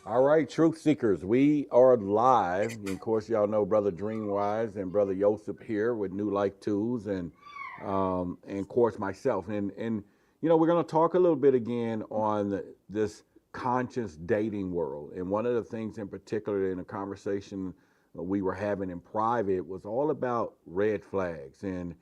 All right, truth seekers, we are live. And of course, y'all know Brother Dreamwise and Brother Yosef here with New Life Tools, and of course myself. And we're going to talk a little bit again on this conscious dating world. And one of the things in particular in a conversation we were having in private was all about red flags. And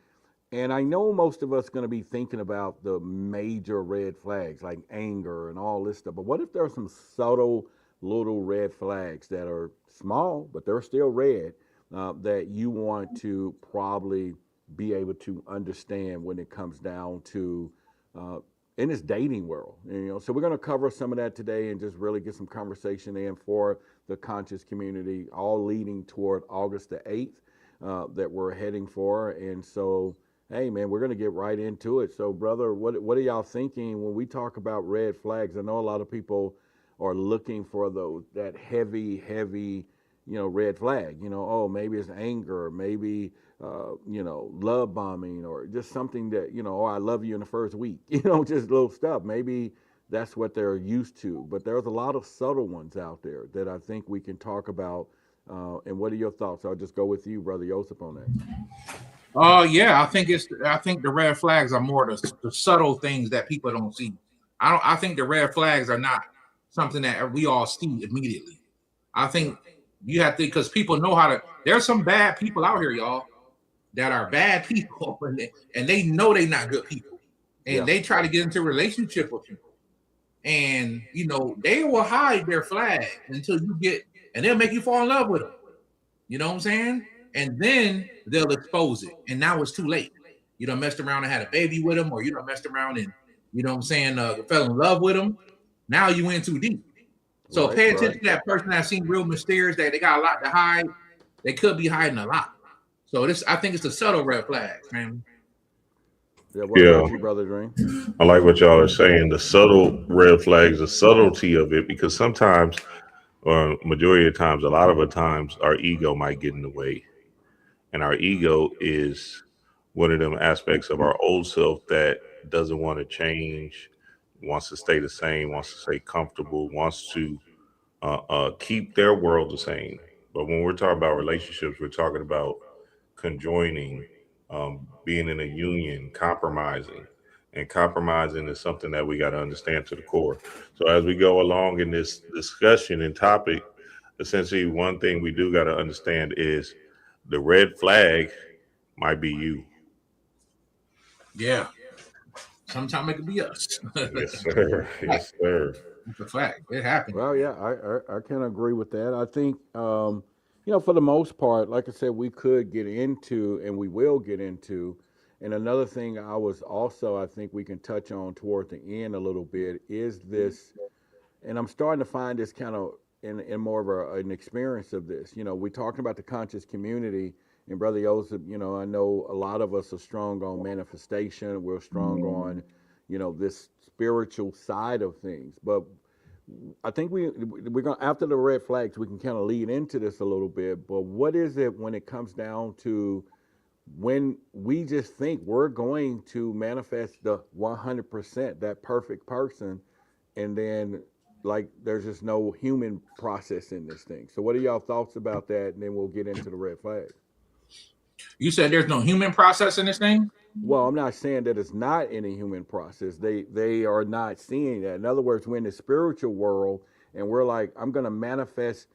I know most of us going to be thinking about the major red flags like anger and all this stuff. But what if there are some subtle little red flags that are small, but they're still red, that you want to probably be able to understand when it comes down to uh, in this dating world? So we're going to cover some of that today and just really get some conversation in for the conscious community, all leading toward August the 8th that we're heading for. And so hey man, we're gonna get right into it. So, brother, what are y'all thinking when we talk about red flags? I know a lot of people are looking for those that heavy, red flag. Oh, maybe it's anger, maybe love bombing, or just something that oh, I love you in the first week. Just little stuff. Maybe that's what they're used to. But there's a lot of subtle ones out there that I think we can talk about. And what are your thoughts? I'll just go with you, brother Joseph, on that. Yeah, I think the red flags are more the subtle things that people don't see. I think the red flags are not something that we all see immediately. I think you have to, because people know how to. There's some bad people out here, y'all, that are bad people, and they know they're not good people, and they try to get into a relationship with people, and they will hide their flag until you get, and they'll make you fall in love with them. You know what I'm saying? And then they'll expose it. And now it's too late. You done messed around and had a baby with them, or you done messed around and, fell in love with them. Now you went too deep. So pay attention to that person that seems real mysterious, that they got a lot to hide. They could be hiding a lot. So I think it's a subtle red flag, man. Yeah, what about you, brother Dream? I like what y'all are saying. The subtle red flags, the subtlety of it, because sometimes, or majority of the times, a lot of the times, our ego might get in the way, and our ego is one of them aspects of our old self that doesn't want to change, wants to stay the same, wants to stay comfortable, wants to keep their world the same. But when we're talking about relationships, we're talking about conjoining, being in a union, compromising. And compromising is something that we got to understand to the core. So as we go along in this discussion and topic, essentially one thing we do got to understand is the red flag might be you. Yeah. Sometimes it could be us. Yes, sir. Yes, sir. It's a fact. It happened. Well, yeah, I can agree with that. I think, for the most part, like I said, we could get into, and we will get into. And another thing I think we can touch on toward the end a little bit is this, and I'm starting to find this kind of in more of an experience of this. We're talking about the conscious community, and Brother Joseph, I know a lot of us are strong on manifestation. We're strong on, this spiritual side of things, but I think we're going after the red flags. We can kind of lead into this a little bit, but what is it when it comes down to when we just think we're going to manifest the 100% that perfect person, and then like there's just no human process in this thing. So, what are y'all thoughts about that? And then we'll get into the red flags. You said there's no human process in this thing? Well, I'm not saying that it's not any human process. They are not seeing that. In other words, we're in the spiritual world and we're like, I'm gonna manifest,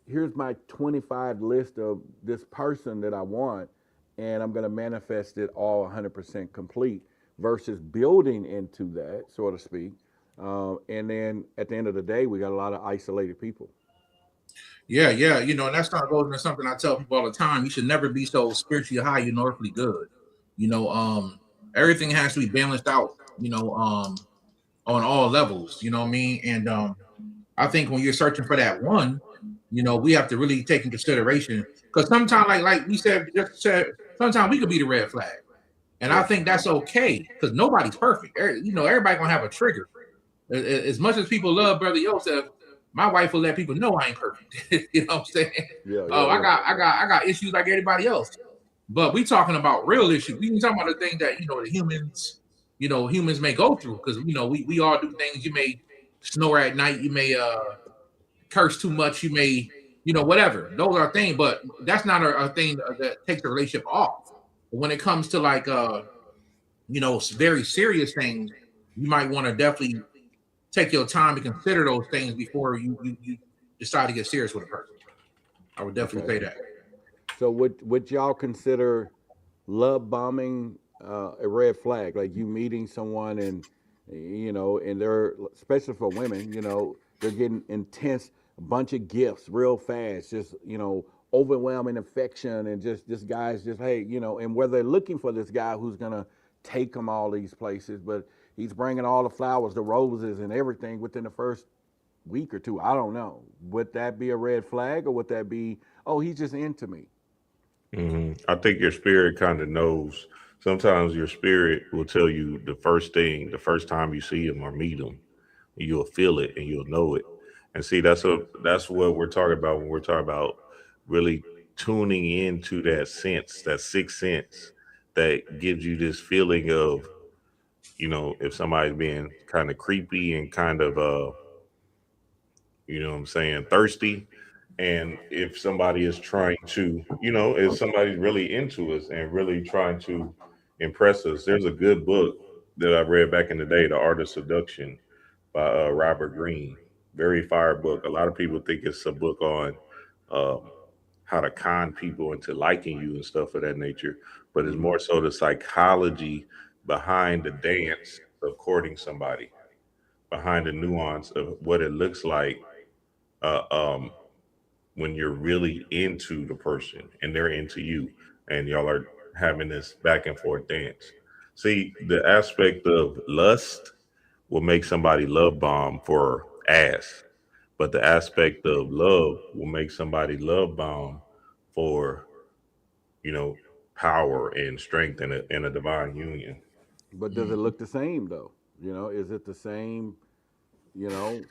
here's my 25 list of this person that I want, and I'm gonna manifest it all 100% complete versus building into that, so to speak. And then at the end of the day, we got a lot of isolated people. Yeah, yeah. And that's not goes into something I tell people all the time. You should never be so spiritually high, earthly good. Everything has to be balanced out, on all levels, you know what I mean? And I think when you're searching for that one, we have to really take in consideration, because sometimes, like we just said, sometimes we could be the red flag. And I think that's okay, because nobody's perfect. Everybody gonna have a trigger. As much as people love Brother Yosef, my wife will let people know I ain't perfect. You know what I'm saying? I got issues like everybody else. But we talking about real issues. We talking about the things that the humans may go through, because we all do things. You may snore at night. You may curse too much, you may, whatever. Those are things, but that's not a thing that takes the relationship off. But when it comes to like, very serious things, you might want to definitely take your time to consider those things before you decide to get serious with a person. I would definitely say that. So would y'all consider love bombing a red flag? Like you meeting someone and and they're, especially for women, they're getting intense, a bunch of gifts real fast, just overwhelming affection, and just this guy's just, hey, and where they're looking for this guy who's gonna take them all these places, but he's bringing all the flowers, the roses, and everything within the first week or two. I don't know. Would that be a red flag, or would that be, oh, he's just into me? I think your spirit kind of knows. Sometimes your spirit will tell you the first thing, the first time you see him or meet him, you'll feel it and you'll know it. And see, that's what we're talking about when we're talking about really tuning into that sense, that sixth sense that gives you this feeling of, if somebody's being kind of creepy and kind of what I'm saying, thirsty. And if somebody is trying to, if somebody's really into us and really trying to impress us, there's a good book that I read back in the day, The Art of Seduction by Robert Greene. Very fire book. A lot of people think it's a book on how to con people into liking you and stuff of that nature, but it's more so the psychology behind the dance of courting somebody, behind the nuance of what it looks like when you're really into the person and they're into you and y'all are having this back and forth dance. See, the aspect of lust will make somebody love bomb for ass, but the aspect of love will make somebody love bomb for, power and strength in a divine union. But does it look the same though? Is it the same,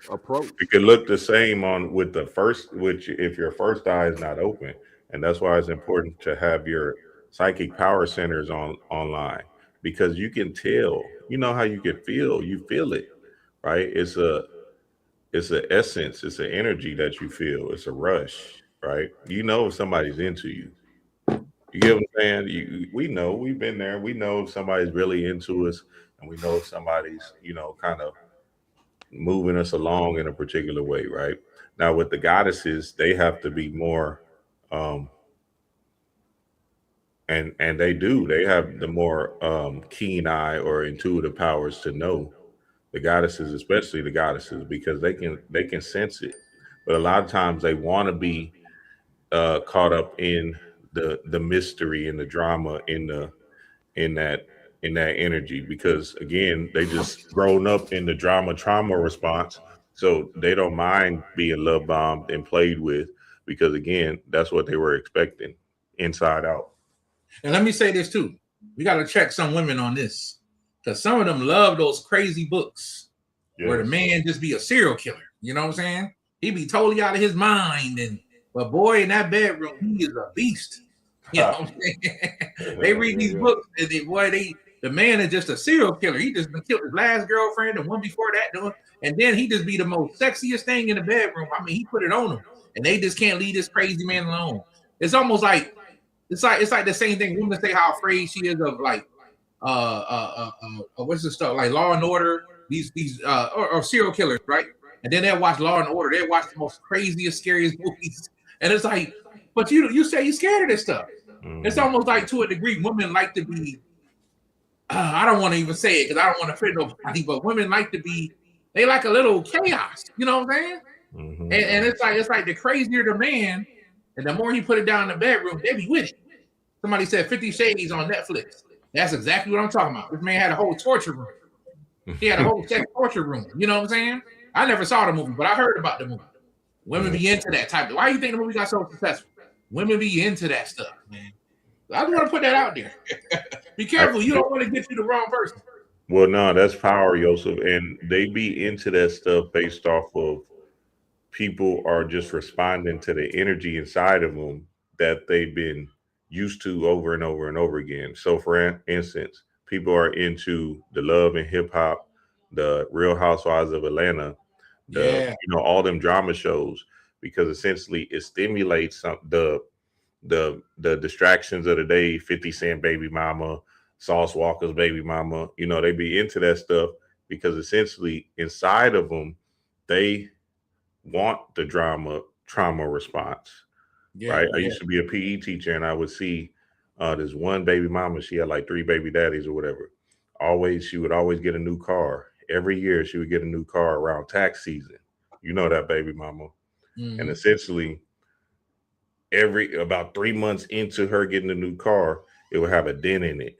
approach? It can look the same on with the first, which if your first eye is not open, and that's why it's important to have your psychic power centers online, because you can tell, how you can feel, you feel it, right? It's an essence, it's an energy that you feel, it's a rush, right? If somebody's into you. You get what I'm saying? We know, we've been there. We know if somebody's really into us, and we know if somebody's, kind of moving us along in a particular way, right? Now with the goddesses, they have to be more and they have the more keen eye or intuitive powers to know the goddesses, especially the goddesses, because they can sense it. But a lot of times they want to be caught up in the mystery and the drama in that energy, because again, they just grown up in the trauma response, so they don't mind being love bombed and played with, because again, that's what they were expecting inside out. And let me say this too, we got to check some women on this, because some of them love those crazy books. Yes. Where the man just be a serial killer, you know what I'm saying? He be totally out of his mind, but boy, in that bedroom, he is a beast. You know what I'm saying? They read these books, and the man is just a serial killer. He just been killed his last girlfriend and one before that, and then he just be the most sexiest thing in the bedroom. I mean, he put it on them, and they just can't leave this crazy man alone. It's almost like it's like the same thing. Women say how afraid she is of like what's the stuff like Law and Order, these or serial killers, right? And then they'll watch Law and Order. They watch the most craziest, scariest movies, and it's like, but you say you're scared of this stuff. It's almost like, to a degree, women like to be, I don't want to even say it because I don't want to offend nobody, but women like to be, they like a little chaos, you know what I'm saying? Mm-hmm. And it's like the crazier the man, and the more he put it down in the bedroom, they be with it. Somebody said 50 Shades on Netflix. That's exactly what I'm talking about. This man had a whole torture room. He had a whole sex torture room. You know what I'm saying? I never saw the movie, but I heard about the movie. Women be into that type of, why do you think the movie got so successful? Women be into that stuff, man. I just want to put that out there. Be careful. You don't want to get you the wrong person. Well, no, that's power, Joseph. And they be into that stuff based off of people are just responding to the energy inside of them that they've been used to over and over and over again. So for instance, people are into the Love and Hip Hop, the Real Housewives of Atlanta, all them drama shows. because essentially it stimulates the distractions of the day. 50 Cent baby mama, Sauce Walker's baby mama, you know, they be into that stuff because essentially inside of them they want the trauma response. Right. I used to be a PE teacher and I would see this one baby mama, she had like 3 baby daddies or whatever. She would always get a new car. Every year she would get a new car around tax season. You know that baby mama. And essentially about 3 months into her getting a new car, it would have a dent in it.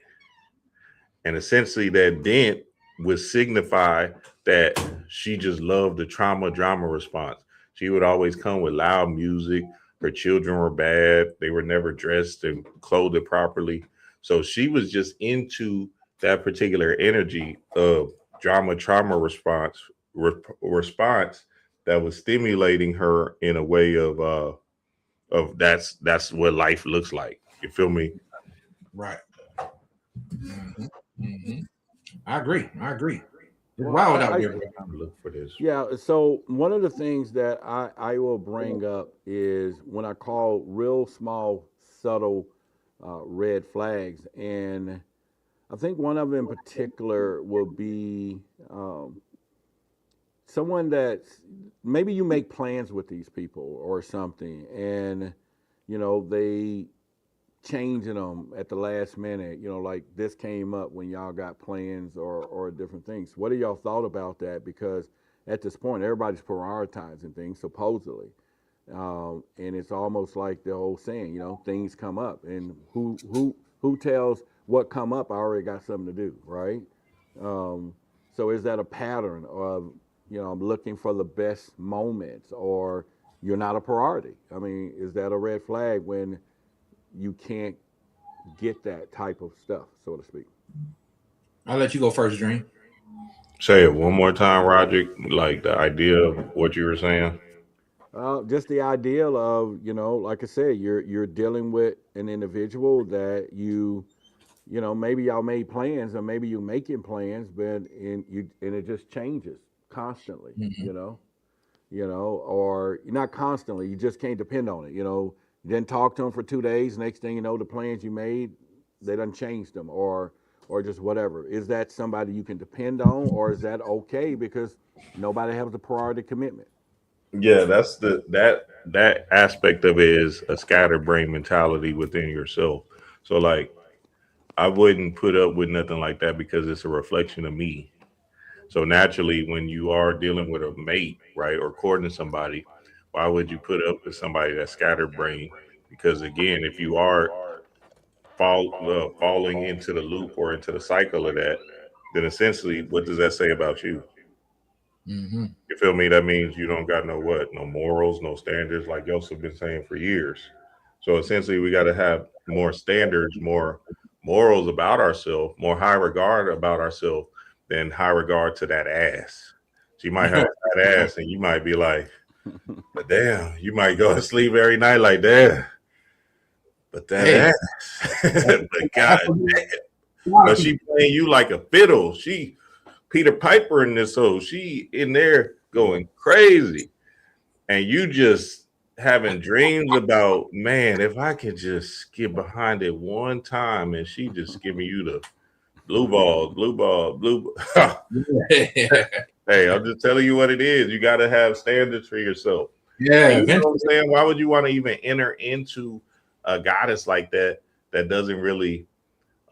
And essentially that dent would signify that she just loved the drama response. She would always come with loud music. Her children were bad. They were never dressed and clothed properly. So she was just into that particular energy of trauma response that was stimulating her in a way of that's what life looks like. You feel me? Right. I agree. It's wild out there. Look for this. Yeah. So one of the things that I will bring up is when I call real small, subtle red flags. And I think one of them in particular will be someone that's maybe you make plans with these people or something, and you know they changing them at the last minute. You know, like this came up when y'all got plans or different things. What do y'all thought about that? Because at this point, everybody's prioritizing things supposedly, and it's almost like the old saying, you know, things come up, and who tells what come up? I already got something to do, right? So is that a pattern of, you know, I'm looking for the best moments, or you're not a priority? I mean, is that a red flag when you can't get that type of stuff, so to speak? I'll let you go first, Dream. Say it one more time, Roger. Like the idea of what you were saying. Just the ideal of, you know, like I said, you're dealing with an individual that you know, maybe y'all made plans, or maybe you're making plans, but and it just changes constantly, you know, or not constantly. You just can't depend on it. You know, you didn't talk to them for 2 days. Next thing you know, the plans you made, they done changed them, or just whatever. Is that somebody you can depend on, or is that okay because nobody has a priority commitment? Yeah, that's that aspect of it is a scatterbrain mentality within yourself. So like I wouldn't put up with nothing like that because it's a reflection of me. So naturally, when you are dealing with a mate, right, or courting somebody, why would you put up with somebody that's scatterbrain? Because again, if you are falling into the loop or into the cycle of that, then essentially, what does that say about you? You feel me? That means you don't got no morals, no standards, like Joseph been saying for years. So essentially, we got to have more standards, more morals about ourselves, more high regard about ourselves than high regard to that ass. So you might have that ass, and you might be like, but damn, you might go to sleep every night like that. But that ass, but God damn, but she playing you like a fiddle. She Peter Piper in this hole. She in there going crazy, and you just having dreams about, man, if I could just get behind it one time, and she just giving you the blue ball. Hey, I'm just telling you what it is. You got to have standards for yourself. Yeah, and you know what I'm saying? Why would you want to even enter into a goddess like that doesn't really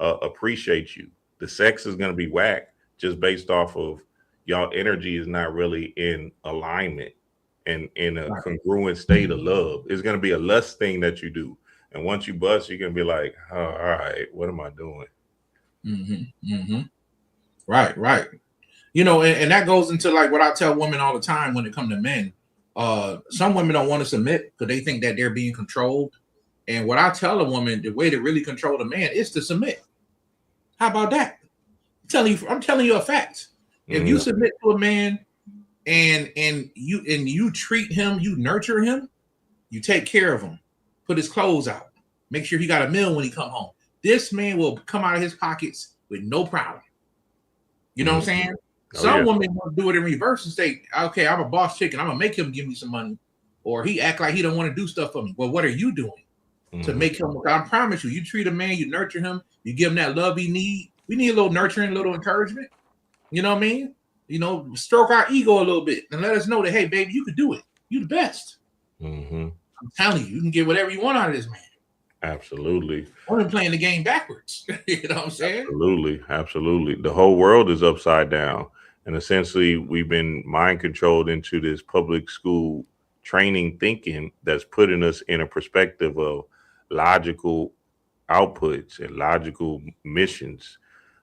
appreciate you? The sex is going to be whack just based off of y'all energy is not really in alignment and in a congruent state of love. It's going to be a lust thing that you do. And once you bust, you're going to be like, oh, all right, what am I doing? Right. You know, and that goes into like what I tell women all the time when it comes to men. Some women don't want to submit because they think that they're being controlled. And what I tell a woman, the way to really control a man is to submit. How about that? I'm telling you a fact. If you submit to a man and you treat him, you nurture him, you take care of him, put his clothes out, make sure he got a meal when he come home. This man will come out of his pockets with no problem. You know what I'm saying? Some women want to do it in reverse and say, okay, I'm a boss chick and I'm gonna make him give me some money. or he act like he don't want to do stuff for me. Well, what are you doing to make him? I promise you, you treat a man, you nurture him, you give him that love he need. We need a little nurturing, a little encouragement. You know what I mean? You know, stroke our ego a little bit and let us know that, hey, baby, you could do it. You the best. I'm telling you, you can get whatever you want out of this man. Absolutely. I'm playing the game backwards. You know what I'm saying? Absolutely. The whole world is upside down. And essentially, we've been mind controlled into this public school training thinking that's putting us in a perspective of logical outputs and logical missions.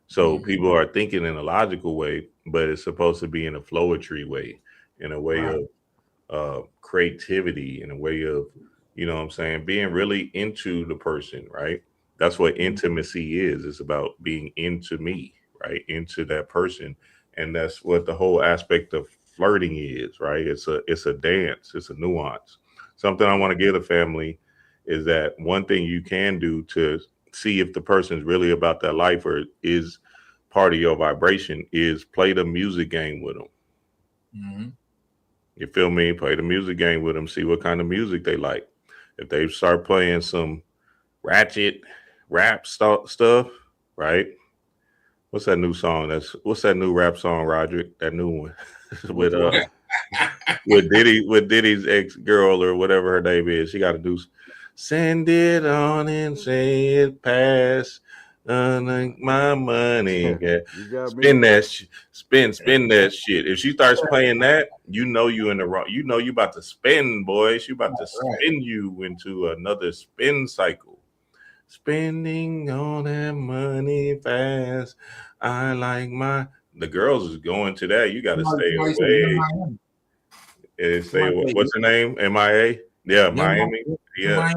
So people are thinking in a logical way, but it's supposed to be in a flowetry way, in a way of creativity, in a way of, you know what I'm saying, being really into the person, right? That's what intimacy is. It's about being into me, right? Into that person. And that's what the whole aspect of flirting is, right? It's a dance, it's a nuance. Something I want to give the family is that one thing you can do to see if the person's really about that life or is part of your vibration is play the music game with them. You feel me? Play the music game with them, see what kind of music they like. If they start playing some ratchet rap stuff, right? What's that new song? What's that new rap song, Roderick? That new one with Diddy's ex-girl or whatever her name is. She got to do send it on and say it pass. My money. Spin that spin that shit. If she starts playing that, you know you in the wrong. You know you about to spin, boy. She about to spin you into another spin cycle. Spending all that money fast. I like the girls is going to that. You got to stay away. Say what's her name? MIA. Yeah, Miami. Yeah.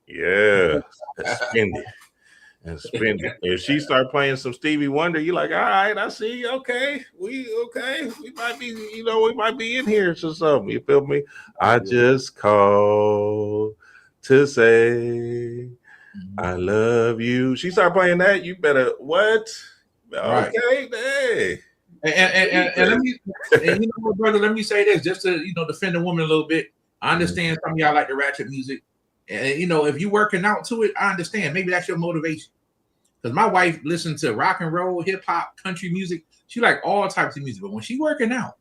Yeah. Spend it. And spend it. If she start playing some Stevie Wonder, you like, all right, I see. Okay, we might be, we might be in here or something. You feel me? I just called to say I love you. She start playing that, you better what? Right. Okay, hey. And let me, and you know what, brother, let me say this just to defend the woman a little bit. I understand some of y'all like the ratchet music. And if you working out to it, I understand. Maybe that's your motivation. Because my wife listens to rock and roll, hip hop, country music. She like all types of music. But when she working out,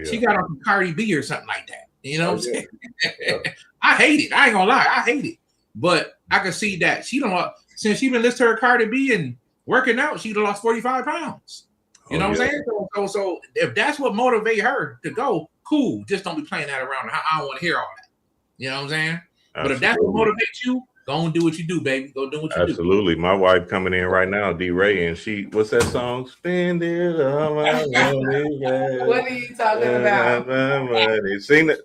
she got on Cardi B or something like that. You know what I'm saying? I hate it. I ain't gonna lie, I hate it. But I can see that she don't. Since she been listening to her Cardi B and working out, she lost 45 pounds. You know what I'm saying? So if that's what motivate her to go, cool. Just don't be playing that around. I don't want to hear all that. You know what I'm saying? But if that's what motivates you, go and do what you do, baby. Go do what you do. Absolutely. My wife coming in right now, D Ray, and what's that song? Spend it all my money. What are you talking about?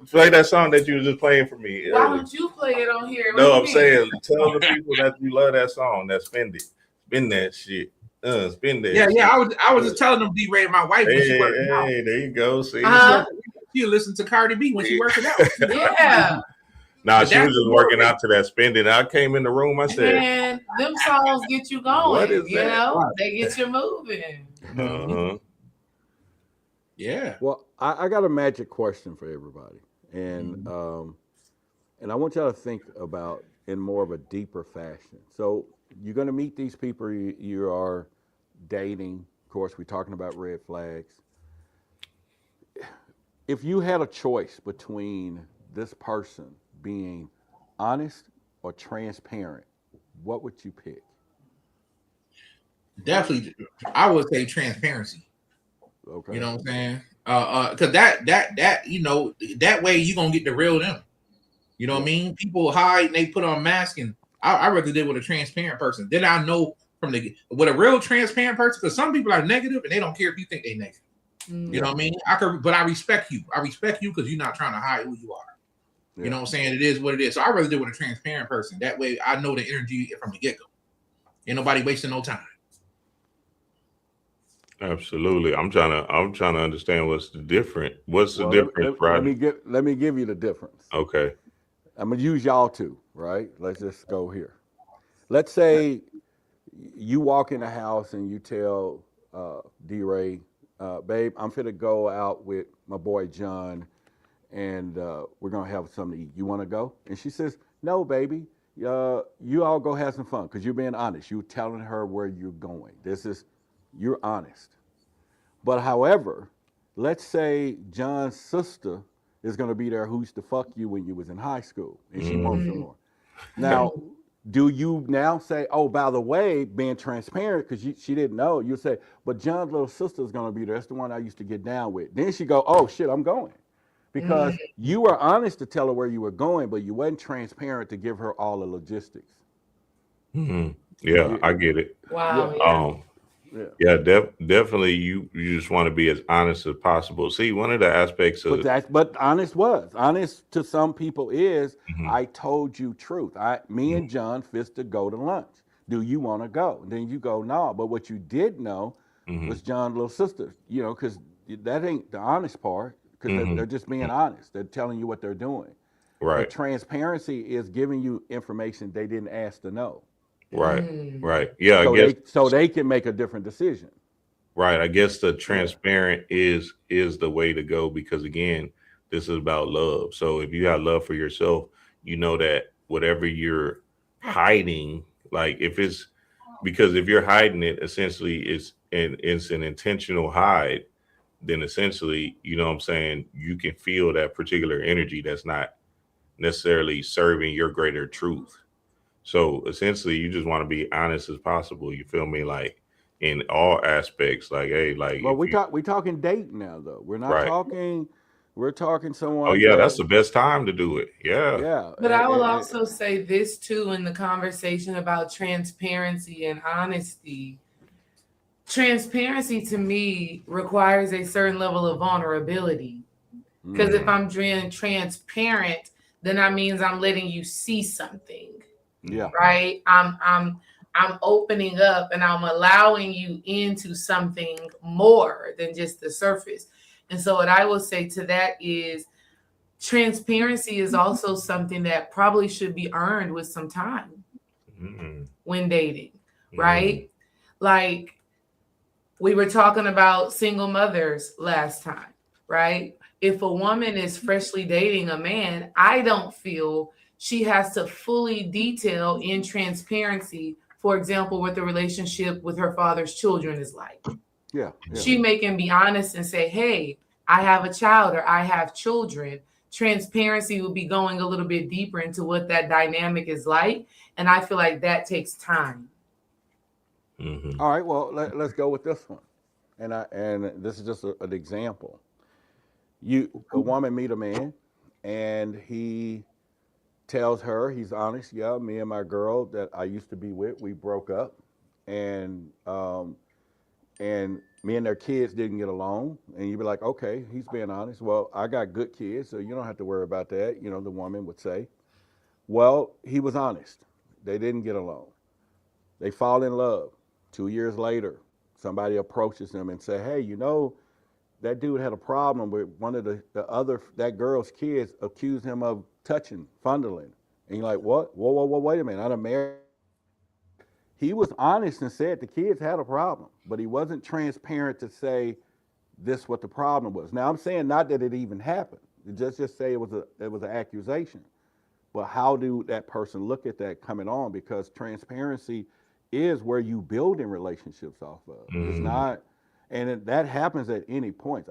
Play that song that you were just playing for me. Why don't you play it on here? No, I'm saying tell the people that you love that song. That spend it. Spend that shit. Spend that. Yeah. I was just telling them D Ray, my wife, when she working out. Hey, there you go. See, you listen to Cardi B when she working out. Yeah. Nah, she was just working out to that spending. I came in the room. I said, "Man, them songs get you going. What is that? Right. They get you moving." Yeah. Well, I got a magic question for everybody, and I want y'all to think about in more of a deeper fashion. So you're going to meet these people you are dating. Of course, we're talking about red flags. If you had a choice between this person being honest or transparent, what would you pick? Definitely, I would say transparency. Okay. You know what I'm saying? Because that that way you're gonna get the real them. You know what I mean? People hide and they put on masks, and I rather deal with a transparent person. Then I know with a real transparent person, because some people are negative and they don't care if you think they're negative. You know what I mean? But I respect you. I respect you because you're not trying to hide who you are. You know what I'm saying? It is what it is. So I'd rather deal with a transparent person. That way I know the energy from the get-go. Ain't nobody wasting no time. Absolutely. I'm trying to understand what's the difference. Let me give you the difference. Okay. I'm gonna use y'all two, right? Let's just go here. Let's say you walk in the house and you tell D Ray, babe, I'm finna go out with my boy John, and we're gonna have something to eat. You want to go?" And she says, "No, baby. You all go have some fun because you're being honest. You're telling her where you're going. You're honest. But however, let's say John's sister is going to be there who used to fuck you when you was in high school, and she wants some more. Now, do you now say, oh, by the way, being transparent, because she didn't know, you say, but John's little sister is going to be there. That's the one I used to get down with. Then she go, oh, shit, I'm going. Because you were honest to tell her where you were going, but you wasn't transparent to give her all the logistics. Yeah, I get it. Wow. Definitely. You just want to be as honest as possible. See, one of the aspects of But honest to some people is I told you truth. Me and John fist to go to lunch. Do you want to go? And then you go, no. But what you did know was John's little sister. You know, because that ain't the honest part. Because they're just being honest. They're telling you what they're doing. right, But transparency is giving you information they didn't ask to know. right. Yeah, So I guess so they can make a different decision. right. I guess the transparent is the way to go because again, this is about love. So if you have love for yourself, you know that whatever you're hiding, like if you're hiding it, essentially it's an intentional hide. Then essentially, you know what I'm saying, you can feel that particular energy that's not necessarily serving your greater truth. So essentially, you just want to be honest as possible. You feel me? Like in all aspects, like, hey, like Well, if you we talking date now though. We're not right. talking. We're talking Oh someone yeah, that that's the best time to do it. Yeah. yeah. But I will also say this too in the conversation about transparency and honesty. Transparency to me requires a certain level of vulnerability. Because if I'm transparent, then that means I'm letting you see something. Yeah. Right? I'm opening up and I'm allowing you into something more than just the surface. And so what I will say to that is transparency is also something that probably should be earned with some time when dating, right? Like we were talking about single mothers last time, right? If a woman is freshly dating a man, I don't feel she has to fully detail in transparency, for example, what the relationship with her father's children is like. Yeah. She can be honest and say, hey, I have a child or I have children. Transparency will be going a little bit deeper into what that dynamic is like. And I feel like that takes time. All right. Well, let's go with this one. And this is just an example. A woman meet a man, and he tells her he's honest. Yeah, me and my girl that I used to be with, we broke up, and me and their kids didn't get along. And you'd be like, okay, he's being honest. Well, I got good kids, so you don't have to worry about that. You know, the woman would say. Well, he was honest. They didn't get along. They fall in love. 2 years later, somebody approaches them and say, hey, you know, that dude had a problem with one of that girl's kids accused him of touching, fondling. And you're like, what? Whoa, wait a minute. I done married. He was honest and said the kids had a problem, but he wasn't transparent to say this what the problem was. Now I'm saying not that it even happened. Just say it was an accusation. But how do that person look at that coming on? Because transparency is where you build in relationships off of. It's not, and that happens at any point.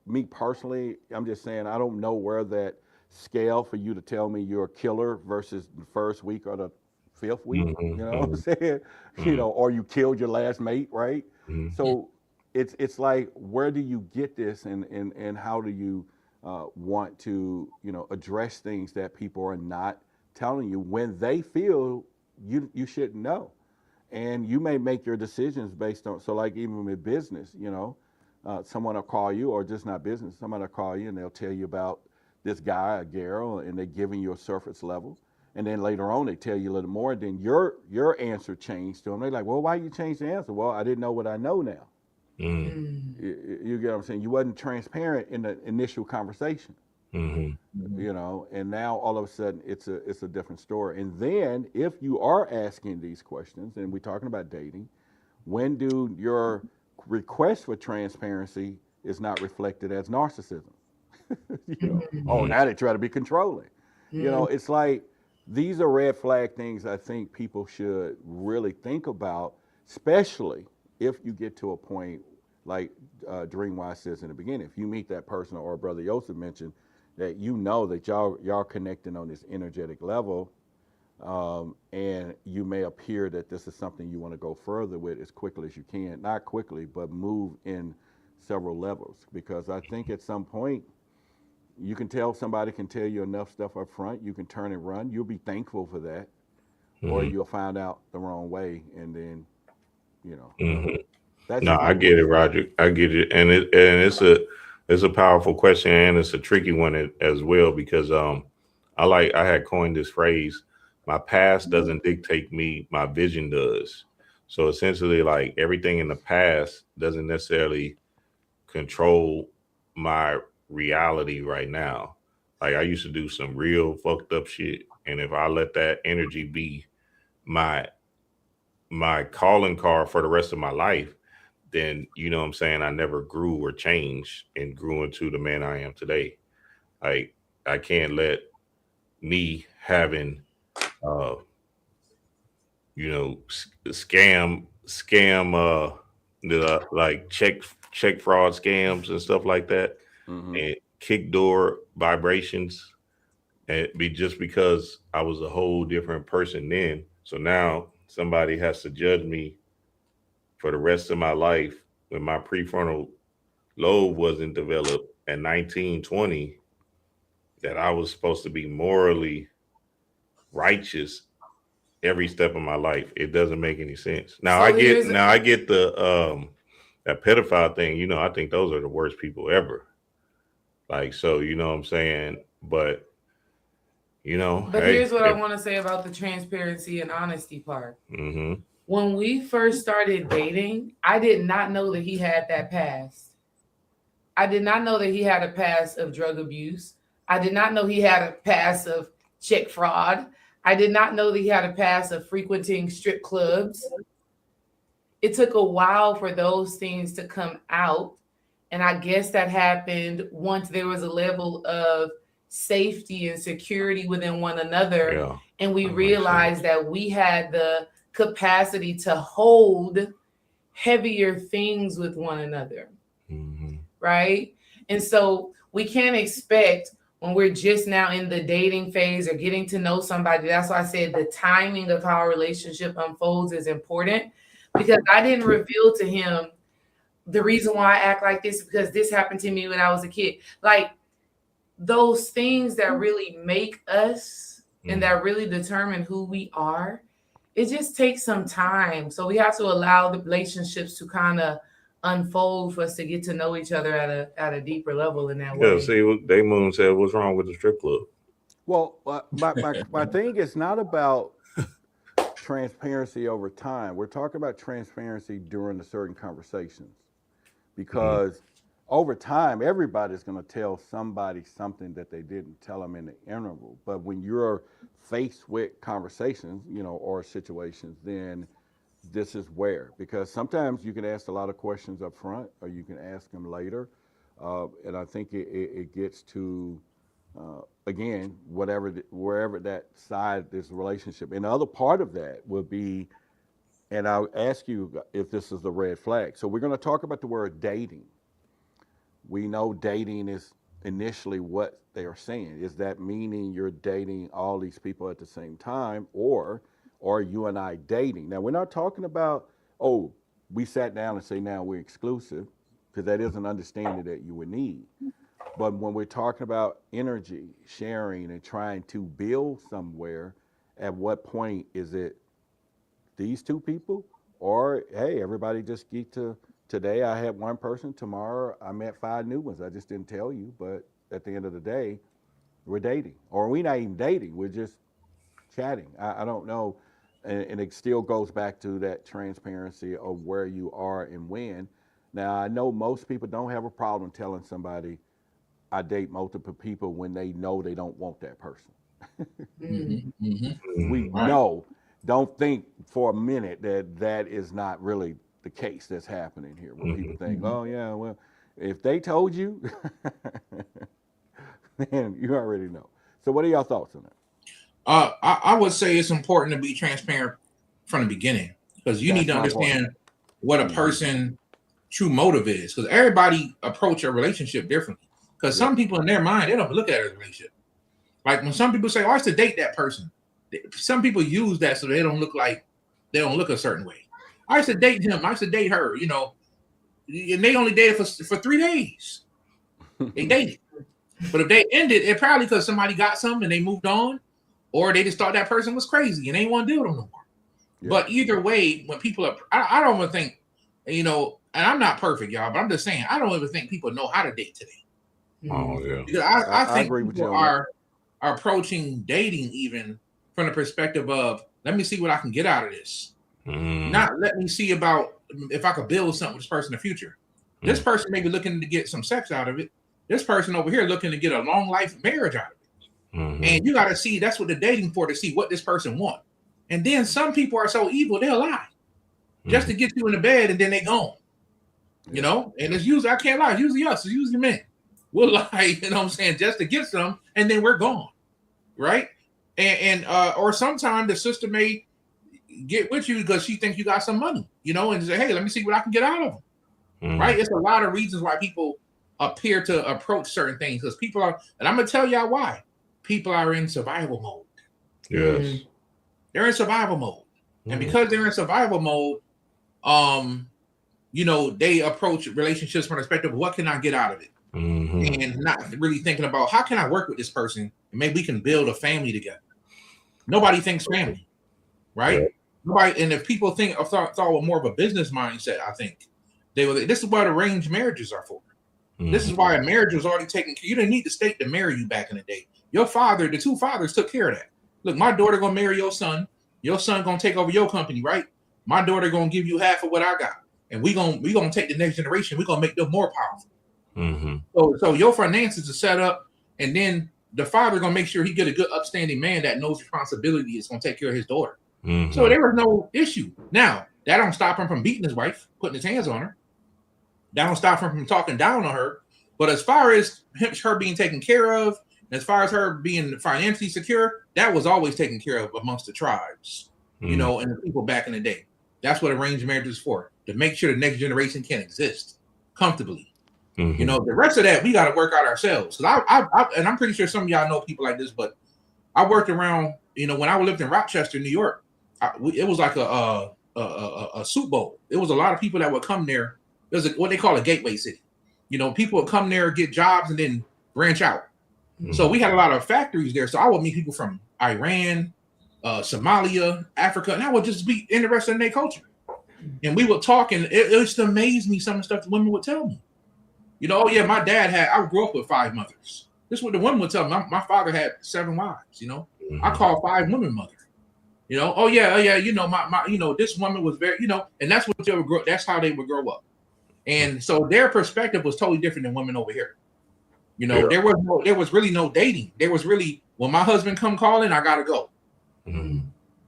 Me personally, I'm just saying, I don't know where that scale for you to tell me you're a killer versus the first week or the fifth week, you know what I'm saying? You know, or you killed your last mate, right? So it's like, where do you get this and how do you want to, you know, address things that people are not telling you when they feel you shouldn't know? And you may make your decisions based on, so like even with business, you know, someone will call you, or just not business, someone will call you and they'll tell you about this guy, a girl, and they're giving you a surface level. And then later on, they tell you a little more, and then your answer changed to them. They're like, well, why you change the answer? Well, I didn't know what I know now. You get what I'm saying? You wasn't transparent in the initial conversation. You know, and now all of a sudden it's a different story. And then if you are asking these questions, and we're talking about dating, when do your request for transparency is not reflected as narcissism? Oh, Mhm. now they try to be controlling. Mhm. It's like these are red flag things I think people should really think about, especially if you get to a point like Dreamwise says in the beginning. If you meet that person, or Brother Yosef mentioned, that that y'all connecting on this energetic level, and you may appear that this is something you want to go further with as quickly as you can. Not quickly, but move in several levels. Because I think at some point, you can tell somebody can tell you enough stuff up front, you can turn and run. You'll be thankful for that, or Mhm. you'll find out the wrong way, and then, you know, Mhm. that's No, just I my get it, question. Roger. I get it, and it's a powerful question, and it's a tricky one as well because I had coined this phrase: my past doesn't dictate me, my vision does. So essentially, like everything in the past doesn't necessarily control my reality right now. Like I used to do some real fucked up shit, and if I let that energy be my calling card for the rest of my life, then you know what I'm saying, I never grew or changed and grew into the man I am today. Like I can't let me having uh scam the like check fraud scams and stuff like that, Mm-hmm. and kick door vibrations, and be just because I was a whole different person then. So now somebody has to judge me for the rest of my life when my prefrontal lobe wasn't developed at 19, 20, that I was supposed to be morally righteous every step of my life. It doesn't make any sense. So here's Now I get the that pedophile thing, I think those are the worst people ever. Like, so you know what I'm saying? But but hey, here's what I if want to say about the transparency and honesty part. mm-hmm, When we first started dating, I did not know that he had that past. I did not know that he had a past of drug abuse. I did not know he had a past of check fraud. I did not know that he had a past of frequenting strip clubs. It took a while for those things to come out. And I guess that happened once there was a level of safety and security within one another. yeah, And we that makes realized sense. that we had the capacity to hold heavier things with one another, Mm-hmm. right? And so we can't expect when we're just now in the dating phase or getting to know somebody. That's why I said the timing of how a relationship unfolds is important, because I didn't reveal to him the reason why I act like this because this happened to me when I was a kid. Like those things that really make us and Mm-hmm. that really determine who we are, it just takes some time. So we have to allow the relationships to kind of unfold for us to get to know each other at a deeper level in that Yeah, way. see what Day Moon said, what's wrong with the strip club? Well, my thing is not about transparency over time. We're talking about transparency during the certain conversations, Mm-hmm. because over time, everybody's going to tell somebody something that they didn't tell them in the interval. But when you're faced with conversations, or situations, then this is where, because sometimes you can ask a lot of questions up front, or you can ask them later. And I think it gets to, again, wherever that side, this relationship. And the other part of that would be, and I'll ask you if this is the red flag. So we're going to talk about the word dating. We know dating is initially what they are saying. Is that meaning you're dating all these people at the same time, or are you and I dating? Now, we're not talking about, oh, we sat down and say now we're exclusive, because that is an understanding that you would need. But when we're talking about energy, sharing, and trying to build somewhere, at what point is it these two people, or hey, everybody just get to, today I had one person, tomorrow I met five new ones, I just didn't tell you, but at the end of the day, we're dating, or we're not even dating, we're just chatting. I don't know. And it still goes back to that transparency of where you are and when. Now, I know most people don't have a problem telling somebody I date multiple people when they know they don't want that person. Mm. Mm-hmm. Mm-hmm. We Mm-hmm. Right. know. Don't think for a minute that that is not really the case that's happening here, where people Mm-hmm. think, Mm-hmm. oh, yeah, well, if they told you, And you already know. So what are y'all thoughts on that? I would say it's important to be transparent from the beginning because you That's need to my point. understand what a person true motive is because everybody approach a relationship differently because some people in their mind they don't look at it as a relationship. Like when some people say, "Oh, I used to date that person," some people use that so they don't look a certain way. I used to date him. I used to date her. You know, and they only dated for 3 days. They dated, but if they ended, it probably because somebody got something and they moved on, or they just thought that person was crazy and they didn't want to deal with them no more. Yeah. But either way, when people are, I don't even think, you know, and I'm not perfect, y'all, but I'm just saying, I don't even think people know how to date today. Oh yeah, because I think people are approaching dating even from the perspective of let me see what I can get out of this, not let me see about if I could build something with this person in the future. This person may be looking to get some sex out of it. This person over here looking to get a long life marriage out of it. And you got to see that's what they're dating for, to see what this person wants. And then some people are so evil they'll lie just to get you in the bed, and then they gone. You know, and it's usually, I can't lie, usually us, it's usually men. We'll lie, you know what I'm saying, just to get some, and then we're gone, right? And or sometimes the sister may get with you because she thinks you got some money, you know, and say, hey, let me see what I can get out of them, right? It's a lot of reasons why people appear to approach certain things because people are, and I'm gonna tell y'all why. People are in survival mode. Yes. They're in survival mode. And because they're in survival mode, you know, they approach relationships from the perspective of what can I get out of it? And not really thinking about how can I work with this person and maybe we can build a family together. Nobody thinks family, right? Yeah. Nobody, and if people think thought with more of a business mindset, I think this is what arranged marriages are for. This is why a marriage was already taken care. You didn't need the state to marry you back in the day. Your father, the two fathers took care of that. Look, my daughter gonna marry your son gonna take over your company, right? My daughter gonna give you half of what I got, and we gonna take the next generation. We gonna make them more powerful. So your finances are set up, and then the father gonna make sure he get a good, upstanding man that knows responsibility is gonna take care of his daughter. So there was no issue. Now that don't stop him from beating his wife, putting his hands on her. That don't stop him from talking down on her. But as far as her being taken care of, as far as her being financially secure, that was always taken care of amongst the tribes, you know, and the people back in the day. That's what arranged marriage is for, to make sure the next generation can exist comfortably. You know, the rest of that, we got to work out ourselves. Because and I'm pretty sure some of y'all know people like this, but I worked around, you know, when I lived in Rochester, New York, it was like a soup bowl. It was a lot of people that would come there. It was what they call a gateway city. You know, people would come there, get jobs, and then branch out. So we had a lot of factories there. So I would meet people from Iran, Somalia, Africa, and I would just be interested in their culture. And we would talk, and it just amazed me some of the stuff the women would tell me. You know, oh yeah, my dad I grew up with 5 mothers. This is what the women would tell me. My father had 7 wives, you know. I call 5 women mother. You know, oh yeah, you know, my you know, this woman was very, you know, and that's what they would grow, that's how they would grow up. And so their perspective was totally different than women over here. You know, there was really no dating. There was really, when my husband come calling, I gotta go.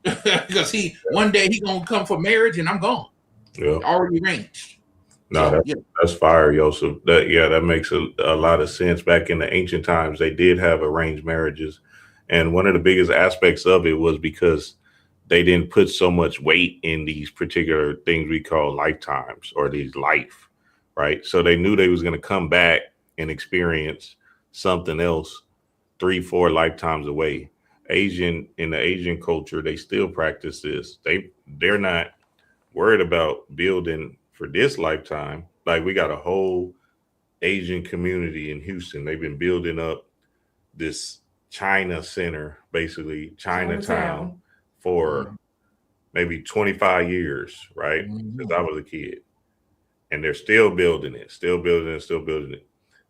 Because one day he gonna come for marriage and I'm gone. Already arranged. No, that's fire, Joseph. That makes a lot of sense. Back in the ancient times, they did have arranged marriages. And one of the biggest aspects of it was because they didn't put so much weight in these particular things we call lifetimes or these life, right? So they knew they was going to come back and experience something else 3-4 lifetimes away. In the Asian culture, they still practice this. They're not worried about building for this lifetime. Like, we got a whole Asian community in Houston. They've been building up this China center, basically Chinatown, for maybe 25 years, right? Since I was a kid. And they're still building it.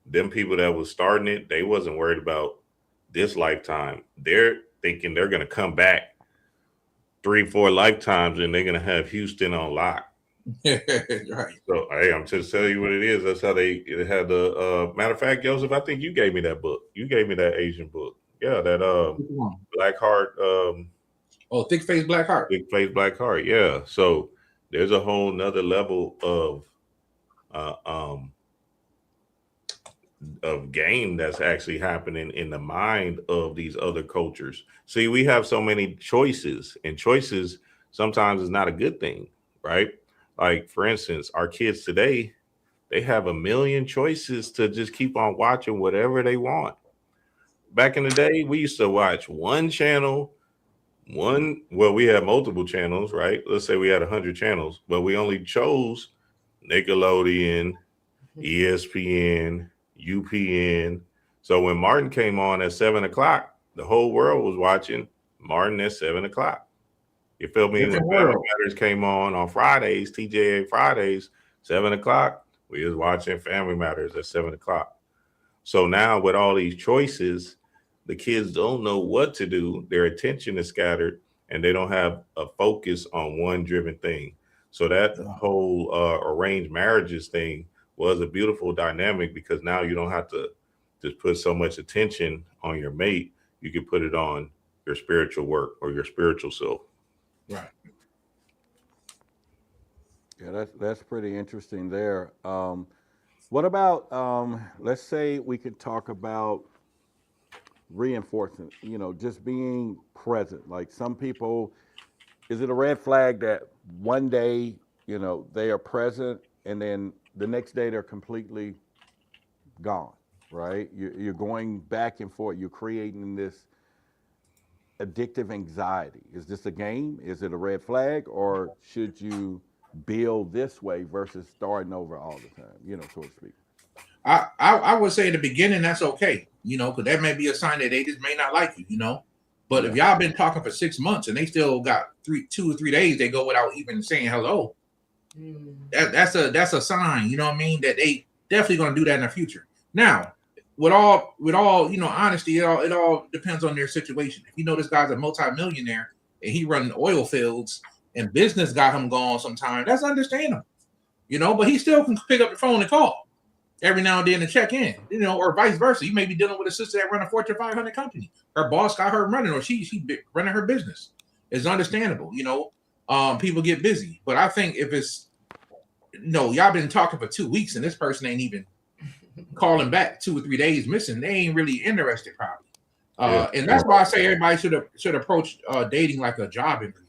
Them people that was starting it, they wasn't worried about this lifetime. They're thinking they're going to come back 3-4 lifetimes and they're going to have Houston on lock. Right. So, hey, I'm just telling you what it is. That's how they had the matter of fact, Joseph, I think you gave me that book. You gave me that Asian book. Yeah, that Black Heart. Thick Face Black Heart. Thick Face Black Heart. Yeah. So there's a whole nother level of of game that's actually happening in the mind of these other cultures. See, we have so many choices, and choices sometimes is not a good thing, right? Like, for instance, our kids today, they have a million choices to just keep on watching whatever they want. Back in the day, we used to watch one channel, well, we had multiple channels, right? Let's say we had 100 channels, but we only chose Nickelodeon, ESPN, UPN. So when Martin came on at 7 o'clock, the whole world was watching Martin at 7 o'clock. You feel me? When Family Matters came on Fridays, TJA Fridays, 7 o'clock, we was watching Family Matters at 7 o'clock. So now with all these choices, the kids don't know what to do. Their attention is scattered, and they don't have a focus on one driven thing. So that whole arranged marriages thing was a beautiful dynamic, because now you don't have to just put so much attention on your mate. You can put it on your spiritual work or your spiritual self. Right. Yeah, that's pretty interesting there. What about, let's say we could talk about reinforcement, just being present. Like, some people, is it a red flag that one day, they are present and then the next day they're completely gone, right? You're going back and forth. You're creating this addictive anxiety. Is this a game? Is it a red flag? Or should you build this way versus starting over all the time, so to speak? I would say in the beginning, that's okay, because that may be a sign that they just may not like you, But if y'all been talking for 6 months and they still got 2 or 3 days, they go without even saying hello. That's a sign, that they definitely gonna do that in the future. Now, with all honesty, it all depends on their situation. If this guy's a multi-millionaire and he running oil fields and business got him gone sometime, that's understandable, but he still can pick up the phone and call every now and then to check in, or vice versa. You may be dealing with a sister that run a Fortune 500 company. Her boss got her running, or she running her business. It's understandable, people get busy. But I think if it's, y'all been talking for 2 weeks and this person ain't even calling back 2 or 3 days missing, they ain't really interested probably. And that's why I say everybody should approach dating like a job interview.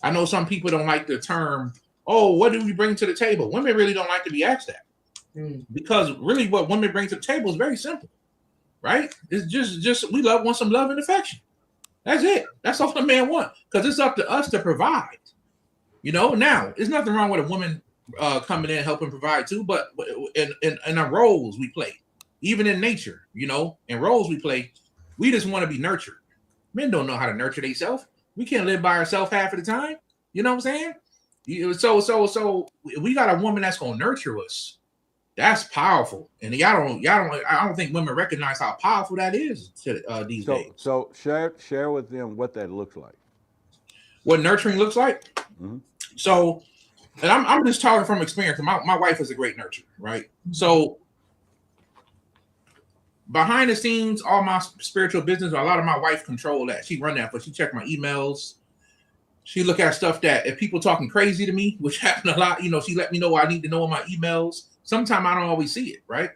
I know some people don't like the term, oh, what do we bring to the table? Women really don't like to be asked that. Because really what women bring to the table is very simple, right? It's just we want some love and affection. That's it. That's all the man want, because it's up to us to provide. Now, there's nothing wrong with a woman coming in helping provide too, but in our roles we play, even in nature, in roles we play, we just want to be nurtured. Men don't know how to nurture themselves. We can't live by ourselves half of the time. You know what I'm saying? So we got a woman that's gonna nurture us. That's powerful, and I don't think women recognize how powerful that is these days. So share with them what that looks like. What nurturing looks like. Mm-hmm. So, and I'm just talking from experience. My wife is a great nurturer, right? So behind the scenes, all my spiritual business, a lot of my wife control that. She run that, but she check my emails. She look at stuff that if people talking crazy to me, which happen a lot, she let me know what I need to know in my emails. Sometimes I don't always see it, right?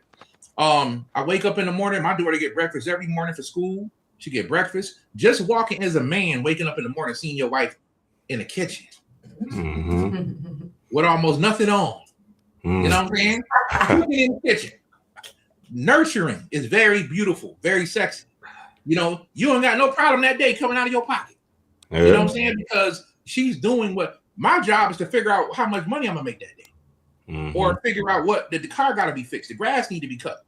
I wake up in the morning, my daughter get breakfast every morning for school. She get breakfast. Just walking as a man, waking up in the morning, seeing your wife in the kitchen with almost nothing on. You know what I'm saying? Cooking in the kitchen. Nurturing is very beautiful, very sexy. You ain't got no problem that day coming out of your pocket. You know what I'm saying? Because she's doing what my job is to figure out how much money I'm gonna make that day. Or figure out what the car got to be fixed, the grass need to be cut.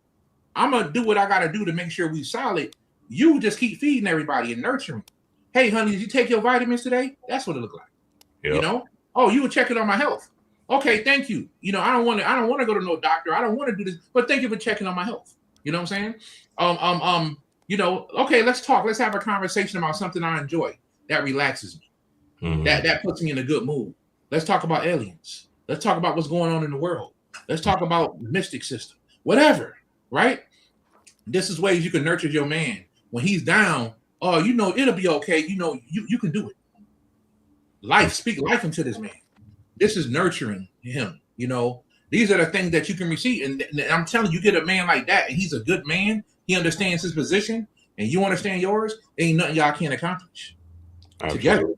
I'm gonna do what I got to do to make sure we solid. You just keep feeding everybody and nurturing. Hey, honey, did you take your vitamins today? That's what it looked like. Yep. Oh, you were checking on my health. Okay, thank you. I don't want to go to no doctor. I don't want to do this, but thank you for checking on my health. You know what I'm saying? Okay, let's talk. Let's have a conversation about something I enjoy that relaxes me. That puts me in a good mood. Let's talk about aliens. Let's talk about what's going on in the world. Let's talk about the mystic system, whatever, right? This is ways you can nurture your man when he's down. Oh, it'll be okay. You can do it. Speak life into this man. This is nurturing him. These are the things that you can receive. And I'm telling you, get a man like that, and he's a good man. He understands his position, and you understand yours. Ain't nothing y'all can't accomplish together.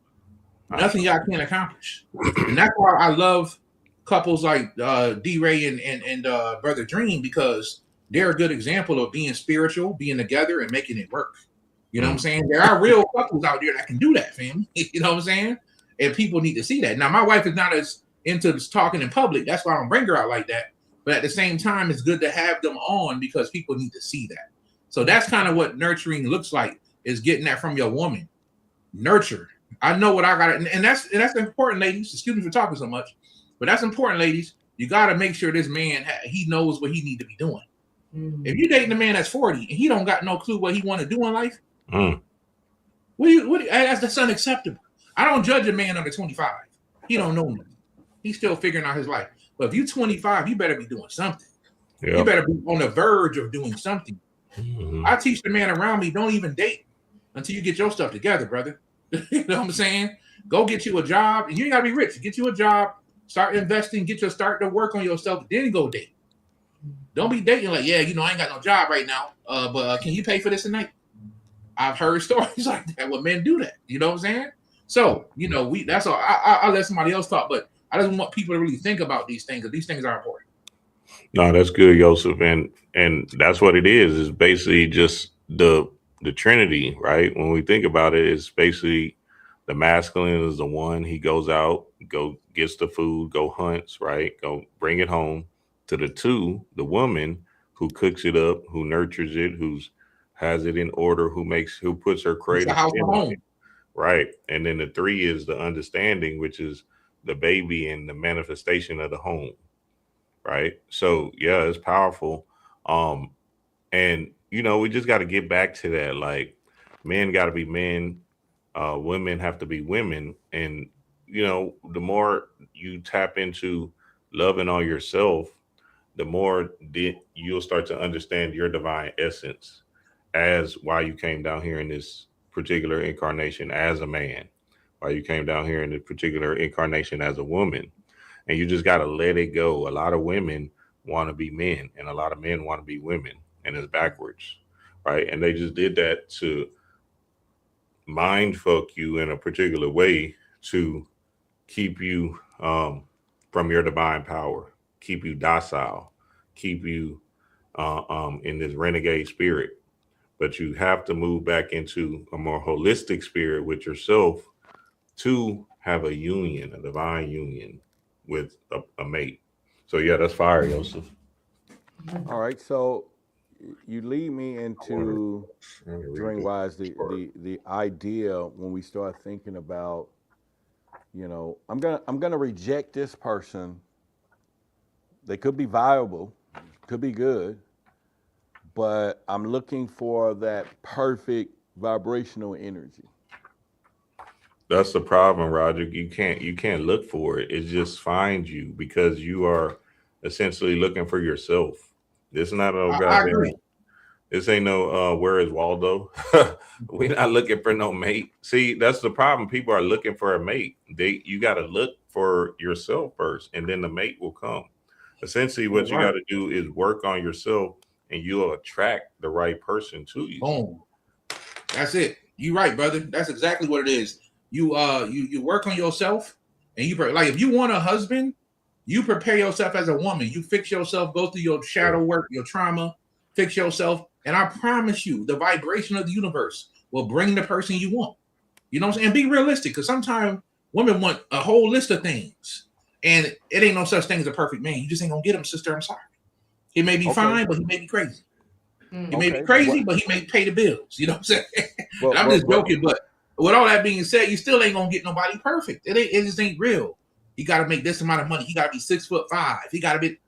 Nothing y'all can't accomplish. And that's why I love couples like D-Ray and Brother Dream, because they're a good example of being spiritual, being together, and making it work. You know what I'm saying? There are real couples out there that can do that, family. You know what I'm saying? And people need to see that. Now, my wife is not as into this talking in public. That's why I don't bring her out like that. But at the same time, it's good to have them on because people need to see that. So that's kind of what nurturing looks like, is getting that from your woman. Nurture. I know what I got, and that's important, ladies. Excuse me for talking so much, but that's important, ladies. You got to make sure this man he knows what he need to be doing. If you're dating a man that's 40 and he don't got no clue what he want to do in life, that's unacceptable. I don't judge a man under 25. He don't know nothing. He's still figuring out his life. But if you're 25, you better be doing something. Yep. You better be on the verge of doing something. I teach the man around me, don't even date until you get your stuff together, brother. You know what I'm saying? Go get you a job, and you ain't gotta be rich. Get you a job, start investing, start to work on yourself, then go date. Don't be dating like, yeah, I ain't got no job right now. But can you pay for this tonight? I've heard stories like that where men do that. You know what I'm saying? So, that's all. I'll let somebody else talk, but I just want people to really think about these things, because these things are important. No, that's good, Joseph. And that's what it is basically just the Trinity, right? When we think about it, it's basically the masculine is the one. He goes out, gets the food, go hunts, right? Go bring it home. To the two, the woman who cooks it up, who nurtures it, who has it in order, who puts her creative in on it, right? And then the three is the understanding, which is the baby and the manifestation of the home, right? So yeah, it's powerful. And we just got to get back to that. Like, men got to be men, women have to be women, and the more you tap into loving on yourself, the more you'll start to understand your divine essence as why you came down here in this particular incarnation as a man, why you came down here in this particular incarnation as a woman. And you just got to let it go. A lot of women want to be men, and a lot of men want to be women, and it's backwards, right? And they just did that to mind fuck you in a particular way to keep you from your divine power, keep you docile, keep you in this renegade spirit. But you have to move back into a more holistic spirit with yourself to have a union, a divine union with a mate. So yeah, that's fire, Joseph. All right, so you lead me into Dreamwise, the idea when we start thinking about, I'm gonna reject this person. They could be viable, could be good, but I'm looking for that perfect vibrational energy. That's the problem, Roger. You can't look for it. It just finds you because you are essentially looking for yourself. This not no goddamn. This ain't no where is Waldo? We're not looking for no mate. See, that's the problem. People are looking for a mate. You got to look for yourself first, and then the mate will come. Essentially, what you got to do is work on yourself, and you'll attract the right person to you. Boom. That's it. You're right, brother. That's exactly what it is. You work on yourself, and if you want a husband, you prepare yourself as a woman. You fix yourself, go through your shadow work, your trauma, fix yourself, and I promise you, the vibration of the universe will bring the person you want. You know what I'm saying? And be realistic, because sometimes women want a whole list of things, and it ain't no such thing as a perfect man. You just ain't gonna get him, sister. I'm sorry. He may be fine, but he may be crazy. He may be crazy, but he may pay the bills. You know what I'm saying? I'm just joking, but with all that being said, you still ain't gonna get nobody perfect. It just ain't real. He got to make this amount of money. He got to be 6'5". He got to be.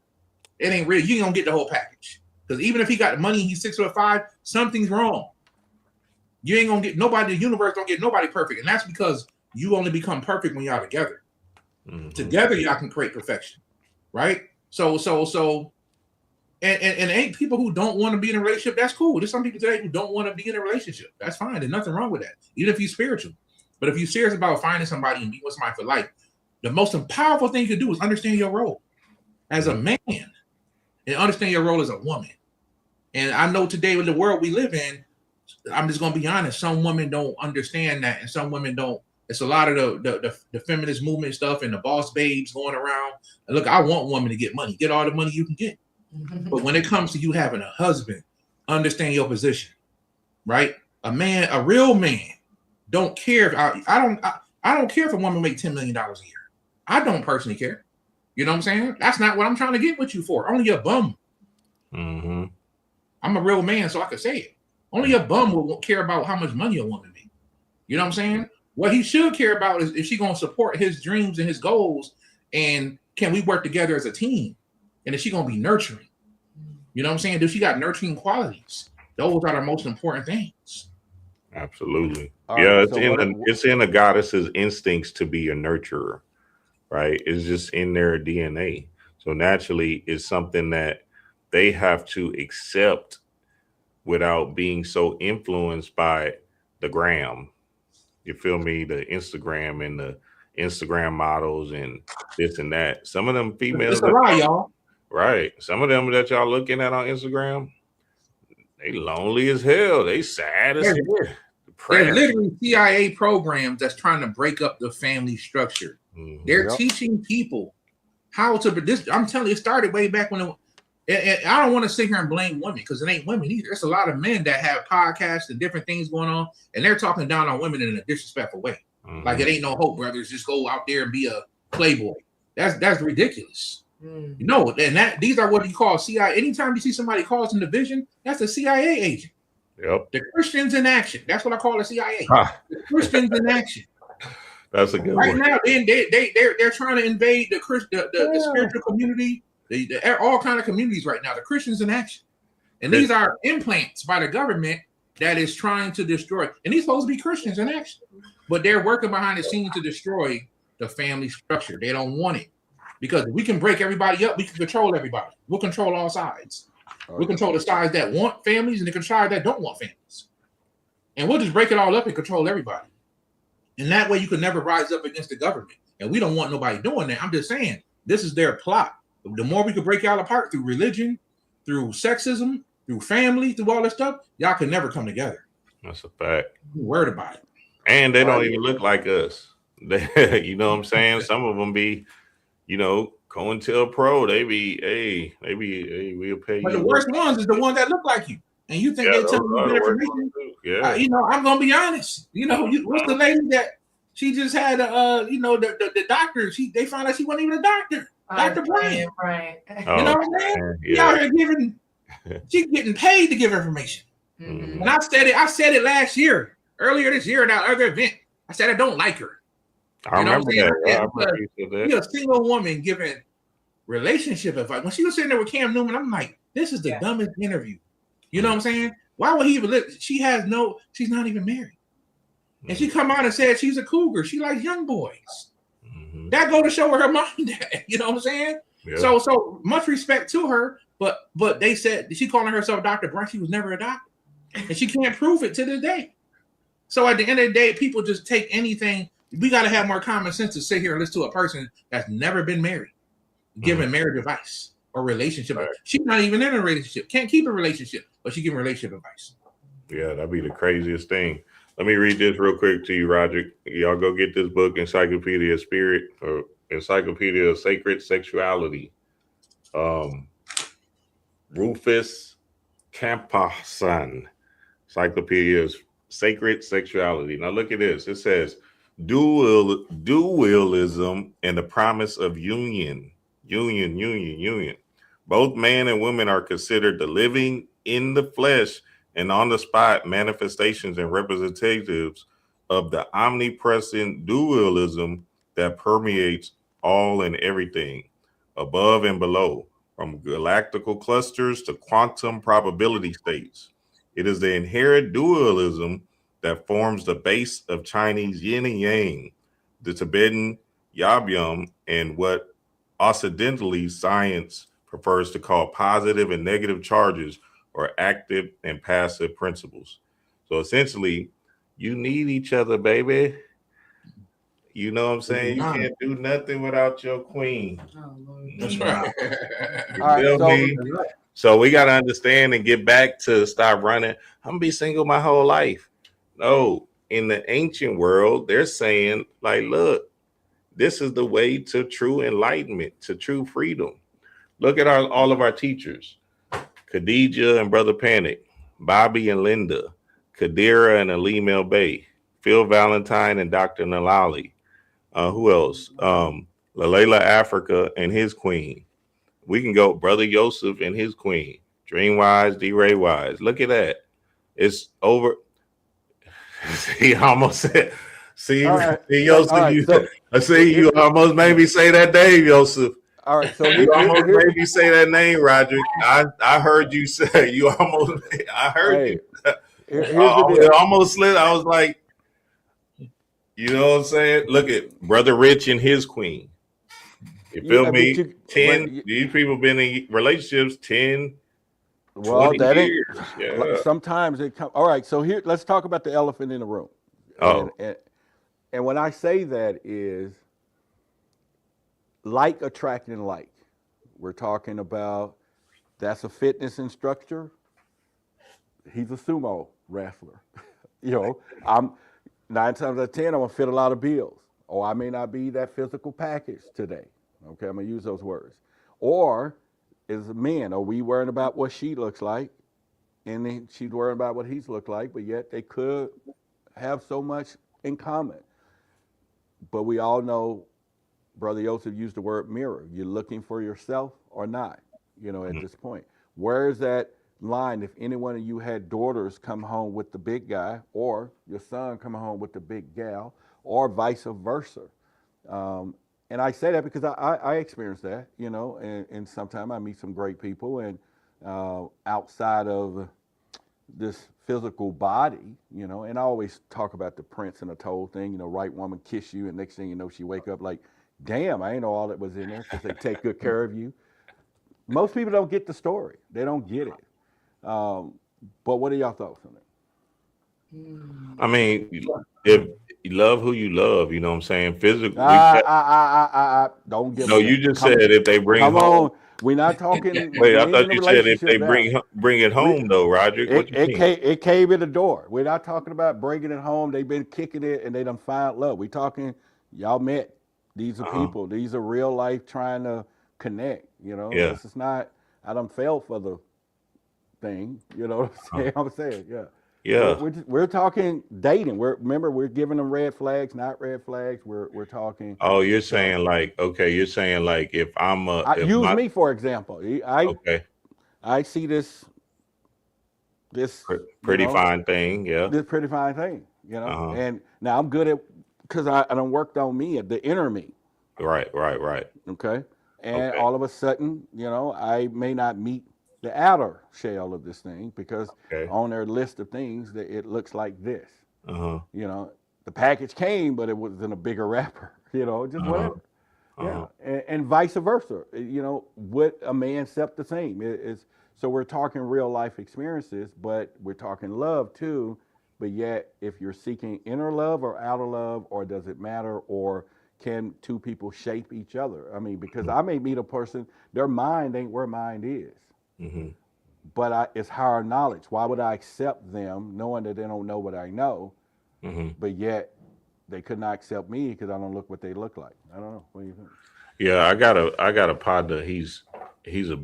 It ain't real. You ain't gonna get the whole package, because even if he got the money, he's 6'5", something's wrong. You ain't gonna get nobody. The universe don't get nobody perfect, and that's because you only become perfect when y'all together. Mm-hmm. Together, y'all can create perfection, right? So, and ain't people who don't want to be in a relationship. That's cool. There's some people today who don't want to be in a relationship. That's fine. There's nothing wrong with that, even if you're spiritual. But if you're serious about finding somebody and being with somebody for life, the most powerful thing you can do is understand your role. as a man and understand your role as a woman. And I know today in the world we live in, I'm just gonna be honest, some women don't understand that, and some women don't. It's a lot of the feminist movement stuff and the boss babes going around. And look, I want women to get money, get all the money you can get. But when it comes to you having a husband, understand your position, right? A man, a real man, don't care. I don't care if a woman make $10 million a year. I don't personally care. You know what I'm saying? That's not what I'm trying to get with you for. Only a bum. Mm-hmm. I'm a real man, so I can say it. Only a bum will care about how much money a woman makes. You know what I'm saying? What he should care about is if she's going to support his dreams and his goals, and can we work together as a team? And is she going to be nurturing? You know what I'm saying? Does she got nurturing qualities? Those are the most important things. Absolutely. All Yeah, right, it's so it's in a goddess's instincts to be a nurturer, right? It's just in their DNA. So naturally, it's something that they have to accept without being so influenced by the gram. You feel me? The Instagram and the Instagram models and this and that. Some of them females, It's a lie, y'all. right? Some of them that y'all looking at on Instagram, they lonely as hell. They sad as hell. There's literally CIA programs that's trying to break up the family structure. Mhm. They're teaching people how to. This, I'm telling you, it started way back when. I don't want to sit here and blame women because it ain't women either. There's a lot of men that have podcasts and different things going on, and they're talking down on women in a disrespectful way. Mhm. Like it ain't no hope, brothers. Just go out there and be a playboy. That's ridiculous. You know, and these are what you call CIA. Anytime you see somebody causing division, that's a CIA agent. Yep. The Christians in action. That's what I call the CIA. Ha. The Christians in action. That's a good Right one. now, they're trying to invade the spiritual community, all kind of communities right now. The Christians in action, and these are implants by the government that is trying to destroy. And these supposed to be Christians in action, but they're working behind the scenes to destroy the family structure. They don't want it because we can break everybody up. We can control everybody. We'll control all sides. We'll control the sides that want families and the sides that don't want families, and we'll just break it all up and control everybody. And that way you can never rise up against the government. And we don't want nobody doing that. I'm just saying, this is their plot. The more we can break y'all apart through religion, through sexism, through family, through all this stuff, y'all can never come together. That's a fact. Be worried about it. And they don't even look like us. They, you know what I'm saying? Some of them be, you know, COINTELPRO. They be, hey, we'll pay you. But the worst ones is the ones that look like you. And you think they tell you good information. Yeah. You know, I'm gonna be honest. You know, what's the lady that she just had? You know, the doctor. They found out she wasn't even a doctor. Dr. Brian. Right. You know what I'm saying? Yeah. She out here giving. She's getting paid to give information. Mm-hmm. And I said it last year, earlier this year at our other event. I said I don't like her. I remember that. You're a single woman giving relationship advice. When she was sitting there with Cam Newman, I'm like, this is the dumbest interview. You know what I'm saying? Why would he even live? She's not even married. And she come out and said she's a cougar. She likes young boys. Mm-hmm. That go to show her mind at. You know what I'm saying? Yeah. So much respect to her, but they said she calling herself Dr. Brian. She was never a doctor. And she can't prove it to this day. So at the end of the day, people just take anything. We got to have more common sense to sit here and listen to a person that's never been married, giving marriage advice or relationship. Right. She's not even in a relationship. Can't keep a relationship, but she giving relationship advice. Yeah, that'd be the craziest thing. Let me read this real quick to you, Roger. Y'all go get this book, Encyclopedia of Spirit or Encyclopedia of Sacred Sexuality. Rufus Campausan, Encyclopedia of Sacred Sexuality. Now look at this. It says dualism and the promise of union. Both man and woman are considered the living in the flesh and on the spot manifestations and representatives of the omnipresent dualism that permeates all and everything, above and below, from galactical clusters to quantum probability states. It is the inherent dualism that forms the base of Chinese yin and yang, the Tibetan yabyum, and what Occidentally science prefers to call positive and negative charges or active and passive principles. So essentially, you need each other, baby. You know what I'm saying? You can't do nothing without your queen. Oh, Lord. That's You right. All right, feel so me? So we got to understand and get back to stop running. I'm gonna be single my whole life. No, in the ancient world, they're saying like, look, this is the way to true enlightenment, to true freedom. Look at all of our teachers, Khadijah and Brother Panic, Bobby and Linda, Kadira and Alim El Bay, Phil Valentine and Dr. Nalali. Who else? Lalela Africa and his queen. We can go Brother Yosef and his queen. Dreamwise, D. Ray Wise. Look at that. It's over. He almost said, see, all right, Yosef, all right. you, So I see you almost made me say that name, Yosef. all right. So You almost made me say that name, Roger. I heard you say you almost. I heard hey, you. here's the deal. It almost slid. I was like, you know what I'm saying? Look at Brother Rich and his queen. You feel Yeah, me? but 10. These people been in relationships 10, well, 20 that ain't. years. Yeah. Sometimes it come. All right. So here, let's talk about the elephant in the room. Oh. And when I say that is like attracting like. We're talking about that's a fitness instructor. He's a sumo wrestler. You know, I'm 9 times out of 10, I'm gonna fit a lot of bills. Or I may not be that physical package today. Okay, I'm gonna use those words. Or is men, are we worrying about what she looks like? And then she's worrying about what he's looked like, but yet they could have so much in common. But we all know Brother Yosef used the word mirror. You're looking for yourself or not, you know, at this point. Where is that line if any one of you had daughters come home with the big guy or your son come home with the big gal or vice versa? And I say that because I experienced that, you know, and sometimes I meet some great people and outside of this physical body, you know, and I always talk about the Prince and the Toad thing, you know, right woman kiss you and next thing you know, she wake up like, damn, I ain't know all that was in there because they take good care of you. Most people don't get the story. They don't get it. But what are y'all thoughts on it? I mean, if you love who you love, you know what I'm saying? Physically. Don't give No, you just said if they bring come home. on. We're not talking. Wait, I we ain't thought in a you said if they relationship now. bring it home, though, Roger. What you mean? It came in the door. We're not talking about bringing it home. They've been kicking it and they done found love. We talking, y'all met. These are people. These are real life trying to connect. You know, Yeah. this is not. I done fell for the thing. You know what I'm saying? I'm saying, yeah. Yeah. We're talking dating. We're giving them red flags, not red flags. We're talking. Oh, you're saying like, okay, you're saying like if I'm use me for example. okay, I see this pretty fine thing, yeah. This pretty fine thing, you know. Uh-huh. And now I'm good at because I done worked on me at the inner me. Right. Okay. And Okay. all of a sudden, you know, I may not meet the outer shell of this thing because on their list of things that it looks like this. You know, the package came, but it was in a bigger wrapper. You know, just whatever. Yeah, and vice versa. You know, would a man accept the same? So we're talking real life experiences, but we're talking love too. But yet, if you're seeking inner love or outer love, or does it matter, or can two people shape each other? I mean, because I may meet a person, their mind ain't where mine is. But it's higher knowledge. Why would I accept them knowing that they don't know what I know, but yet they could not accept me because I don't look what they look like? I don't know. What do you think? Yeah, I got a partner. He's a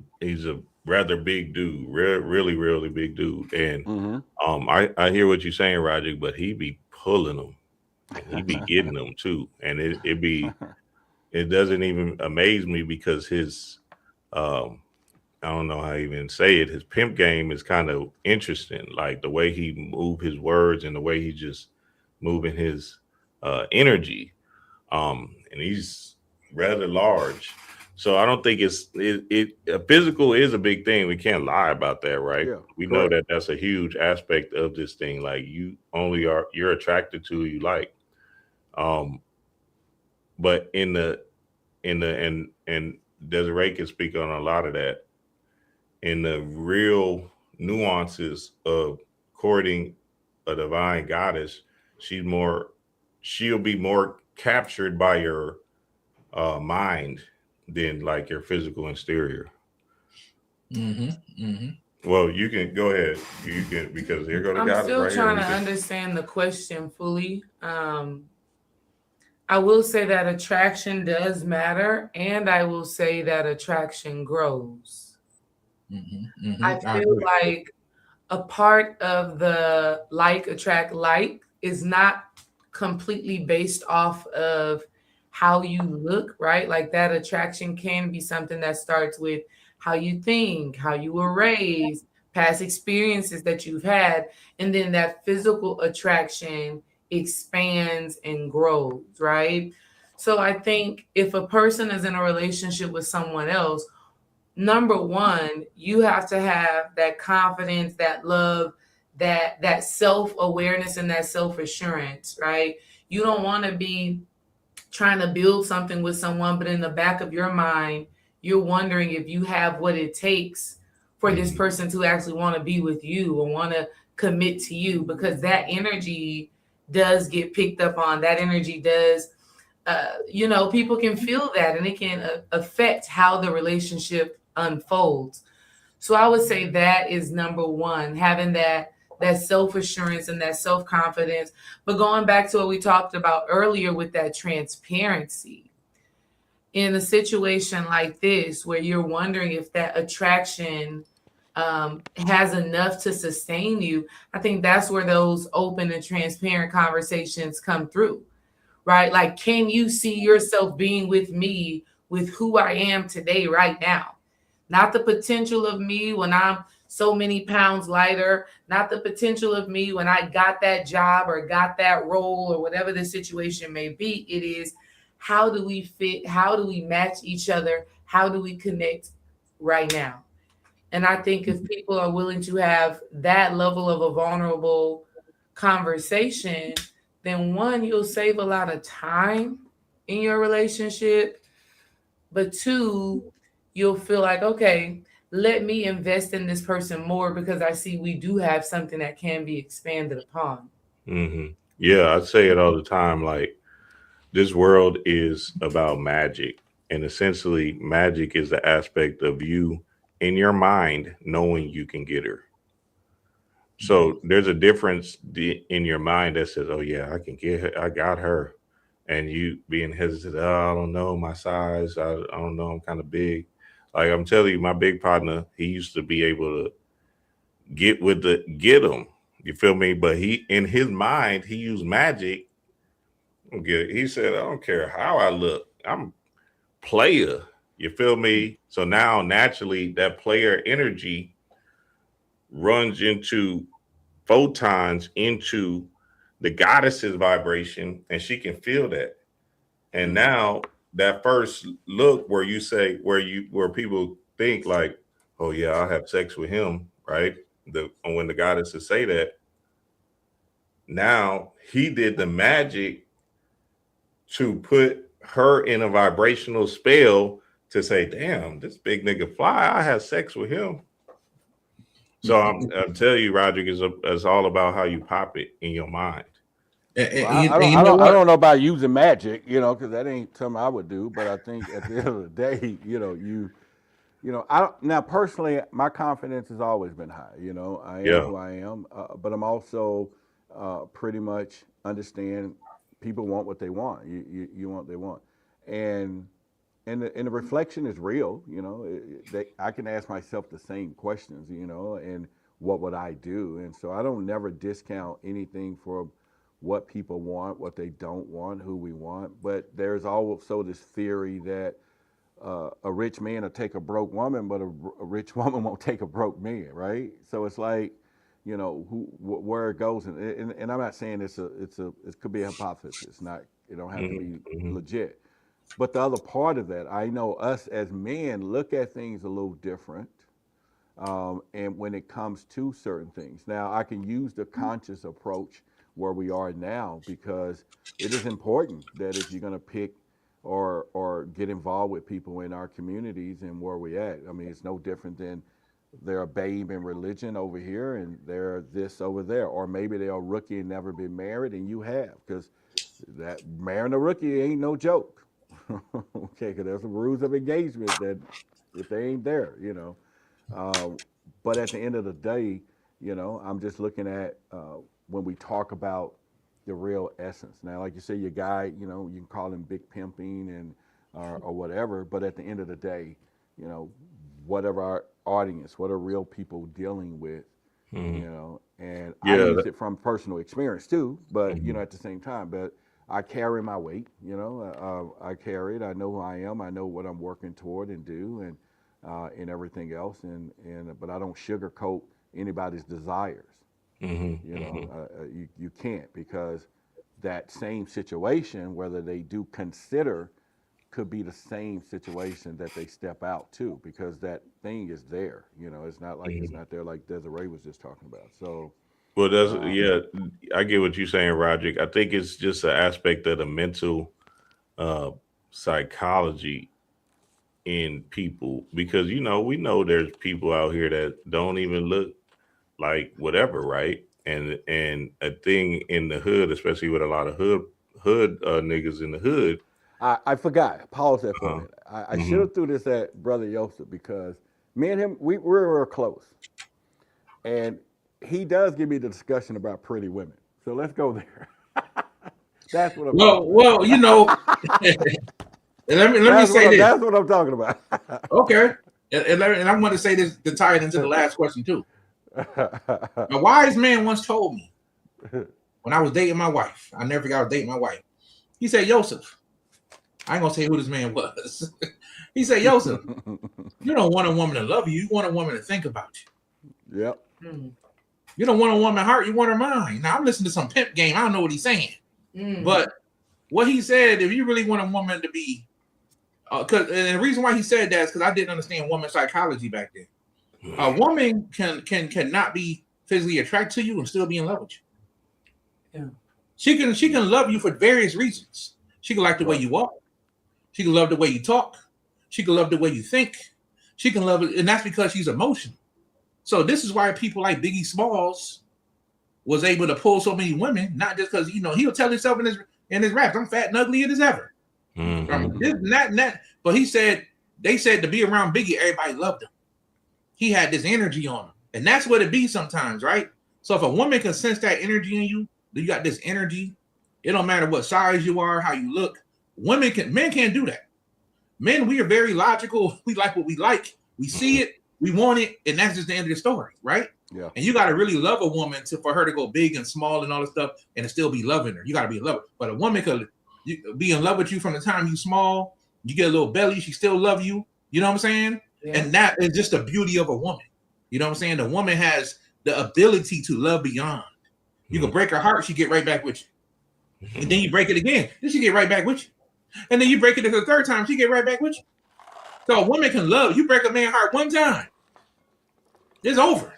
rather big dude, really big dude. And I hear what you're saying, Roger, but he be pulling them. He be getting them too. And it doesn't even amaze me because his I don't know how to even say it. His pimp game is kind of interesting, like the way he move his words and the way he just moving his energy. And he's rather large, so I don't think physical is a big thing. We can't lie about that, right? Yeah, we correct. know that that's a huge aspect of this thing. Like you're attracted to who you like. But and Desiree can speak on a lot of that. In the real nuances of courting a divine goddess, she'll be more captured by your mind than like your physical exterior. Well, you can go ahead. You can, because here go the I'm guys still right here. trying to understand the question fully. I will say that attraction does matter, and I will say that attraction grows. I I feel agree. like a part of the like attract like is not completely based off of how you look, right? Like that attraction can be something that starts with how you think, how you were raised, past experiences that you've had, and then that physical attraction expands and grows, right? So I think if a person is in a relationship with someone else, number one, you have to have that confidence, that love, that self-awareness and that self-assurance, right? You don't want to be trying to build something with someone, but in the back of your mind, you're wondering if you have what it takes for this person to actually want to be with you or want to commit to you, because that energy does get picked up on. That energy does, people can feel that, and it can affect how the relationship unfolds. So I would say that is number one, having that self-assurance and that self-confidence. But going back to what we talked about earlier with that transparency, in a situation like this where you're wondering if that attraction has enough to sustain you, I think that's where those open and transparent conversations come through, right? Like, can you see yourself being with me with who I am today, right now? Not the potential of me when I'm so many pounds lighter, not the potential of me when I got that job or got that role or whatever the situation may be. It is, how do we fit? How do we match each other? How do we connect right now? And I think if people are willing to have that level of a vulnerable conversation, then one, you'll save a lot of time in your relationship. But two, you'll feel like, okay, let me invest in this person more because I see we do have something that can be expanded upon. Yeah, I say it all the time. Like, this world is about magic, and essentially, magic is the aspect of you in your mind knowing you can get her. So there's a difference in your mind that says, "Oh yeah, I can get her. I got her," and you being hesitant. Oh, I don't know my size. I don't know. I'm kind of big. Like I'm telling you, my big partner, he used to be able to get him. You feel me? But he, in his mind, he used magic. He said, "I don't care how I look. I'm player." You feel me? So now naturally, that player energy runs into photons into the goddess's vibration, and she can feel that. And now that first look where you say, where people think like, oh yeah, I'll have sex with him, right? When the goddesses say that, now he did the magic to put her in a vibrational spell to say, damn, this big nigga fly, I have sex with him. So I'm telling you, Roderick, it's all about how you pop it in your mind. Well, And you know I what? don't know about using magic, because that ain't something I would do. But I think at the end of the day, I don't, now personally, my confidence has always been high. I am Yeah. who I am, but I'm also pretty much understand people want what they want. You want what they want, and the reflection is real. I can ask myself the same questions. And what would I do? And so I don't never discount anything for what people want, what they don't want, who we want. But there's also this theory that a rich man will take a broke woman, but a rich woman won't take a broke man, right? So it's like, where it goes, and I'm not saying it could be a hypothesis, not it don't have to be legit. But the other part of that, I know us as men look at things a little different, and when it comes to certain things. Now, I can use the conscious approach where we are now because it is important that if you're going to pick or get involved with people in our communities and where we at. I mean, it's no different than they're a babe in religion over here and they're this over there, or maybe they're a rookie and never been married and you have, because that marrying a rookie ain't no joke. Okay, because there's some rules of engagement that if they ain't there, but at the end of the day, I'm just looking at when we talk about the real essence. Now, like you say, your guy, you can call him big pimping and or whatever, but at the end of the day, whatever our audience, what are real people dealing with, and I Yeah. use it from personal experience too, but at the same time, but I carry my weight, I carry it. I know who I am. I know what I'm working toward and do, and everything else, but I don't sugarcoat anybody's desires. You can't, because that same situation, whether they do consider, could be the same situation that they step out to, because that thing is there. It's not like it's not there, like Desiree was just talking about. So, Well, that's uh, yeah. I get what you're saying, Roderick. I think it's just an aspect of the mental uh, psychology in people, because we know there's people out here that don't even look like whatever, right? And a thing in the hood, especially with a lot of hood niggas in the hood. I forgot. Pause that for a Uh, minute. I should hmm have threw this at Brother Yosef, because me and him, we were close, and he does give me the discussion about pretty women. So let's go there. That's what I'm talking about. Well, let me say this. That's what I'm talking about. Okay, and I want to say this to tie it into the last question too. A wise man once told me, when I was dating my wife, I never forgot I was dating my wife. He said, Joseph, I ain't gonna say who this man was. He said, Joseph, you don't want a woman to love you. You want a woman to think about you. Yep. You don't want a woman heart. You want her mind. Now I'm listening to some pimp game. I don't know what he's saying, but what he said, if you really want a woman to be, and the reason why he said that is because I didn't understand woman psychology back then. A woman cannot be physically attracted to you and still be in love with you. Yeah. She can love you for various reasons. She can like the way you walk. She can love the way you talk. She can love the way you think. She can love it, and that's because she's emotional. So this is why people like Biggie Smalls was able to pull so many women, not just because he'll tell himself in his raps, I'm fat and ugly as ever. This and that. But they said to be around Biggie, everybody loved him. He had this energy on him. And that's what it be sometimes, right? So if a woman can sense that energy in you, you got this energy, it don't matter what size you are, how you look. Men can't do that. Men, we are very logical. We like what we like. We see it, we want it, and that's just the end of the story, right? Yeah. And you got to really love a woman for her to go big and small and all this stuff and to still be loving her. You got to be in love. But a woman could be in love with you from the time you small, you get a little belly, she still love you. You know what I'm saying? Yeah. And that is just the beauty of a woman. You know what I'm saying? The woman has the ability to love beyond. You can break her heart, she get right back with you. And then you break it again, then she get right back with you. And then you break it the third time, she get right back with you. So a woman can love. You break a man's heart one time, it's over.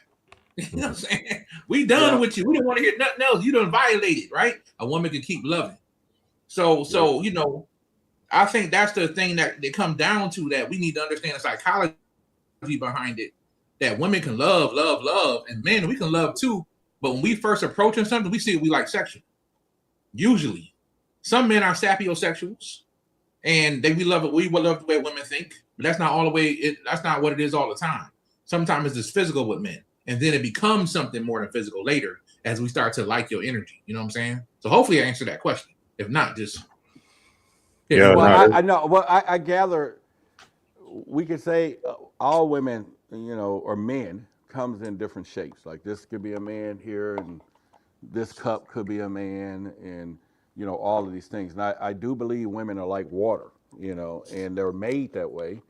You know what I'm saying? We done with you. We don't want to hear nothing else. You done violated, right? A woman can keep loving. So I think that's the thing that they come down to, that we need to understand the psychology behind it. That women can love, and men, we can love too. But when we first approaching something, we see it, we like sexual. Usually, some men are sapiosexuals, and we love it. We love the way women think, but that's not all the way. That's not what it is all the time. Sometimes it's just physical with men, and then it becomes something more than physical later as we start to like your energy. You know what I'm saying? So hopefully I answered that question. If not, just well, I know. Well, I gather we could say all women, or men, comes in different shapes. Like this could be a man here, and this cup could be a man, and all of these things. And I do believe women are like water, and they're made that way,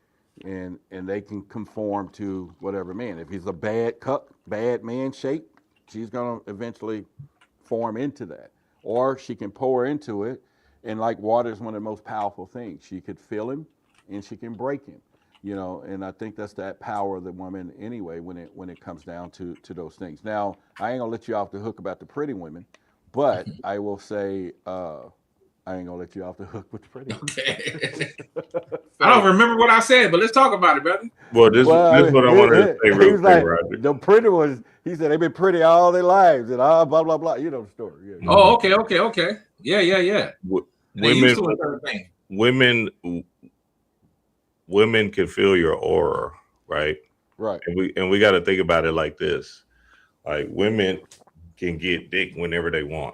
and they can conform to whatever man. If he's a bad cup, bad man shape, she's gonna eventually form into that, or she can pour into it. And like water is one of the most powerful things. She could fill him, and she can break him. And I think that's that power of the woman anyway when it comes down to those things. Now, I ain't gonna let you off the hook about the pretty women, but I will say I I ain't gonna let you off the hook with the pretty one. Okay. I don't remember what I said, but let's talk about it, brother. Well, this is what I wanted to say real quick, Roger. The pretty ones, he said they've been pretty all their lives and blah blah blah. You know the story. Yeah. Oh, okay. Yeah. Women can feel your aura, right? Right. And we got to think about it like this: like women can get dick whenever they want.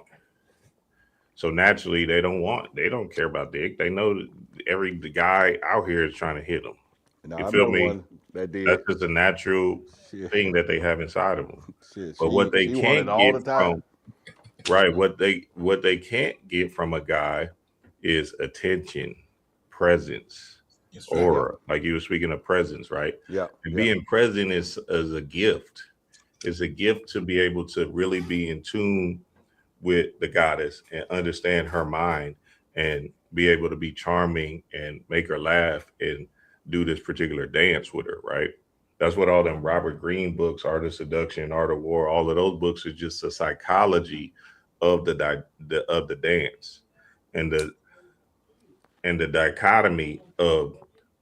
So naturally, they don't care about dick. They know that every guy out here is trying to hit them. No, you feel me? That's just a natural thing that they have inside of them. But what they can't get from, right? What they can't get from a guy is attention, presence, aura. Like you were speaking of presence, right? Yeah. And being present is a gift. It's a gift to be able to really be in tune with the goddess and understand her mind and be able to be charming and make her laugh and do this particular dance with her, right? That's what all them Robert Greene books, Art of Seduction, Art of War, all of those books are just a psychology of the dance and the dichotomy of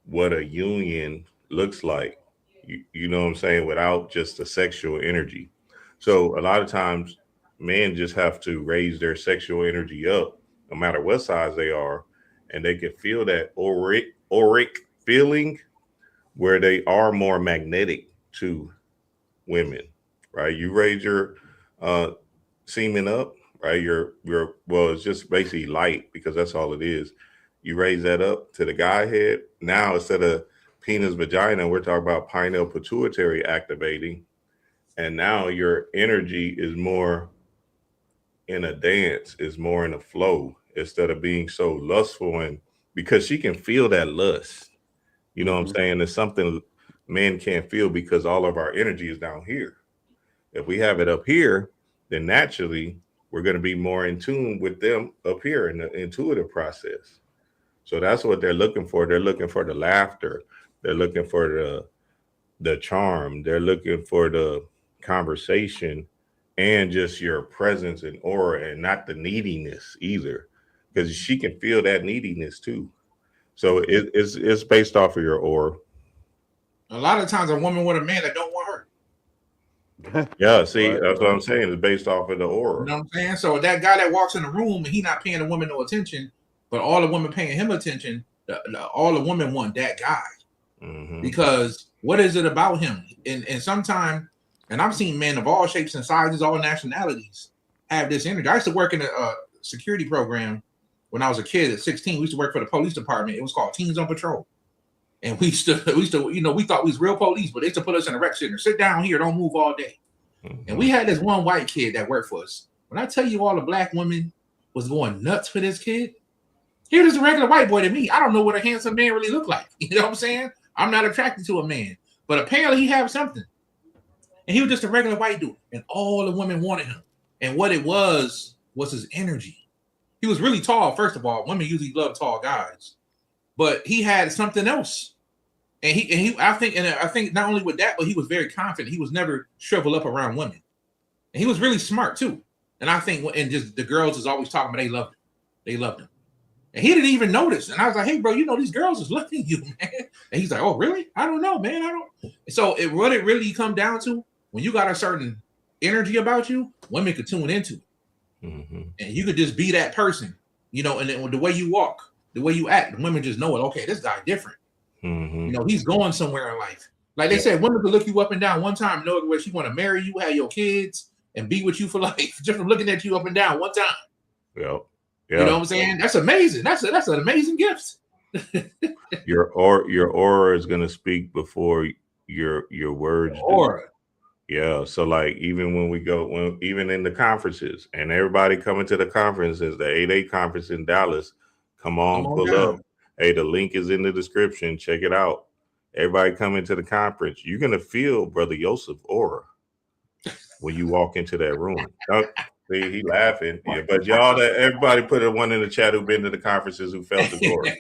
what a union looks like. You know what I'm saying? Without just the sexual energy. So a lot of times men just have to raise their sexual energy up, no matter what size they are, and they can feel that auric feeling where they are more magnetic to women, right? You raise your semen up, right? Well, it's just basically light because that's all it is. You raise that up to the guy head. Now, instead of penis vagina, we're talking about pineal pituitary activating. And now your energy is more in a dance, is more in a flow instead of being so lustful. And because she can feel that lust, you know what I'm saying? It's something men can't feel because all of our energy is down here. If we have it up here, then naturally we're going to be more in tune with them up here in the intuitive process. So that's what they're looking for. They're looking for the laughter. They're looking for the charm. They're looking for the conversation and just your presence and aura, and not the neediness either, because she can feel that neediness too. So it's based off of your aura. A lot of times a woman with a man that don't want her. Yeah, see, that's what I'm saying. It's based off of the aura. You know what I'm saying? So that guy that walks in the room and he not paying the woman no attention, but all the women paying him attention, all the women want that guy. Mm-hmm. Because what is it about him? And sometimes, and I've seen men of all shapes and sizes, all nationalities have this energy. I used to work in a security program when I was a kid at 16. We used to work for the police department. It was called Teens on Patrol. And we used to, you know, we thought we was real police, but they used to put us in a rec center. Sit down here, don't move all day. Mm-hmm. And we had this one white kid that worked for us. When I tell you all the black women was going nuts for this kid, he was just a regular white boy to me. I don't know what a handsome man really looked like. You know what I'm saying? I'm not attracted to a man. But apparently he had something. And he was just a regular white dude. And all the women wanted him. And what it was his energy. He was really tall, first of all. Women usually love tall guys. But he had something else. And I think not only with that, but he was very confident. He was never shriveled up around women. And he was really smart too. And I think, and just the girls is always talking about they loved him. They loved him. And he didn't even notice. And I was like, hey, bro, you know, these girls is loving you, man. And he's like, oh, really? I don't know, man. I don't. So what it really come down to, when you got a certain energy about you, women could tune into it. Mm-hmm. And you could just be that person, you know, and then the way you walk, the way you act, women just know it. Okay, this guy different. Mm-hmm. You know, he's going somewhere in life. Like they said, women could look you up and down one time, know where she want to marry you, have your kids, and be with you for life, just from looking at you up and down one time. Yeah. You know what I'm saying? That's amazing. That's an amazing gift. Your aura is gonna speak before your words. Aura. Yeah. So like even even in the conferences, and everybody coming to the conferences, the 8-8 conference in Dallas, come on pull up. Hey, the link is in the description. Check it out. Everybody coming to the conference, you're gonna feel Brother Yosef aura when you walk into that room. See, he laughing. Yeah, but everybody put a one in the chat who've been to the conferences who felt the aura.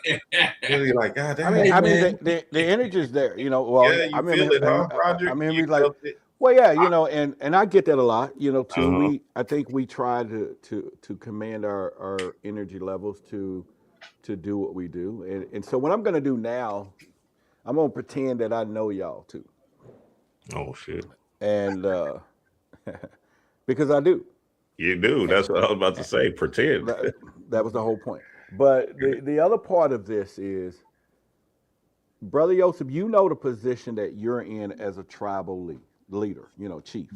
Really like, God damn. I mean, the energy is there, you know. Well, yeah, you feel it, huh, Roger? I mean, he's like, Well, yeah, and I get that a lot, too. Uh-huh. I think we try to command our energy levels to do what we do, and so what I'm gonna do now, I'm gonna pretend that I know y'all too, Oh shit. and because I do. You do. That's what I was about to say. Pretend. That, that was the whole point. But the other part of this is, Brother Joseph, you know the position that you're in as a tribal leader, chief.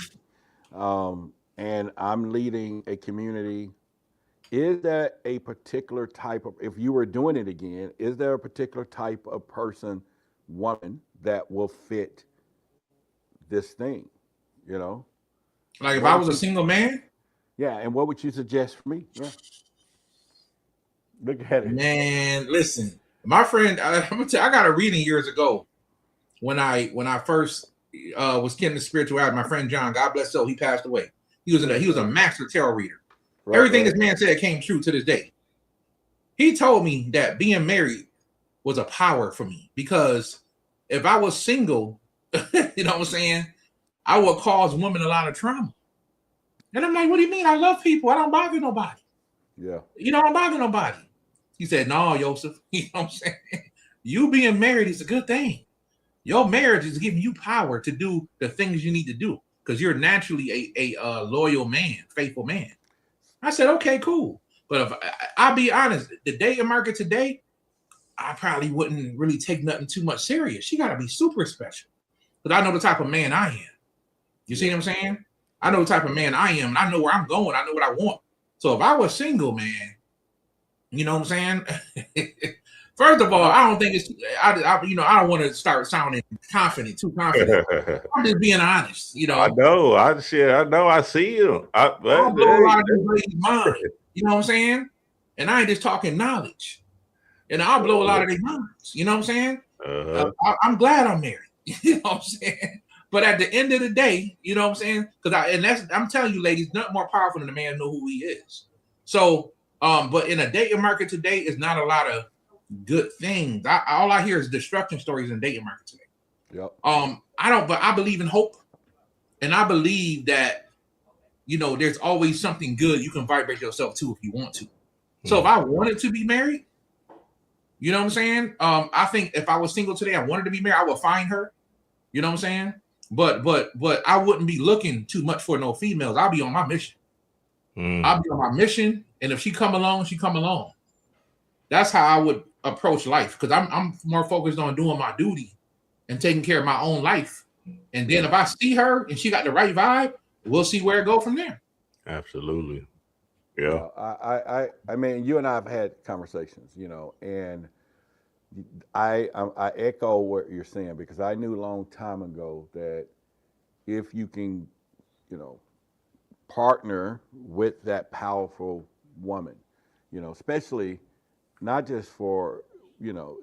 And I'm leading a community. Is there a particular type of, if you were doing it again, is there a particular type of person, woman, that will fit this thing? Like if What I would was a you, single man, yeah, and what would you suggest for me? Yeah, look at it. man, listen, my friend, I'm gonna tell you, I got a reading years ago when I first was getting the spirituality. My friend John, God bless soul, he passed away. He was a master tarot reader. Right, Everything right. this man said came true to this day. He told me that being married was a power for me because if I was single, you know what I'm saying, I would cause women a lot of trauma. And I'm like, what do you mean? I love people. I don't bother nobody. Yeah. I don't bother nobody. He said, no, Joseph. You know what I'm saying? You being married is a good thing. Your marriage is giving you power to do the things you need to do because you're naturally a loyal man, faithful man. I said, okay, cool. But if I'll be honest, the dating market today, I probably wouldn't really take nothing too much serious. She got to be super special because I know the type of man I am. You see what I'm saying? I know the type of man I am, and I know where I'm going. I know what I want. So if I was single, man, you know what I'm saying? First of all, I don't think it's. I don't want to start sounding confident, too confident. I'm just being honest. I know. I know. I see you. I'll blow a lot of these ladies' mind. You know what I'm saying? And I ain't just talking knowledge. And I'll blow a lot of their minds. You know what I'm saying? I'm glad I'm married. You know what I'm saying? But at the end of the day, you know what I'm saying? I'm telling you, ladies, nothing more powerful than a man know who he is. So, but in a dating market today, is not a lot of good things. All I hear is destruction stories in dating market today. Yep. But I believe in hope, and I believe that there's always something good you can vibrate yourself to if you want to. So if I wanted to be married, you know what I'm saying? I think if I was single today, I wanted to be married, I would find her. You know what I'm saying? But I wouldn't be looking too much for no females. I'll be on my mission. I'll be on my mission, and if she come along, she come along. That's how I would approach life because I'm more focused on doing my duty and taking care of my own life. And then if I see her and she got the right vibe, we'll see where it go from there. Absolutely. Yeah. I mean, you and I have had conversations, and I echo what you're saying because I knew a long time ago that if you can, partner with that powerful woman, especially not just for,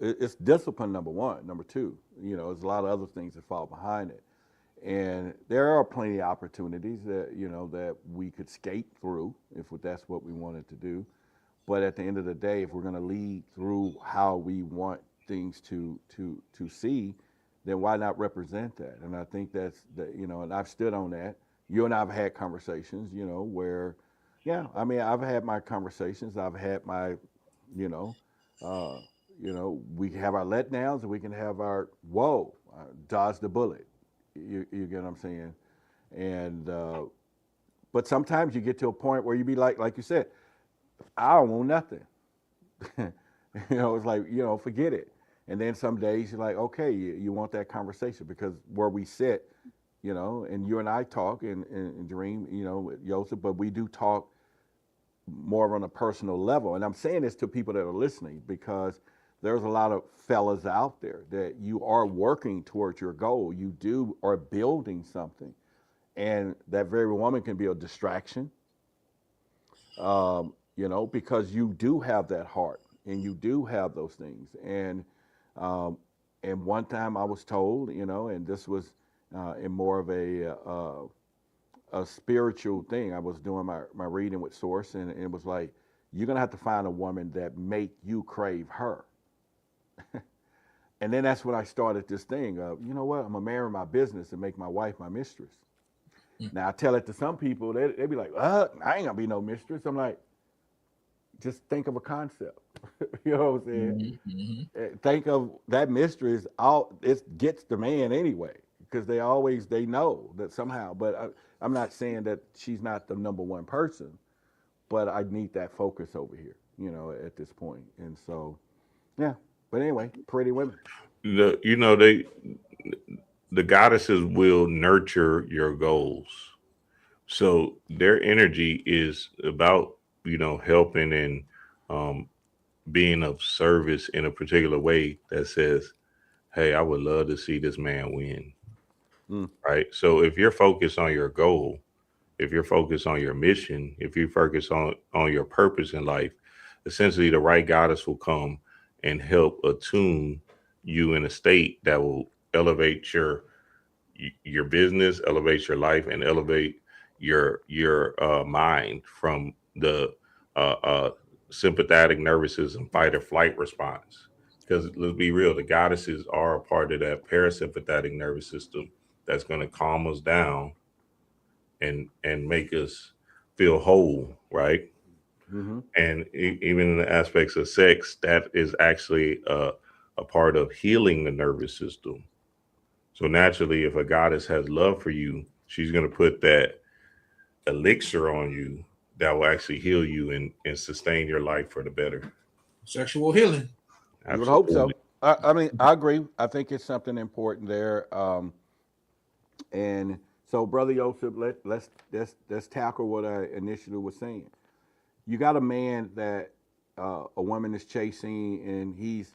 it's discipline, number one. Number two, there's a lot of other things that fall behind it. And there are plenty of opportunities that, that we could skate through if that's what we wanted to do. But at the end of the day, if we're going to lead through how we want things to see, then why not represent that? And I think that's and I've stood on that. You and I've had conversations, where, yeah, I mean, I've had my conversations. I've had my, we have our letdowns and we can have our dodge the bullet. You get what I'm saying? And but sometimes you get to a point where you be like you said, I don't want nothing. It's like, forget it. And then some days you're like, okay, you want that conversation because where we sit, and you and I talk and dream, Joseph, but we do talk more on a personal level. And I'm saying this to people that are listening because there's a lot of fellas out there that you are working towards your goal. You are building something. And that very woman can be a distraction, because you do have that heart and you do have those things. And one time I was told, and this was in more of a spiritual thing. I was doing my reading with Source, and it was like, you're going to have to find a woman that make you crave her. And then that's when I started this thing of, you know what, I'm going to marry my business and make my wife my mistress. Now I tell it to some people, they be like, I ain't gonna be no mistress. I'm like, just think of a concept. You know what I'm saying? Think of that mistress. It gets the man anyway, because they know that somehow. But I'm not saying that she's not the number one person, but I need that focus over here, at this point. And so, yeah. But anyway, pretty women. The goddesses will nurture your goals. So their energy is about, helping and being of service in a particular way that says, hey, I would love to see this man win. Right. So if you're focused on your goal, if you're focused on your mission, if you focus on your purpose in life, essentially the right goddess will come and help attune you in a state that will elevate your business, elevate your life, and elevate your mind from the sympathetic nervous system fight or flight response. Because let's be real, the goddesses are a part of that parasympathetic nervous system that's going to calm us down and make us feel whole, right? And even in the aspects of sex, that is actually a part of healing the nervous system. So naturally, if a goddess has love for you, she's going to put that elixir on you that will actually heal you and sustain your life for the better. Sexual healing. Absolutely. I would hope so. I mean, I agree. I think it's something important there. And so, Brother Yosef, let's tackle what I initially was saying. You got a man that a woman is chasing, and he's,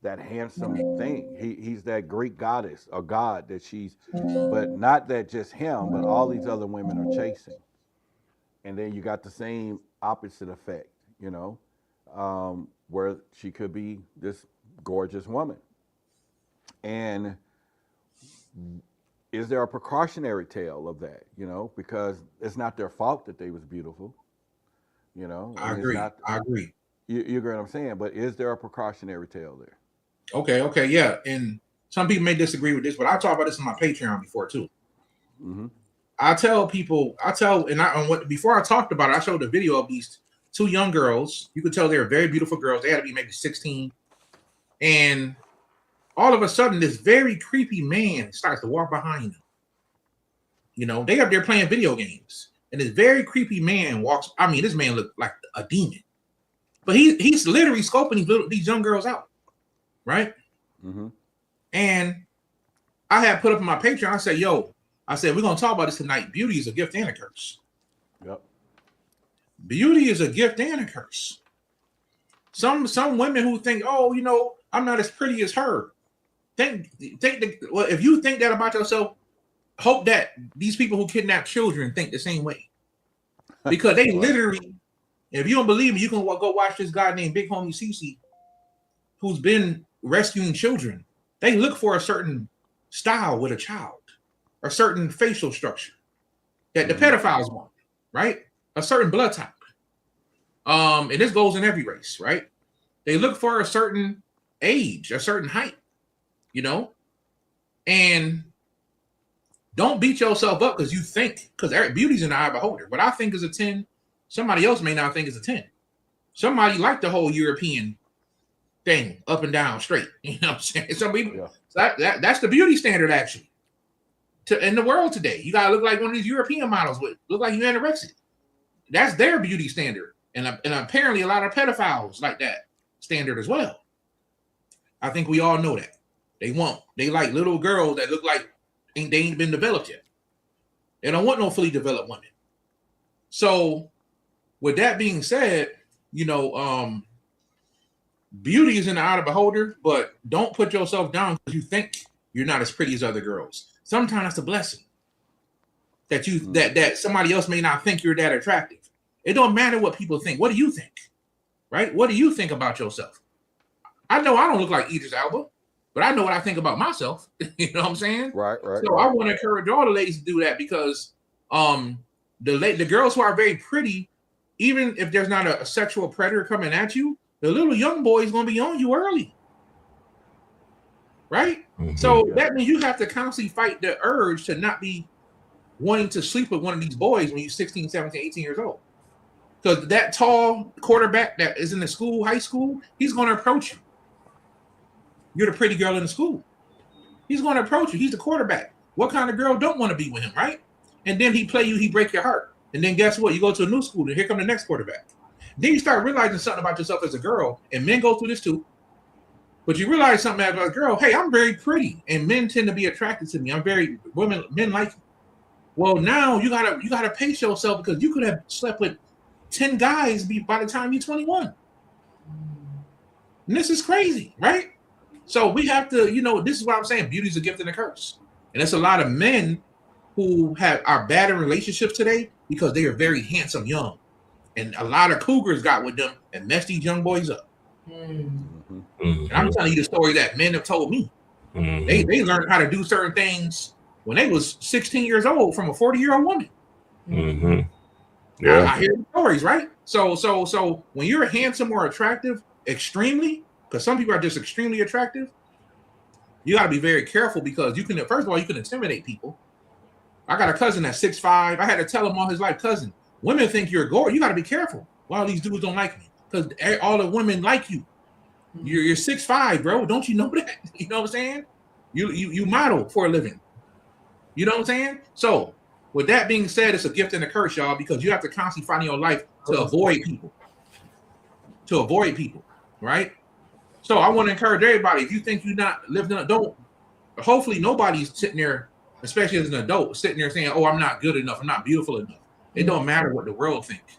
that handsome thing. He's that Greek goddess or god that she's, but not that just him, but all these other women are chasing. And then you got the same opposite effect, where she could be this gorgeous woman. And is there a precautionary tale of that, because it's not their fault that they was beautiful, I agree. I agree. You get what I'm saying? But is there a precautionary tale there? Okay, yeah. And some people may disagree with this, but I talk about this on my Patreon before too. I tell people, before I talked about it, I showed a video of these two young girls. You could tell they were very beautiful girls. They had to be maybe 16. And all of a sudden, this very creepy man starts to walk behind them. They up there playing video games. And this very creepy man walks. I mean, this man looked like a demon. But he's literally scoping these young girls out. Right? And I had put up on my Patreon, I said, we're going to talk about this tonight. Beauty is a gift and a curse. Yep. Beauty is a gift and a curse. Some women who think, I'm not as pretty as her. If you think that about yourself, hope that these people who kidnap children think the same way. Because they literally, if you don't believe me, you can go watch this guy named Big Homie CC, who's been rescuing children. They look for a certain style with a child, a certain facial structure that the pedophiles want, right? A certain blood type. And this goes in every race, right? They look for a certain age, a certain height, and don't beat yourself up because you think, because beauty's in the eye of the beholder. What I think is a 10, somebody else may not think is a 10. Somebody like the whole European thing, up and down, straight. You know what I'm saying? Some people, that's the beauty standard actually. In the world today, you gotta look like one of these European models, look like you're anorexic. That's their beauty standard, and apparently a lot of pedophiles like that standard as well. I think we all know that. They like little girls that look like they ain't been developed yet. They don't want no fully developed women. So, with that being said, beauty is in the eye of the beholder, but don't put yourself down because you think you're not as pretty as other girls. Sometimes that's a blessing that that somebody else may not think you're that attractive. It don't matter what people think. What do you think? Right? What do you think about yourself? I know I don't look like Idris Elba, but I know what I think about myself. You know what I'm saying? Right. So I want to encourage all the ladies to do that because the girls who are very pretty, even if there's not a sexual predator coming at you, the little young boy is going to be on you early. Right? So that means you have to constantly fight the urge to not be wanting to sleep with one of these boys when you're 16, 17, 18 years old. Because that tall quarterback that is in the school, high school, he's going to approach you. You're the pretty girl in the school. He's going to approach you. He's the quarterback. What kind of girl don't want to be with him, right? And then he play you, he break your heart. And then guess what? You go to a new school, and here come the next quarterback. Then you start realizing something about yourself as a girl, and men go through this too. But you realize something about a girl. Hey, I'm very pretty, and men tend to be attracted to me. Men like me. Well, now you gotta pace yourself because you could have slept with 10 guys by the time you're 21. And this is crazy, right? So we have to, this is what I'm saying. Beauty's a gift and a curse. And there's a lot of men who are bad in relationships today because they are very handsome young. And a lot of cougars got with them and messed these young boys up. Mm-hmm. And I'm telling you the story that men have told me. Mm-hmm. They learned how to do certain things when they was 16 years old from a 40-year-old woman. Mm-hmm. Yeah. I hear the stories, right? So when you're handsome or attractive, extremely, because some people are just extremely attractive, you got to be very careful because first of all, you can intimidate people. I got a cousin that's 6'5". I had to tell him all his life, cousin, women think you're a gore. You got to be careful. Why these dudes don't like me? Because all the women like you. You're 6'5", bro. Don't you know that? You know what I'm saying? You model for a living. You know what I'm saying? So with that being said, it's a gift and a curse, y'all, because you have to constantly find your life to avoid people. Right? So I want to encourage everybody, if you think you're not living, hopefully nobody's sitting there, especially as an adult, sitting there saying, oh, I'm not good enough. I'm not beautiful enough. It don't matter what the world thinks.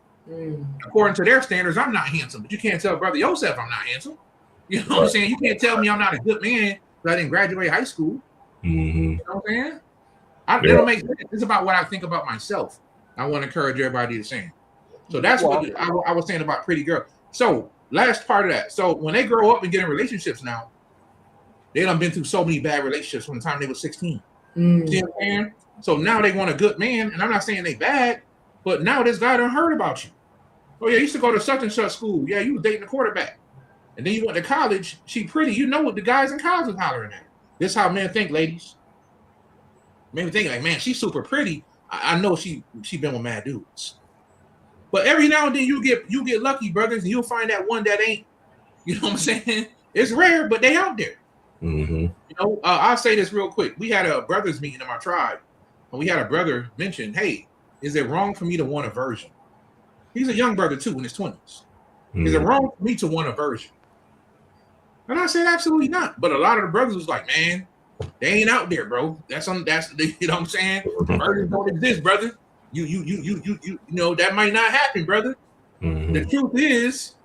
According to their standards, I'm not handsome, but you can't tell Brother Yosef I'm not handsome. You know what I'm saying? You can't tell me I'm not a good man because I didn't graduate high school. Mm-hmm. You know what I'm saying? That don't make sense. It's about what I think about myself. I want to encourage everybody to say. So that's what I was saying about pretty girl. So last part of that. So when they grow up and get in relationships now, they done been through so many bad relationships from the time they were 16. See what I'm saying? So now they want a good man, and I'm not saying they bad, but now this guy done heard about you. Oh yeah, you used to go to such and such school. Yeah, you was dating a quarterback. And then you went to college. She pretty. You know what the guys in college are hollering at. This is how men think, ladies. Men think like, man, she's super pretty. I know she been with mad dudes. But every now and then you get lucky, brothers, and you'll find that one that ain't. You know what I'm saying? It's rare, but they out there. Mm-hmm. You know, I'll say this real quick. We had a brothers meeting in my tribe, and we had a brother mention, hey, is it wrong for me to want a virgin? He's a young brother too, in his 20s. Mm-hmm. Is it wrong for me to want a virgin? And I said, absolutely not. But a lot of the brothers was like, man, they ain't out there, bro. That's you know what I'm saying? Virgins don't exist, brother. You know that might not happen, brother. Mm-hmm. The truth is,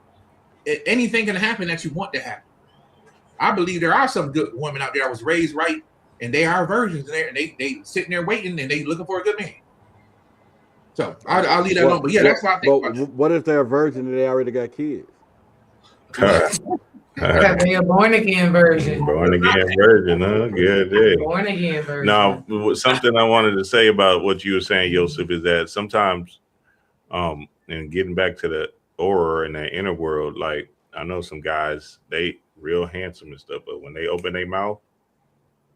anything can happen that you want to happen. I believe there are some good women out there that was raised right, and they are virgins there, and they sitting there waiting, and they looking for a good man. So I'll leave that alone. But yeah, that's what I think. But what if they're a virgin and they already got kids? They're a born again version. Born again version, huh? Good day. Born again version. Now, something I wanted to say about what you were saying, Yosef, is that sometimes, and getting back to the aura and the inner world, like I know some guys, they real handsome and stuff, but when they open their mouth,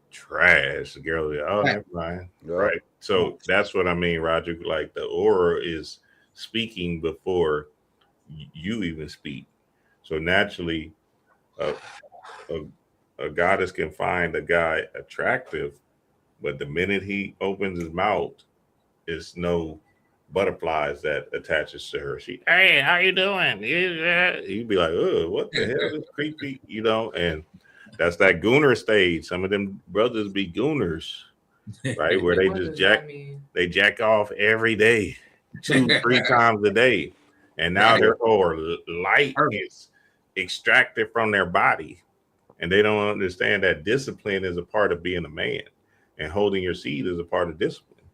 trash. The girl, oh, never mind. Right. So that's what I mean, Roger. Like the aura is speaking before you even speak. So naturally, a goddess can find a guy attractive, but the minute he opens his mouth, it's no butterflies that attaches to her. Hey, how you doing? You'd be like, oh, what the hell is creepy? You know, and that's that gooner stage. Some of them brothers be gooners, right? Where they just jack off every day, 2-3 times a day. And now their light is extracted from their body. And they don't understand that discipline is a part of being a man, and holding your seed is a part of discipline.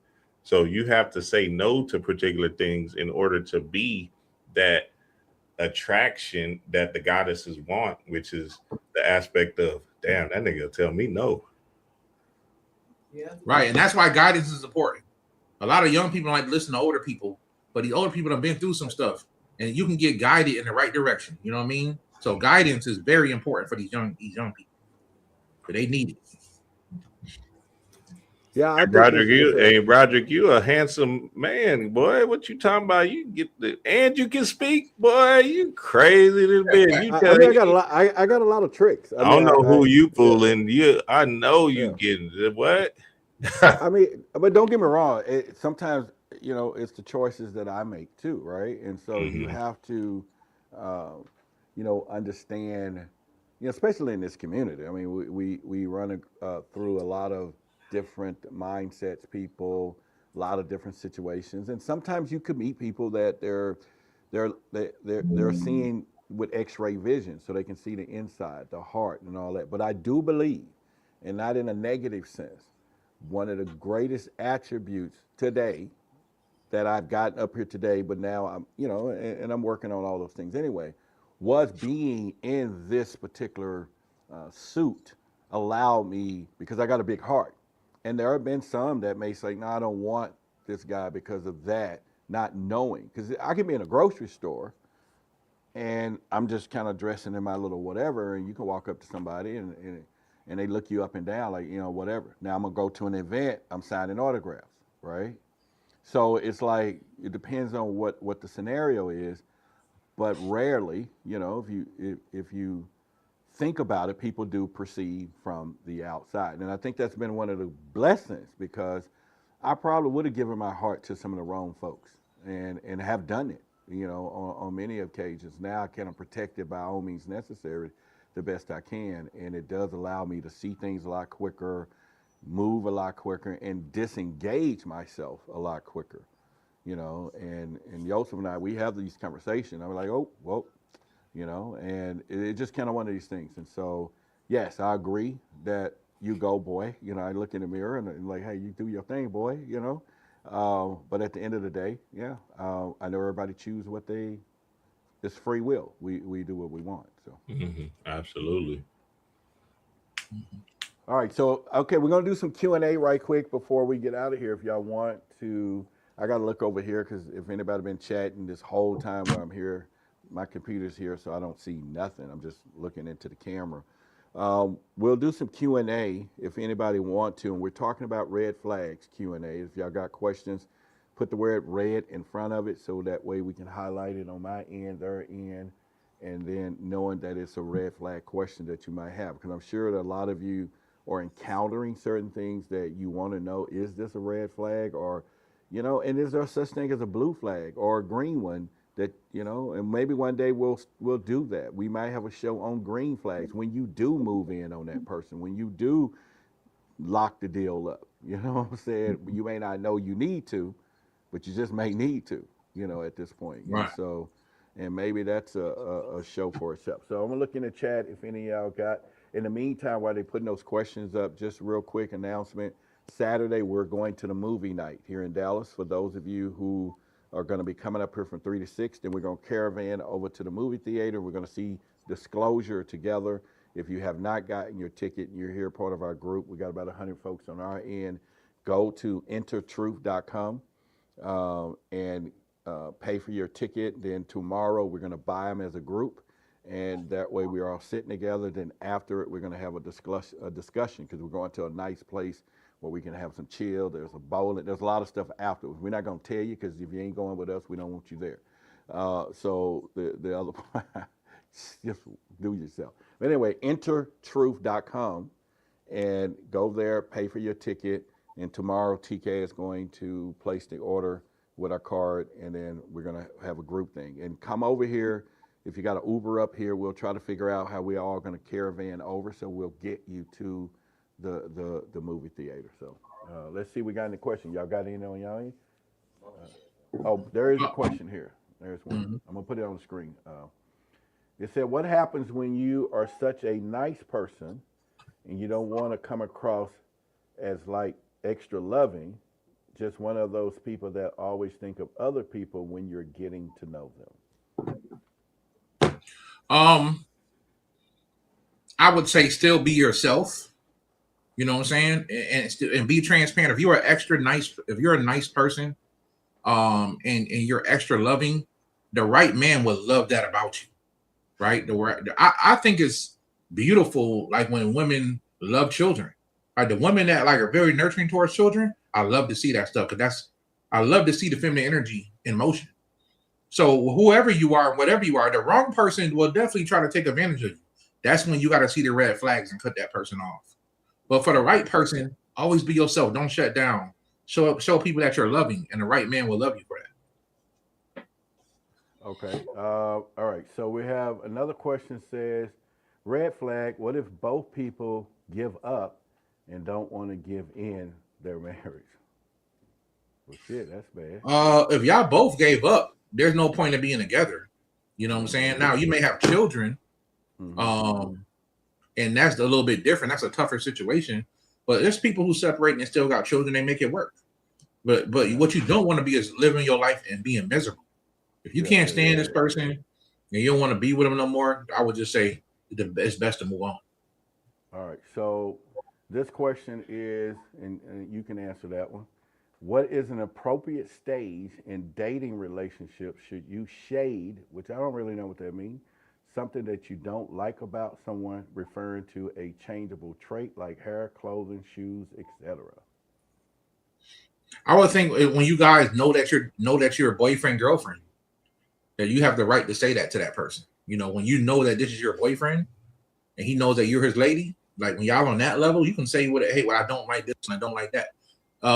So you have to say no to particular things in order to be that attraction that the goddesses want, which is the aspect of, damn, that nigga will tell me no. Yeah. Right. And that's why guidance is important. A lot of young people like to listen to older people, but the older people have been through some stuff, and you can get guided in the right direction. You know what I mean? So guidance is very important for these young people. But they need it. Yeah, I think Broderick, you a handsome man, boy. What you talking about? You get and you can speak, boy. You crazy little bitch. You I mean, I got a lot. I got a lot of tricks. I don't know who you fooling. Yeah. I know you getting what. I mean, but don't get me wrong. Sometimes it's the choices that I make too, right? And so you have to, understand. Especially in this community. I mean, we run through a lot of different mindsets, people, a lot of different situations, and sometimes you could meet people that they're seeing with X-ray vision, so they can see the inside, the heart, and all that. But I do believe, and not in a negative sense, one of the greatest attributes today that I've gotten up here today, but now I'm, and I'm working on all those things anyway, was being in this particular suit allowed me, because I got a big heart. And there have been some that may say, no, I don't want this guy because of that, not knowing. Because I can be in a grocery store and I'm just kind of dressing in my little whatever, and you can walk up to somebody and they look you up and down like, whatever. Now I'm going to go to an event, I'm signing autographs, right? So it's like, it depends on what the scenario is. But rarely, if you think about it, people do perceive from the outside. And I think that's been one of the blessings, because I probably would have given my heart to some of the wrong folks and have done it, on many occasions. Now I kind of protect it by all means necessary the best I can. And it does allow me to see things a lot quicker, move a lot quicker, and disengage myself a lot quicker. And Joseph and I, we have these conversations. I'm like, oh, well, and it's just kind of one of these things. And so, yes, I agree that you go, boy. I look in the mirror and like, hey, you do your thing, boy, But at the end of the day, yeah, I know everybody choose what it's free will. We do what we want. So. Absolutely. All right. So, okay, we're going to do some Q&A right quick before we get out of here. If y'all want to. I got to look over here, because if anybody been chatting this whole time while I'm here, my computer's here, so I don't see nothing. I'm just looking into the camera. We'll do some Q&A if anybody want to, and we're talking about red flags Q&A. If y'all got questions, put the word red in front of it, so that way we can highlight it on my end, their end, and then knowing that it's a red flag question that you might have, because I'm sure that a lot of you are encountering certain things that you want to know, is this a red flag, or and is there such thing as a blue flag or a green one that, and maybe one day we'll do that. We might have a show on green flags, when you do move in on that person, when you do lock the deal up, you know what I'm saying? You may not know you need to, but you just may need to, at this point. Right. And so, and maybe that's a show for itself. So I'm gonna look in the chat if any of y'all got. In the meantime, while they're putting those questions up, just real quick announcement. Saturday, we're going to the movie night here in Dallas. For those of you who are going to be coming up here from 3 to 6, then we're going to caravan over to the movie theater. We're going to see Disclosure together. If you have not gotten your ticket and you're here part of our group, we got about 100 folks on our end. Go to entertruth.com and pay for your ticket. Then tomorrow, we're going to buy them as a group. And that way we're all sitting together. Then after it, we're going to have a discussion, because we're going to a nice place where we can have some chill. There's a bowling. There's a lot of stuff afterwards. We're not going to tell you, because if you ain't going with us, we don't want you there. So the other part, just do yourself. But anyway, entertruth.com and go there, pay for your ticket. And tomorrow, TK is going to place the order with our card, and then we're going to have a group thing. And come over here. If you got an Uber up here, we'll try to figure out how we all going to caravan over, so we'll get you to the movie theater. So let's see, we got any questions. Y'all got any on y'all end? Oh, there is a question here. There's one. I'm gonna put it on the screen. It said, what happens when you are such a nice person and you don't want to come across as like extra loving, just one of those people that always think of other people when you're getting to know them? I would say still be yourself. You know what I'm saying? And be transparent. If you are extra nice, if you're a nice person, and you're extra loving, the right man will love that about you, right? I think it's beautiful, like when women love children. Like the women that like are very nurturing towards children, I love to see that stuff because I love to see the feminine energy in motion. So whoever you are, whatever you are, the wrong person will definitely try to take advantage of you. That's when you got to see the red flags and cut that person off. But for the right person, always be yourself. Don't shut down. Show people that you're loving, and the right man will love you for that. Okay. All right. So we have another question says, red flag, what if both people give up and don't want to give in their marriage? Well, shit, that's bad. If y'all both gave up, there's no point in being together. You know what I'm saying? Now you may have children, and that's a little bit different. That's a tougher situation. But there's people who separate and still got children. They make it work. But what you don't want to be is living your life and being miserable. If you can't stand this person and you don't want to be with them no more, I would just say it's best to move on. All right. So this question is, and you can answer that one. What is an appropriate stage in dating relationships? Should you shade, which I don't really know what that means, something that you don't like about someone, referring to a changeable trait like hair, clothing, shoes, etc.? I would think when you guys know that you're a boyfriend, girlfriend, that you have the right to say that to that person. You know, when you know that this is your boyfriend and he knows that you're his lady, like when y'all on that level, you can say, hey, well, I don't like this and I don't like that.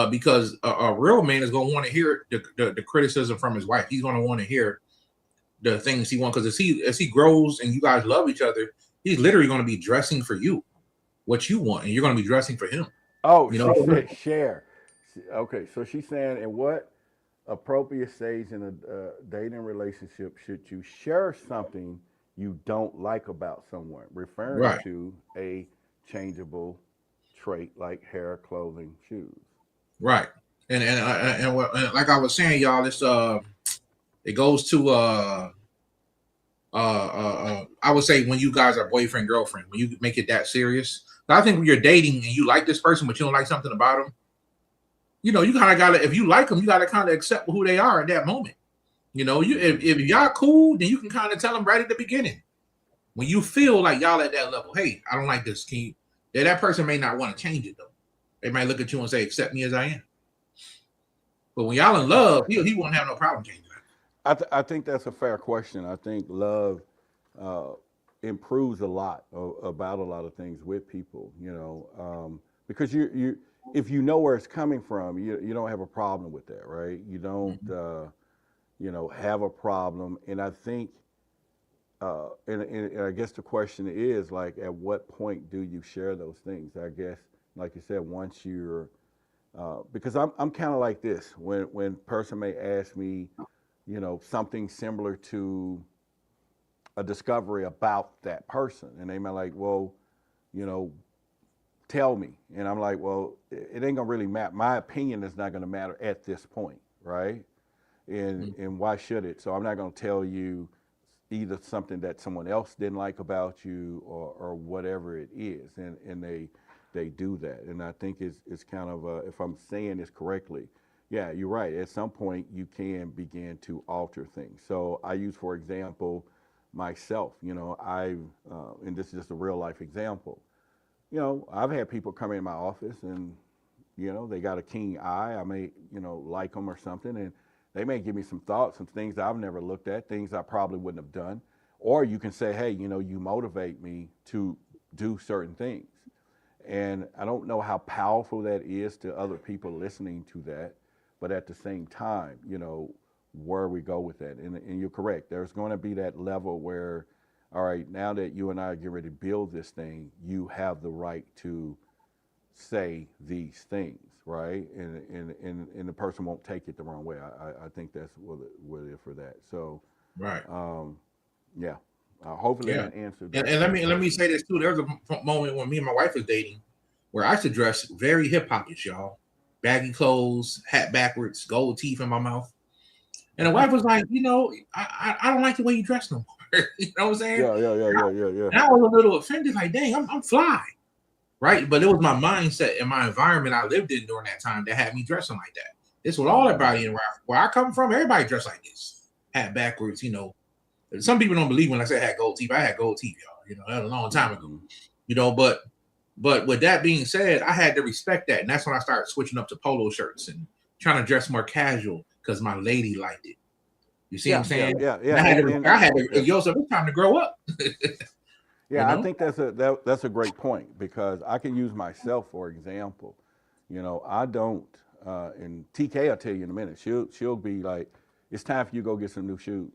Because a real man is going to want to hear the criticism from his wife. He's going to want to hear the things he wants, because as he grows and you guys love each other, he's literally going to be dressing for you what you want, and you're going to be dressing for him. Oh, you know, she said share. Okay, so she's saying, in what appropriate stage in a dating relationship should you share something you don't like about someone, referring to a changeable trait like hair, clothing, shoes? Right. And like I was saying, y'all, it goes to I would say when you guys are boyfriend, girlfriend, when you make it that serious. But I think when you're dating and you like this person, but you don't like something about them, you know, you kind of gotta, if you like them, you gotta kind of accept who they are at that moment. You know, if y'all cool, then you can kind of tell them right at the beginning. When you feel like y'all at that level, hey, I don't like this. That person may not want to change it though. They might look at you and say, accept me as I am. But when y'all in love, he won't have no problem changing that. I think that's a fair question. I think love improves a lot about a lot of things with people, you know, because you if you know where it's coming from, you don't have a problem with that, right? You don't, you know, have a problem. And I think, and I guess the question is, like, at what point do you share those things? I guess, like you said, once you're, because I'm kind of like this. When person may ask me, you know, something similar to a discovery about that person, and they might like, well, you know, tell me. And I'm like, well, it ain't gonna really matter. My opinion is not gonna matter at this point, right? And why should it? So I'm not gonna tell you either something that someone else didn't like about you or whatever it is. And they do that. And I think it's kind of, if I'm saying this correctly, yeah, you're right. At some point you can begin to alter things. So I use, for example, myself, you know, and this is just a real life example. You know, I've had people come in my office and, you know, they got a keen eye. I may, you know, like them or something, and they may give me some thoughts, some things I've never looked at, things I probably wouldn't have done. Or you can say, hey, you know, you motivate me to do certain things. And I don't know how powerful that is to other people listening to that, but at the same time, you know, where we go with that. And you're correct. There's going to be that level where, all right, now that you and I get ready to build this thing, you have the right to say these things, right? And the person won't take it the wrong way. I think that's what it is for that. So, right. Yeah. Hopefully that answered that. And let me say this too. There was a moment when me and my wife was dating where I used to dress very hip hopish, y'all. Baggy clothes, hat backwards, gold teeth in my mouth. And the wife was like, you know, I don't like the way you dress no more. You know what I'm saying? Yeah. And I was a little offended, like, dang, I'm fly. Right? But it was my mindset and my environment I lived in during that time that had me dressing like that. This was all everybody in where I come from. Everybody dressed like this. Hat backwards, you know. Some people don't believe when I say I had gold teeth. I had gold teeth, y'all. You know, that was a long time ago. You know, but But with that being said, I had to respect that, and that's when I started switching up to polo shirts and trying to dress more casual because my lady liked it. You see what I'm saying? Yeah. I had to. Yo, so it's time to grow up. Yeah, I think that's a great point, because I can use myself for example. You know, I don't, and TK will tell you in a minute. She'll be like, "It's time for you to go get some new shoes,"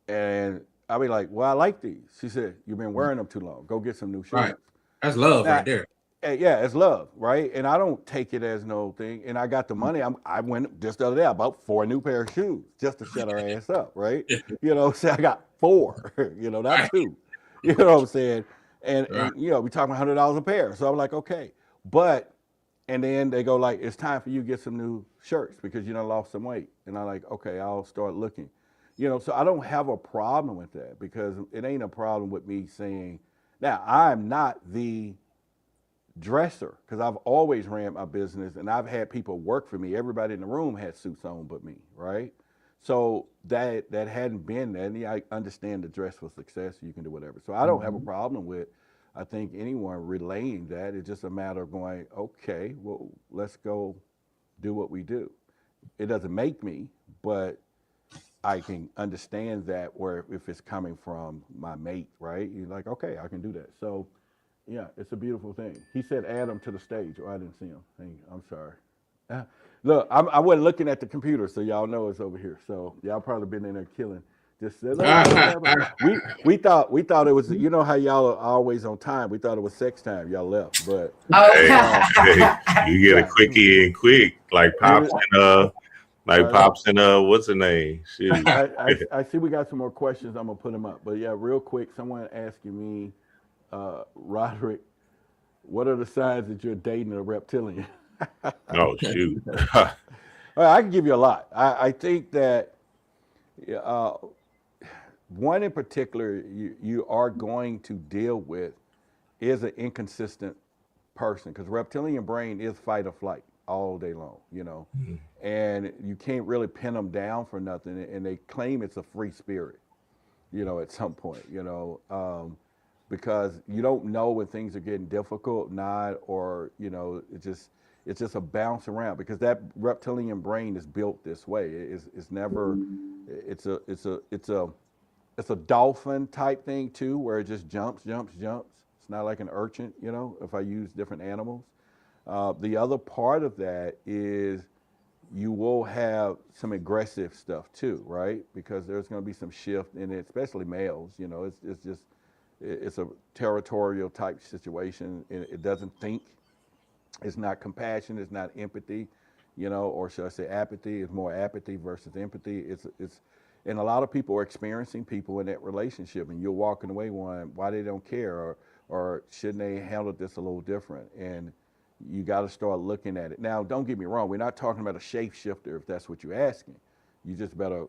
and I'll be like, "Well, I like these." She said, "You've been wearing them too long. Go get some new shoes." Right. That's love Now, right there. yeah, it's love, right? And I don't take it as no thing. And I got the money. I went just the other day. I bought 4 new pair of shoes just to shut her ass up, right? You know, so I got 4. You know, not 2. You know what I'm saying? And you know, we talking $100 a pair. So I'm like, okay, but and then they go like, it's time for you to get some new shirts because you done lost some weight. And I'm like, okay, I'll start looking. You know, so I don't have a problem with that, because it ain't a problem with me saying, now I'm not the dresser, because I've always ran my business and I've had people work for me. Everybody in the room had suits on but me, right? So that hadn't been that. And I understand the dress for success. You can do whatever. So I don't have a problem with, I think, anyone relaying that. It's just a matter of going, okay, well, let's go do what we do. It doesn't make me, but I can understand that, where if it's coming from my mate, right? You're like, okay, I can do that. So yeah, it's a beautiful thing. He said add him to the stage. Oh, I didn't see him. I'm sorry. Look, I wasn't looking at the computer, so y'all know it's over here. So y'all probably been in there killing. Just said, we thought it was, you know how y'all are always on time. We thought it was sex time. Y'all left, but you get a quickie in quick, like Pops and what's the name? Shoot. I see we got some more questions. I'm gonna put them up, but yeah, real quick. Someone asking me, Roderick, what are the signs that you're dating a reptilian? Oh shoot! All right, I can give you a lot. I think that one in particular you are going to deal with is an inconsistent person, because reptilian brain is fight or flight all day long, you know, and you can't really pin them down for nothing. And they claim it's a free spirit, you know, at some point, you know. Because you don't know when things are getting difficult, not, or, you know, it's just a bounce around, because that reptilian brain is built this way. It's never, it's a dolphin type thing too, where it just jumps. It's not like an urchin, you know, if I use different animals. The other part of that is you will have some aggressive stuff too, right? Because there's going to be some shift in it, especially males, you know, it's a territorial type situation. It doesn't think. It's not compassion. It's not empathy, you know, or should I say apathy? It's more apathy versus empathy. And a lot of people are experiencing people in that relationship, and you're walking away wondering why they don't care, or shouldn't they handle this a little different? And you got to start looking at it. Now, don't get me wrong. We're not talking about a shapeshifter if that's what you're asking. You just better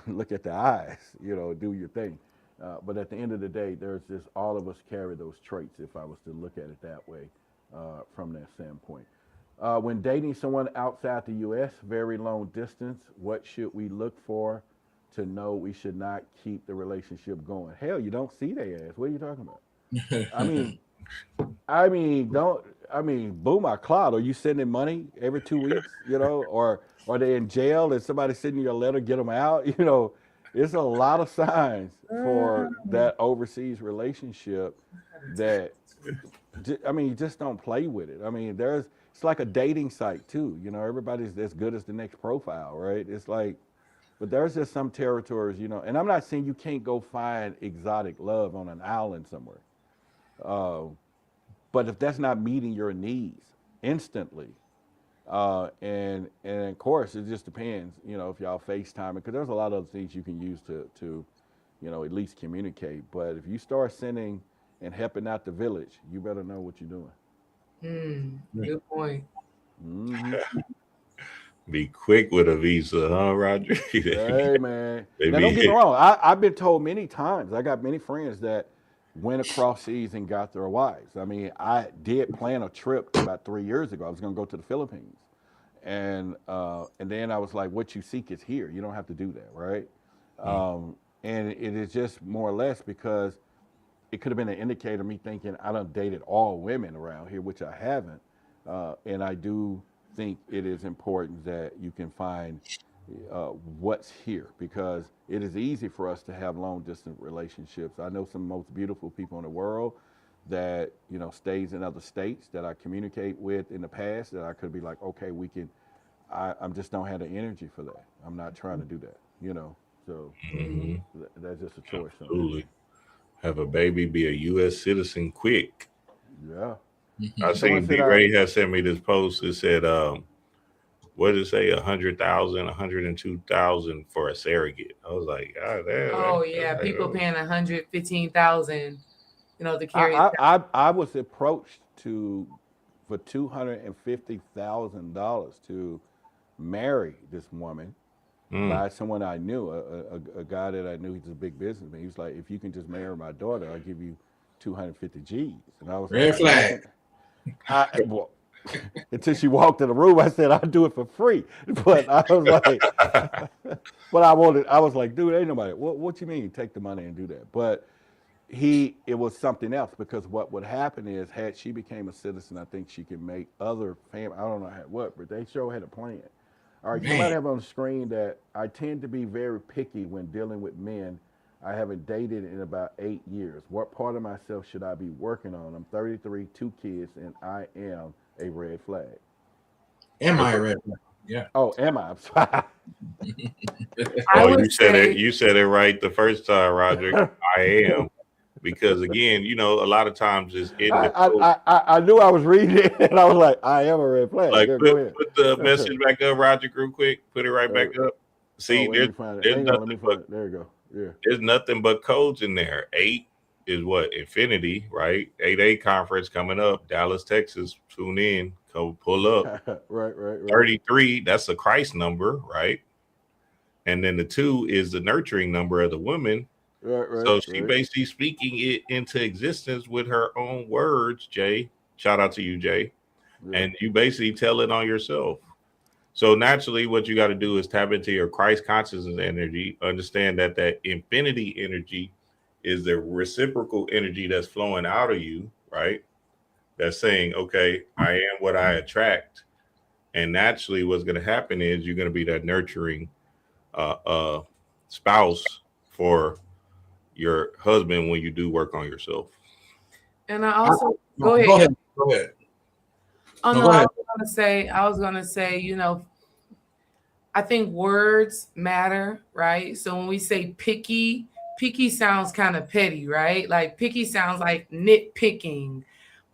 look at the eyes, you know, do your thing. But at the end of the day, there's just, all of us carry those traits, if I was to look at it that way, from that standpoint. When dating someone outside the U.S., very long distance, what should we look for to know we should not keep the relationship going? Hell, you don't see their ass. What are you talking about? I mean, boom, I cloud. Are you sending money every 2 weeks, you know, or are they in jail and somebody sending you a letter, get them out, you know? It's a lot of signs for that overseas relationship that, I mean, you just don't play with it. I mean, it's like a dating site too. You know, everybody's as good as the next profile, right? It's like, but there's just some territories, you know, and I'm not saying you can't go find exotic love on an island somewhere. But if that's not meeting your needs instantly, and of course it just depends, you know, if y'all FaceTime, because there's a lot of other things you can use to, you know, at least communicate. But if you start sending and helping out the village, you better know what you're doing. Good point. Be quick with a visa, huh, Roger? Hey man, now don't get me wrong. I've been told many times. I got many friends that went across seas and got their wives. I mean, I did plan a trip about 3 years ago. I was going to go to the Philippines, and then I was like, "What you seek is here. You don't have to do that, right?" And it is just more or less because it could have been an indicator of me thinking I done dated all women around here, which I haven't. And I do think it is important that you can find what's here, because it is easy for us to have long distance relationships. I know some of the most beautiful people in the world that, you know, stays in other states that I communicate with in the past that I could be like, okay, we can, I'm just don't have the energy for that. I'm not trying to do that, you know. So Mhm. that's just a choice. Absolutely. Have a baby, be a U.S. citizen quick. Yeah. I Someone seen said, D-Ray has sent me this post. It said, what did it say? 100,000, 102,000 for a surrogate. I was like, God damn. Oh yeah, people paying 115,000, you know, to carry. I was approached for $250,000 to marry this woman by someone I knew, a guy that I knew. He's a big businessman. He was like, if you can just marry my daughter, I'll give you 250 G's. And I was Red like, flag. well, until she walked in the room, I said I'll do it for free. But I was like, but I was like, dude, ain't nobody. What you mean take the money and do that? But it was something else, because what would happen is, had she became a citizen, I think she could make other family. I don't know what, but they sure had a plan. All right, somebody Man. have on the screen that I tend to be very picky when dealing with men. I haven't dated in about 8 years. What part of myself should I be working on? I'm 33, 2 kids, and I am a red flag. Am I a red flag? Yeah. Oh, am I? I'm sorry. I Oh, would you said say- it. You said it right the first time, Roger. I am, because again, you know, a lot of times it's in the I knew I was reading it, and I was like, I am a red flag. like Yeah, go ahead. put the message back up, Roger, real quick. Put it right back up. See, let me find it. there's Hang on, let nothing me find but it. There you go. Yeah. there's nothing but codes in there. 8 is what? Infinity, right? 8A conference coming up, Dallas, Texas. Tune in, come pull up. right. 33, that's a Christ number, right? And then the 2 is the nurturing number of the woman. Right. So she basically speaking it into existence with her own words, Jay. Shout out to you, Jay. Yeah. And you basically tell it on yourself. So naturally, what you got to do is tap into your Christ consciousness energy. Understand that infinity energy is the reciprocal energy that's flowing out of you, right? That's saying, okay, I am what I attract. And naturally, what's going to happen is you're going to be that nurturing spouse for your husband when you do work on yourself. And I also Go ahead. Oh No, no, go ahead. I was gonna say, you know, I think words matter, right? So when we say picky sounds kind of petty, right? Like picky sounds like nitpicking.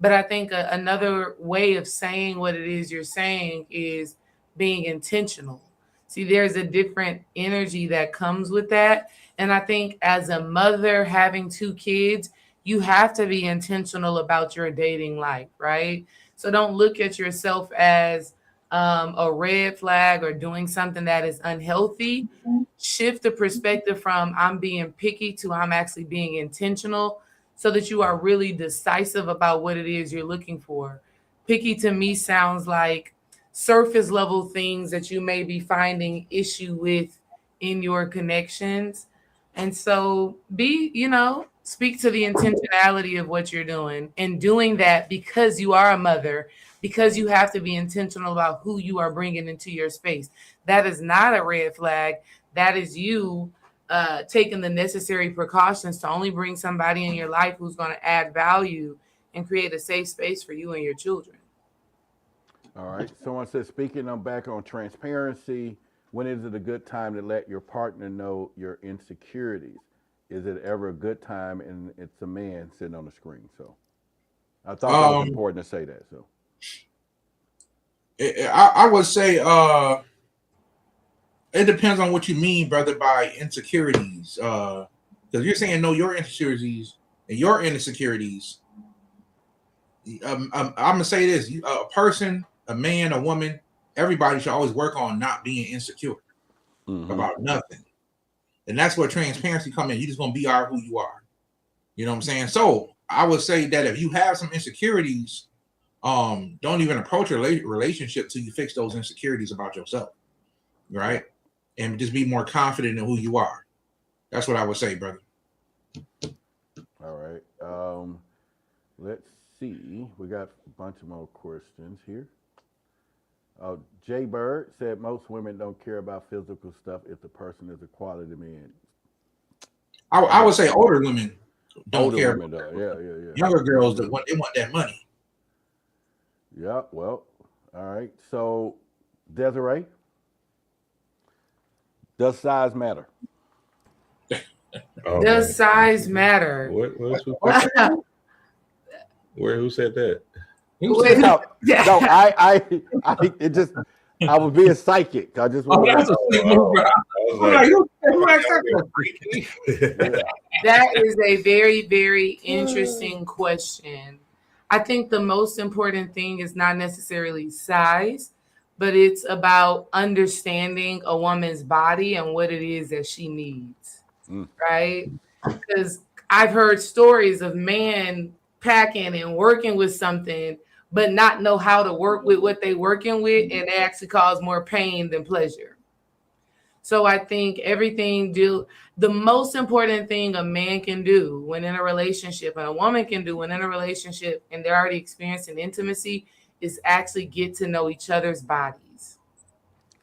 But I think another way of saying what it is you're saying is being intentional. See, there's a different energy that comes with that. And I think as a mother having 2 kids, you have to be intentional about your dating life, right? So don't look at yourself as a red flag or doing something that is unhealthy. Shift the perspective from I'm being picky to I'm actually being intentional, so that you are really decisive about what it is you're looking for. Picky to me sounds like surface level things that you may be finding issue with in your connections. And so speak to the intentionality of what you're doing, and doing that because you are a mother, because you have to be intentional about who you are bringing into your space. That is not a red flag. That is you taking the necessary precautions to only bring somebody in your life who's going to add value and create a safe space for you and your children. All right. Someone says, speaking back on transparency, when is it a good time to let your partner know your insecurities? Is it ever a good time? And it's a man sitting on the screen. So I thought that was important to say that. So I would say it depends on what you mean, brother, by insecurities. Because you're saying know your insecurities and your insecurities. I'm gonna say this: a person, a man, a woman, everybody should always work on not being insecure about nothing. And that's where transparency comes in. You just gonna be who you are. You know what I'm saying? So I would say that if you have some insecurities, don't even approach a relationship till you fix those insecurities about yourself, right? And just be more confident in who you are. That's what I would say, brother. All right. Let's see. We got a bunch of more questions here. Jay Bird said most women don't care about physical stuff if the person is a quality man. I would say older women don't Older care. women, though. Yeah. Younger girls that want that money. Yeah. Well, all right. So, Desiree, does size matter? Oh, Does man. size matter? Who said that? Wait, No, yeah. no. It just. I was being psychic. I just. Oh, that's a sweet move, bro. I I'm was like, like, who asked that? That is a very, very interesting question. I think the most important thing is not necessarily size, but it's about understanding a woman's body and what it is that she needs, right? Because I've heard stories of men packing and working with something, but not know how to work with what they're working with, and it actually cause more pain than pleasure. So I think the most important thing a man can do when in a relationship and a woman can do when in a relationship and they're already experiencing intimacy is actually get to know each other's bodies.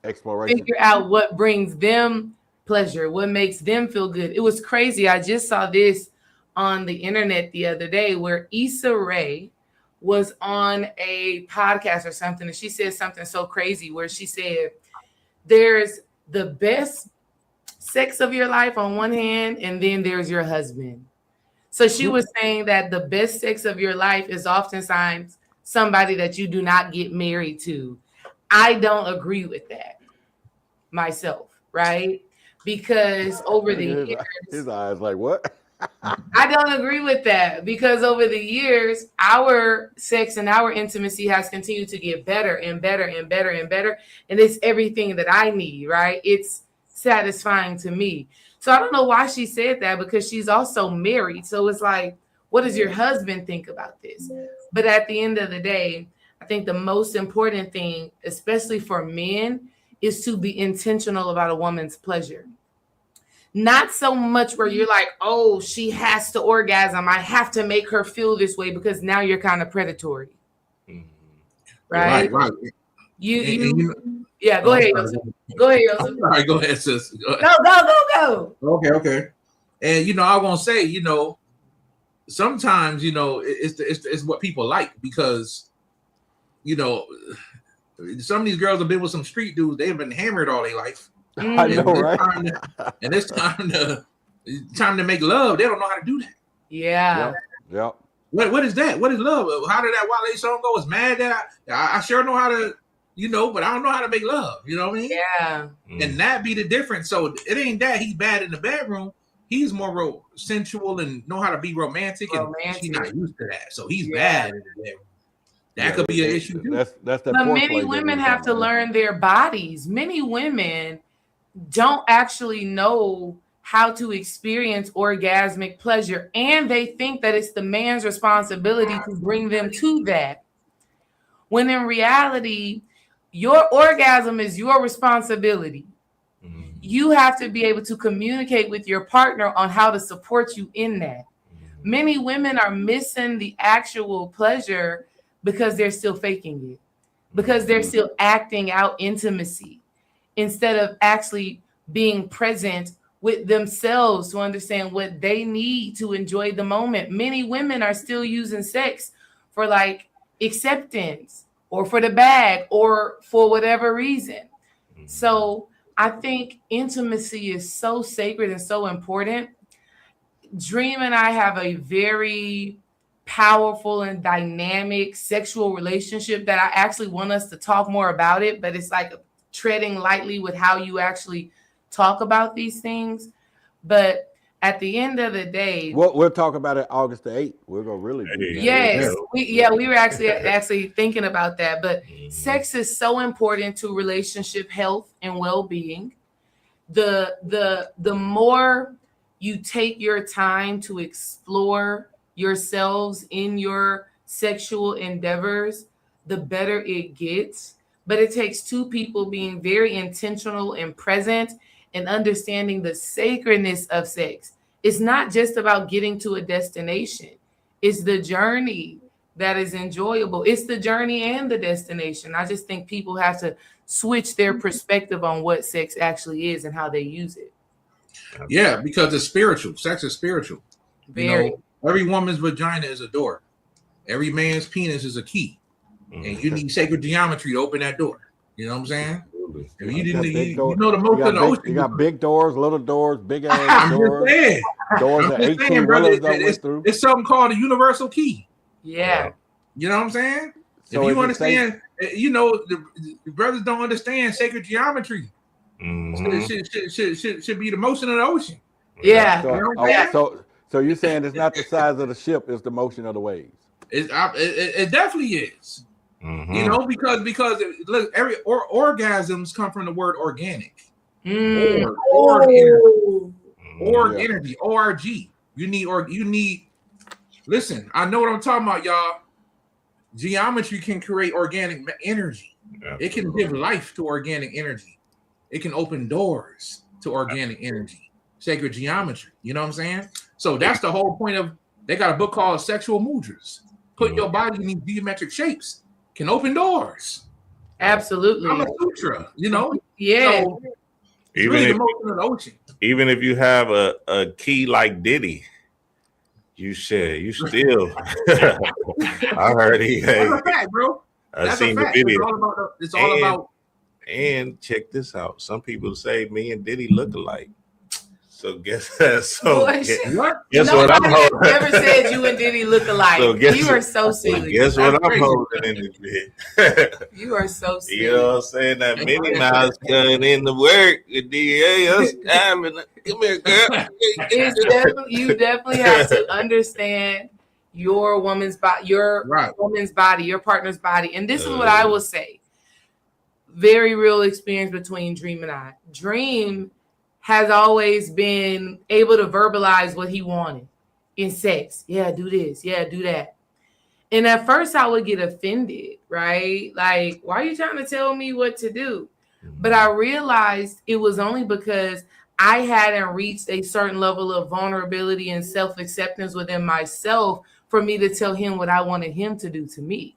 Exploration. Figure out what brings them pleasure, what makes them feel good. It was crazy. I just saw this on the internet the other day where Issa Rae was on a podcast or something, and she said something so crazy where she said, there's the best sex of your life on one hand, and then there's your husband. So she was saying that the best sex of your life is oftentimes somebody that you do not get married to. I don't agree with that myself, right? Because over the years, his eyes like what? I don't agree with that because over the years, our sex and our intimacy has continued to get better and better and better and better. And it's everything that I need, right? It's satisfying to me. So I don't know why she said that because she's also married. So it's like, what does your husband think about this? But at the end of the day, I think the most important thing, especially for men, is to be intentional about a woman's pleasure. Not so much where you're like, oh, she has to orgasm. I have to make her feel this way because now you're kind of predatory. Right? Right. Yeah, go ahead, Yosef. Go ahead, Yosef. All right, go ahead, sis. Go ahead. Go. Okay. And I want to say, sometimes it's what people like because some of these girls have been with some street dudes. They've been hammered all their life. I know, right? And it's time to make love. They don't know how to do that. Yeah. Yep. What is that? What is love? How did that Wale song go? It's mad that I sure know how to, but I don't know how to make love. You know what I mean? Yeah. And that be the difference. So it ain't that he's bad in the bedroom. He's more sensual and know how to be romantic. And she's not used to that. So he's bad in the bedroom. That could be an issue too. That's the. But many women have to learn their bodies. Many women don't actually know how to experience orgasmic pleasure, and they think that it's the man's responsibility to bring them to that. When in reality, your orgasm is your responsibility. You have to be able to communicate with your partner on how to support you in that. Many women are missing the actual pleasure because they're still faking it, because they're still acting out intimacy instead of actually being present with themselves to understand what they need to enjoy the moment. Many women are still using sex for like acceptance or for the bag or for whatever reason. So I think intimacy is so sacred and so important. Dream and I have a very powerful and dynamic sexual relationship that I actually want us to talk more about it, but it's like treading lightly with how you actually talk about these things. But at the end of the day, we'll talk about it August the 8th. We're gonna really we were actually thinking about that. But sex is so important to relationship health and well-being. The more you take your time to explore yourselves in your sexual endeavors, the better it gets. But it takes two people being very intentional and present and understanding the sacredness of sex. it's not just about getting to a destination. It's the journey that is enjoyable. It's the journey and the destination. I just think people have to switch their perspective on what sex actually is and how they use it. Yeah, because it's spiritual. Sex is spiritual. Very. You know, every woman's vagina is a door. Every man's penis is a key. And you need sacred geometry to open that door. You know what I'm saying? If you didn't, you know the most of the ocean. You got big doors, little doors, big ass I'm doors. just saying. Doors that 18 wheelers that went through. It's something called a universal key. Yeah. You know what I'm saying? So if you understand, you know, the brothers don't understand sacred geometry. Should be the motion of the ocean. Yeah. So you're saying it's not the size of the ship, it's the motion of the waves. It definitely is. You know, because look, every orgasms come from the word organic. Org energy, org. You need. Listen, I know what I'm talking about, y'all. Geometry can create organic energy. Yeah. It can give life to organic energy. It can open doors to organic energy. Sacred geometry. You know what I'm saying? So that's the whole point of. They got a book called Sexual Mudras. Put your body in these geometric shapes can open doors. Absolutely. I'm a sutra, you know? Yeah. So even really the motion of the ocean. Even if you have a key like Diddy, you still. I heard he. That's a fact, bro. I seen the video. It's all about. And check this out. Some people say me and Diddy look alike. So guess what I'm holding. Never said you and Diddy look alike. So you are so silly. Guess what I'm holding in this bit. You are so silly. You know what I'm saying? That Minnie Mouse coming in the work with DA. Come here, girl. You definitely have to understand your woman's body, woman's body, your partner's body. And this is what I will say. Very real experience between Dream and I. Dream has always been able to verbalize what he wanted in sex. Yeah, do this. Yeah, do that. And at first I would get offended, right? Like, why are you trying to tell me what to do? But I realized it was only because I hadn't reached a certain level of vulnerability and self-acceptance within myself for me to tell him what I wanted him to do to me,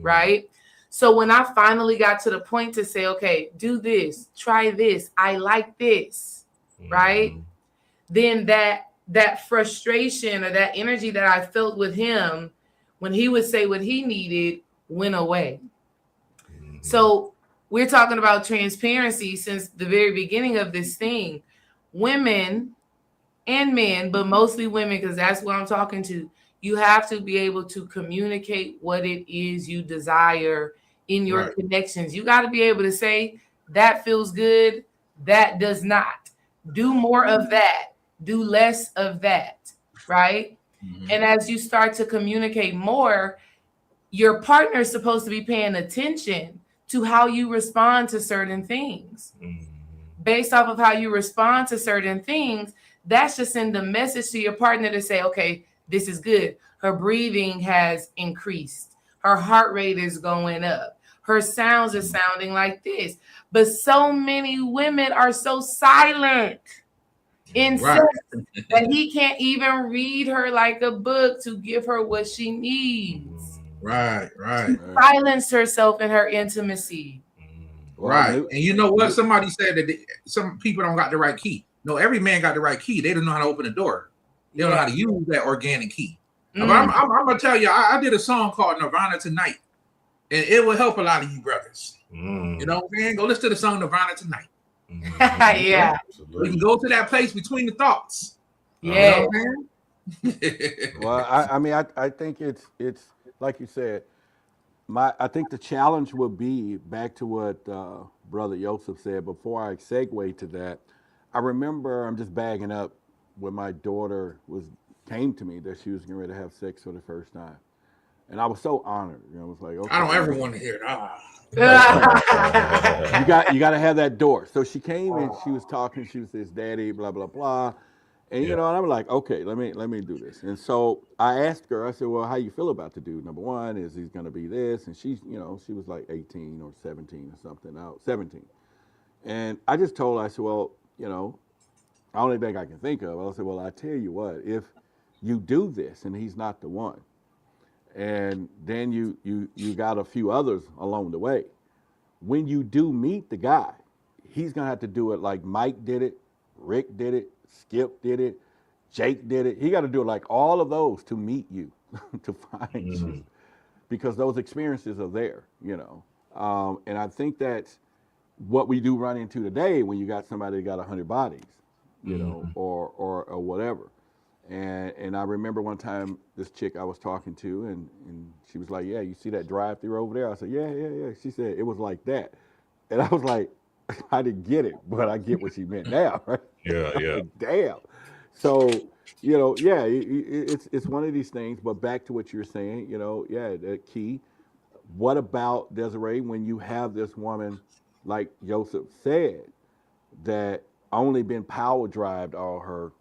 right? So when I finally got to the point to say, okay, do this, try this, I like this, right? Then that frustration or that energy that I felt with him when he would say what he needed went away. So we're talking about transparency since the very beginning of this thing. Women and men, but mostly women, because that's what I'm talking to. You have to be able to communicate what it is you desire in your connections. You got to be able to say, that feels good, that does not. Do more of that, do less of that, right? And as you start to communicate more, your partner is supposed to be paying attention to how you respond to certain things. Based off of how you respond to certain things, that's just send a message to your partner to say, okay, this is good. Her breathing has increased. Her heart rate is going up. Her sounds are sounding like this. But so many women are so silent in sex that he can't even read her like a book to give her what she needs. Right. Silence herself in her intimacy. Right. And you know what? Somebody said that some people don't got the right key. No, every man got the right key. They don't know how to open the door. They don't know how to use that organic key. But I'm going to tell you, I did a song called Nirvana Tonight. And it will help a lot of you brothers. You know what I'm saying? Go listen to the song Nirvana Tonight. Yeah. We can go to that place between the thoughts. Yeah. You know what I'm saying? Well, I think it's like you said. I think the challenge would be back to what Brother Yosef said before I segue to that. I remember I'm just bagging up when my daughter came to me that she was getting ready to have sex for the first time. And I was so honored. You know, I was like, okay. I don't ever want to hear that. You got to have that door. So she came and she was talking. She was this daddy, blah blah blah, and you know, and I'm like, okay, let me do this. And so I asked her. I said, well, how you feel about the dude? Number one, is he's going to be this? And she's, you know, she was like 18 or 17 or something. Out 17, and I just told her, I said, well, you know, only thing I can think of. I'll say, well, I tell you what, if you do this and he's not the one, and then you got a few others along the way. When you do meet the guy, he's gonna have to do it like Mike did it, Rick did it, Skip did it, Jake did it. He got to do it like all of those to meet you, to find you, because those experiences are there, you know. And I think that's what we do run into today when you got somebody that got 100 bodies, you know, or whatever. And I remember one time this chick I was talking to, and she was like, "Yeah, you see that drive-through over there?" I said, "Yeah." She said it was like that, and I was like, I didn't get it, but I get what she meant now, right? Yeah, I'm yeah. like, damn. So, you know, yeah, it's one of these things. But back to what you're saying, you know, yeah, the key. What about Desiree when you have this woman, like Joseph said, that only been power drived all her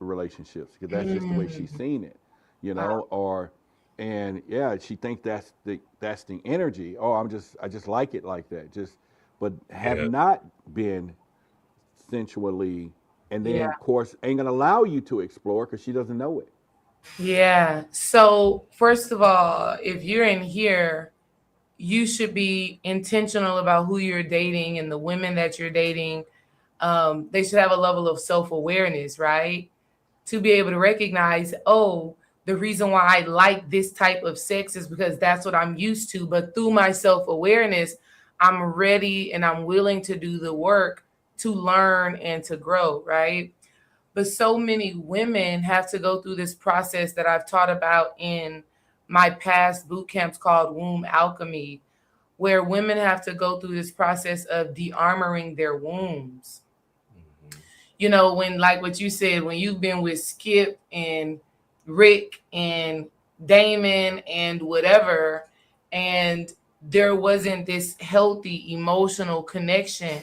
relationships because that's just the way she's seen it, you Wow. know, or and yeah, she thinks that's the energy. Oh, I just like it like that. Just but have Yeah. not been sensually, and then Yeah. of course ain't gonna allow you to explore because she doesn't know it. Yeah. So, first of all, if you're in here, you should be intentional about who you're dating and the women that you're dating. They should have a level of self awareness, right? To be able to recognize, oh, the reason why I like this type of sex is because that's what I'm used to. But through my self awareness, I'm ready and I'm willing to do the work to learn and to grow, right? But so many women have to go through this process that I've taught about in my past boot camps called Womb Alchemy, where women have to go through this process of de-armoring their wombs. You know, when, like what you said, when you've been with Skip and Rick and Damon and whatever, and there wasn't this healthy emotional connection,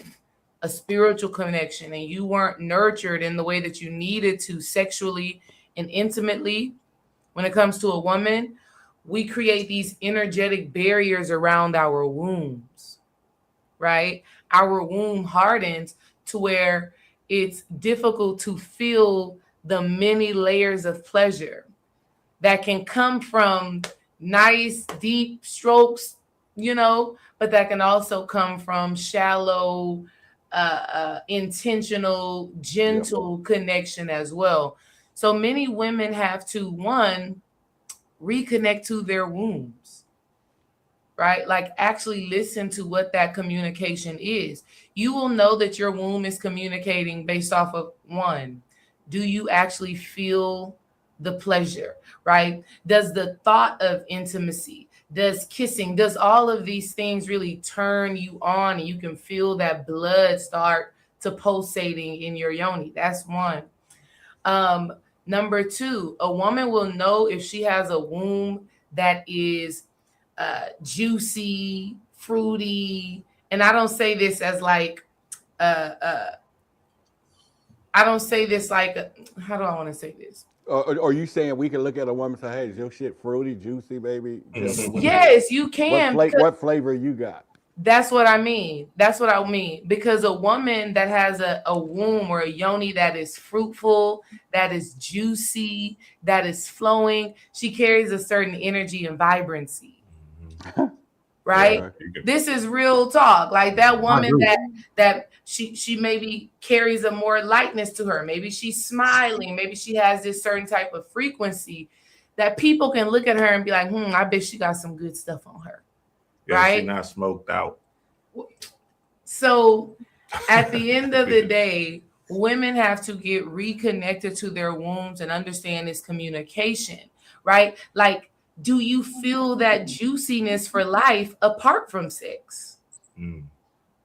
a spiritual connection, and you weren't nurtured in the way that you needed to sexually and intimately when it comes to a woman, we create these energetic barriers around our wombs, right? Our womb hardens to where it's difficult to feel the many layers of pleasure that can come from nice, deep strokes, you know, but that can also come from shallow, intentional, Yep. gentle connection as well. So many women have to, one, reconnect to their wombs, right? Like actually listen to what that communication is. You will know that your womb is communicating based off of, one, do you actually feel the pleasure, right? Does the thought of intimacy, does kissing, does all of these things really turn you on and you can feel that blood start to pulsating in your yoni? That's one. Number two, a woman will know if she has a womb that is juicy, fruity. And I don't say this as like, I don't say this like, how do I want to say this? Are you saying we can look at a woman and say, "Hey, is your shit fruity, juicy, baby? Tell me Yes, you can. what flavor you got?" That's what I mean. That's what I mean. Because a woman that has a womb or a yoni that is fruitful, that is juicy, that is flowing, she carries a certain energy and vibrancy. Right? Okay. This is real talk. Like that I woman agree. that she maybe carries a more lightness to her. Maybe she's smiling. Maybe she has this certain type of frequency that people can look at her and be like, I bet she got some good stuff on her. Yeah, Right? she's not smoked out. So at the end of the day, women have to get reconnected to their wombs and understand this communication, right? Like, do you feel that juiciness for life apart from sex?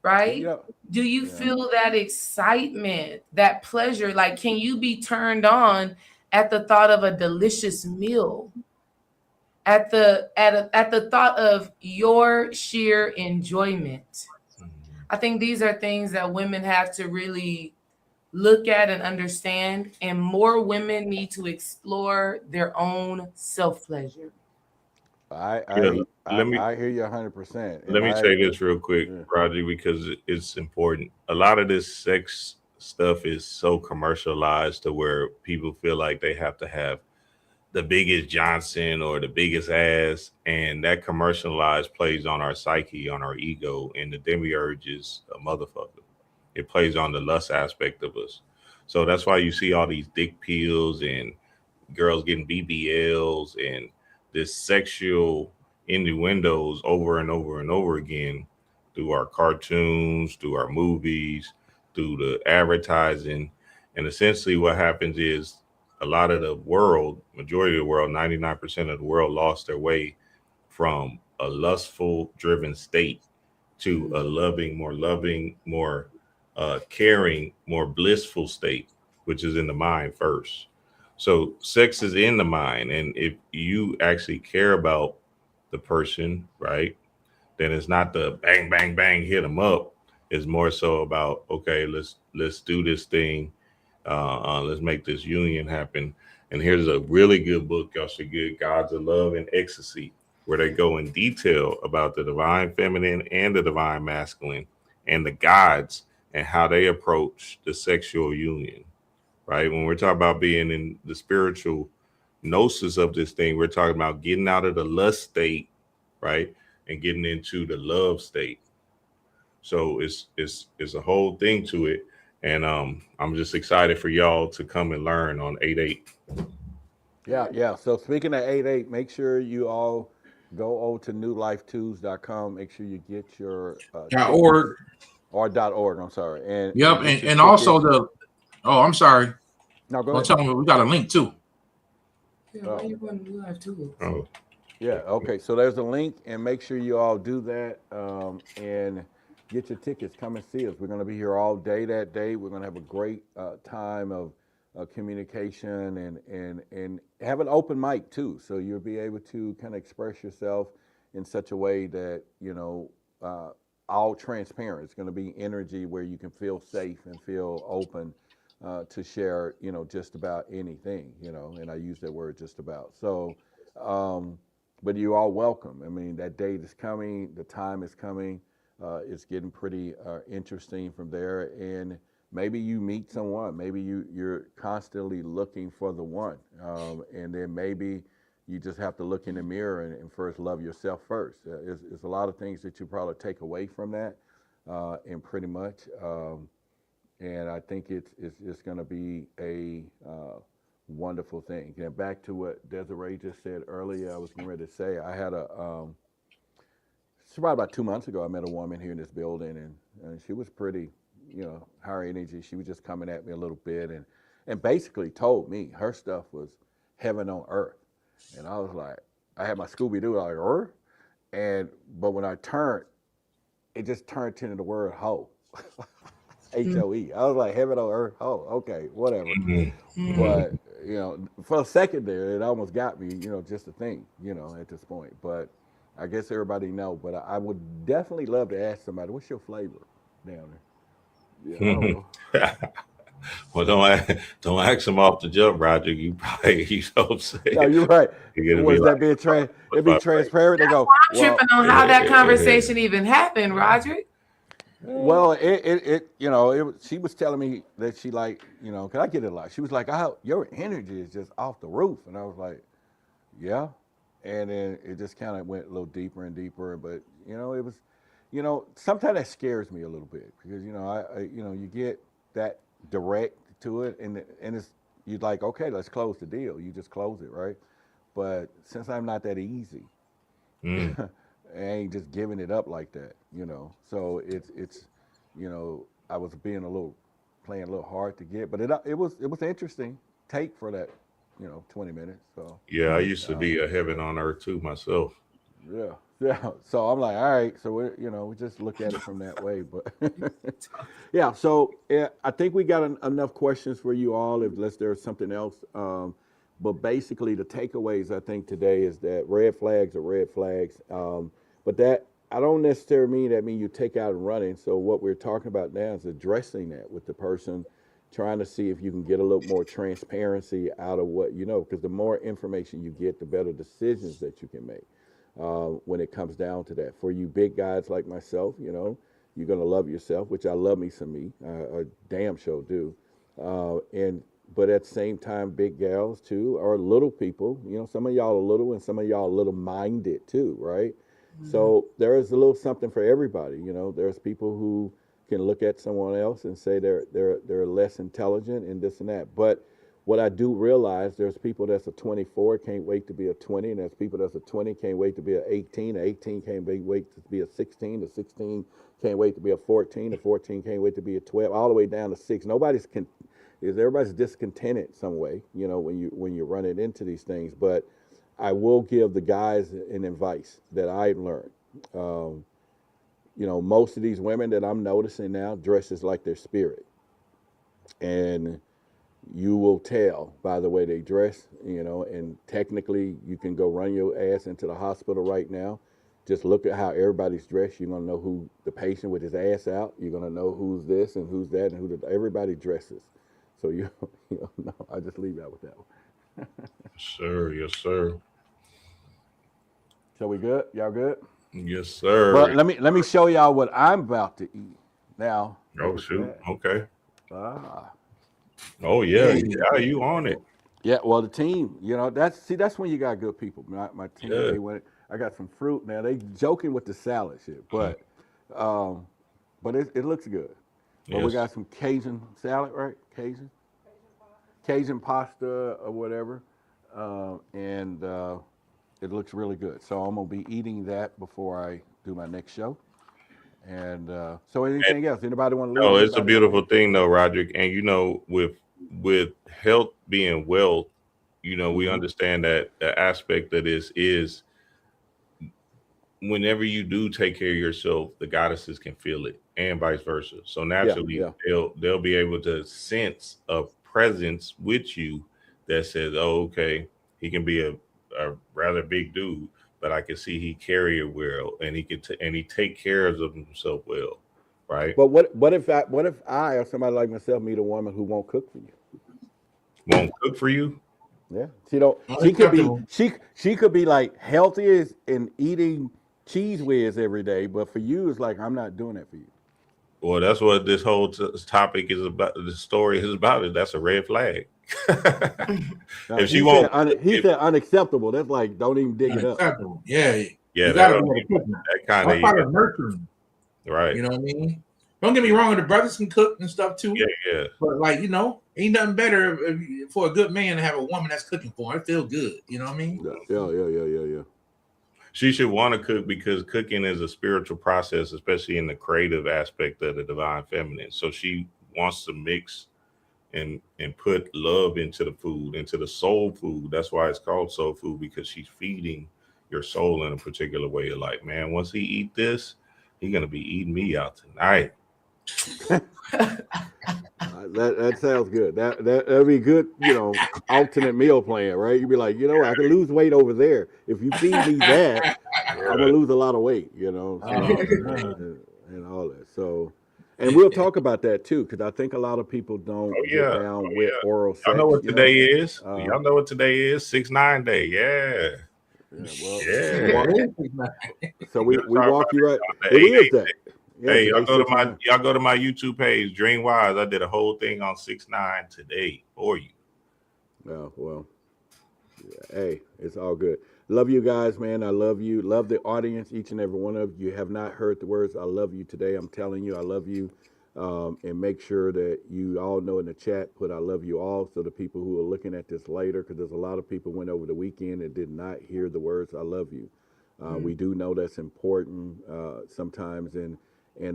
Right? Yeah. Do you feel that excitement, that pleasure? Like, can you be turned on at the thought of a delicious meal? At the thought of your sheer enjoyment? I think these are things that women have to really look at and understand, and more women need to explore their own self-pleasure. I Yeah, let me I hear you 100%. let me say this real quick, Yeah. Roger, because it's important. A lot of this sex stuff is so commercialized to where people feel like they have to have the biggest Johnson or the biggest ass, and that commercialized plays on our psyche, on our ego, and the demiurge is a motherfucker. It plays on the lust aspect of us. So that's why you see all these dick pills and girls getting BBLs and this sexual innuendos over and over and over again through our cartoons, through our movies, through the advertising. And essentially what happens is a lot of the world, majority of the world, 99% of the world lost their way from a lustful driven state to a loving, more caring, more blissful state, which is in the mind first. So sex is in the mind. And if you actually care about the person, right, then it's not the bang, bang, bang, hit them up. It's more so about, okay, let's do this thing. Let's make this union happen. And here's a really good book y'all should get, Gods of Love and Ecstasy, where they go in detail about the divine feminine and the divine masculine and the gods and how they approach the sexual union, right? When we're talking about being in the spiritual gnosis of this thing, we're talking about getting out of the lust state, right? And getting into the love state. So it's a whole thing to it. And I'm just excited for y'all to come and learn on 8/8. Yeah. So speaking of 8/8, make sure you all go over to newlifetools.com. Make sure you get your .org. or .org. I'm sorry. And Yep, get your and also tickets. I'm sorry. No, go Don't ahead. tell me we got a link too. Yeah, why you going to live too? Oh, Yeah. Okay. So there's a link, and make sure you all do that and get your tickets. Come and see us. We're going to be here all day that day. We're going to have a great time of communication and have an open mic too. So you'll be able to kind of express yourself in such a way that all transparent. It's going to be energy where you can feel safe and feel open to share, just about anything, and I use that word just about. So, but you're all welcome. I mean, that date is coming, the time is coming. It's getting pretty interesting from there. And maybe you meet someone, maybe you're constantly looking for the one. And then maybe you just have to look in the mirror and first love yourself first. There's a lot of things that you probably take away from that, and pretty much. And I think it's going to be a wonderful thing. And back to what Desiree just said earlier, I was getting ready to say, I had it's probably about 2 months ago, I met a woman here in this building, and she was pretty, higher energy. She was just coming at me a little bit and basically told me her stuff was heaven on earth. And I was like, I had my Scooby-Doo, like, earth? But when I turned, it just turned into the word hoe. H-O-E. I was like, heaven on earth, hoe. Okay, whatever. mm-hmm. But, for a second there, it almost got me, just to think, at this point. But I guess everybody know. But I would definitely love to ask somebody, what's your flavor down there? Yeah, I don't know. Well, don't ask them off the jump, Roger. You probably say. No, you're right. You're Was gonna that being it be transparent? They go, I'm tripping on how that conversation even happened, Roderick. Well, she was telling me that she like, cause I get it a lot. She was like, your energy is just off the roof. And I was like, yeah. And then it just kind of went a little deeper and deeper. But, it was, sometimes that scares me a little bit because, you get that direct to it and it's, you're like, okay, let's close the deal. You just close it, right? But since I'm not that easy, I ain't just giving it up like that, So it's I was playing a little hard to get, but it was interesting take for that, 20 minutes. So yeah, I used to be a heaven on earth too myself. yeah. So I'm like, all right. So we just look at it from that way, but yeah. So I think we got enough questions for you all, unless there's something else. But basically, the takeaways I think today is that red flags are red flags. But that I don't necessarily mean you take out and running. So what we're talking about now is addressing that with the person, trying to see if you can get a little more transparency out of what because the more information you get, the better decisions that you can make when it comes down to that. For you big guys like myself, You're gonna love yourself, which I love me some me. I damn sure do. And but at the same time, big gals too, or little people. You know, some of y'all are little, and some of y'all are little minded too, right? So there is a little something for everybody. You know, there's people who can look at someone else and say they're less intelligent and this and that. But what I do realize, there's people that's a 24 can't wait to be a 20, and there's people that's a 20 can't wait to be a 18, a 18 can't wait to be a 16, a 16 can't wait to be a 14, a 14 can't wait to be a 12, all the way down to 6. Everybody's discontented some way, you know, when you're running into these things. But I will give the guys an advice that I've learned. You know, most of these women that I'm noticing now dresses like their spirit, and you will tell by the way they dress, you know. And technically, you can go run your ass into the hospital right now. Just look at how everybody's dressed. You're gonna know who the patient with his ass out. You're gonna know who's this and who's that and everybody dresses. So you know, I just leave that with that one. Sir, yes, sir. So we good? Y'all good? Yes, sir. But let me show y'all what I'm about to eat now. Oh shoot. Okay. Ah. Oh yeah, yeah, you on it. Yeah, well, the team, you know, that's when you got good people. My team, Yeah. they went. I got some fruit now. They joking with the salad shit, but it looks good. But we Yes. got some Cajun salad, right? Cajun pasta or whatever, and it looks really good. So I'm gonna be eating that before I do my next show. And so anything else? Anybody want to? No, it's a beautiful thing though, Roderick. And you know, with health being wealth, you know, we understand that the aspect of this is whenever you do take care of yourself, the goddesses can feel it, and vice versa. So naturally, yeah. they'll be able to sense a presence with you that says, "Oh, okay, he can be a rather big dude, but I can see he carry it well, and he can and he take care of himself well, right? But what if I or somebody like myself meet a woman who won't cook for you? Won't cook for you? Yeah, she could be like healthy and eating cheese whiz every day, but for you, it's like I'm not doing that for you. Well, that's what this whole topic is about. The story is about it. That's a red flag. Now, If she won't, he said unacceptable. That's like don't even dig it up. Unacceptable. Yeah. yeah, You gotta that, be able to cook now. that kind That's part of of nurturing. right. You know what I mean? Don't get me wrong, the brothers can cook and stuff too. Yeah. But like, you know, ain't nothing better for a good man to have a woman that's cooking for him. It feel good. You know what I mean? Yeah. She should want to cook because cooking is a spiritual process, especially in the creative aspect of the divine feminine. So she wants to mix and put love into the food, into the soul food. That's why it's called soul food, because she's feeding your soul in a particular way. Like, man, once he eat this, he's gonna be eating me out tonight. That sounds good. That'd be good. You know, alternate meal plan, right? You'd be like, you know, I can lose weight over there if you feed me that. I'm gonna lose a lot of weight. You know, and all that. So. And we'll talk about that too, because I think a lot of people don't get down with oral sex. Y'all know what today is? Y'all know what today is? 6-9 day. Yeah. So we walk you right. It is that. Yeah, hey, y'all go to my YouTube page, Dream Wise. I did a whole thing on 6-9 today for you. Oh, well. Yeah, hey, it's all good. Love you guys, man. I love you. Love the audience, each and every one of you. Have not heard the words I love you today. I'm telling you, I love you. And make sure that you all know in the chat, put I love you all, so the people who are looking at this later, because there's a lot of people went over the weekend and did not hear the words I love you. We do know that's important sometimes, and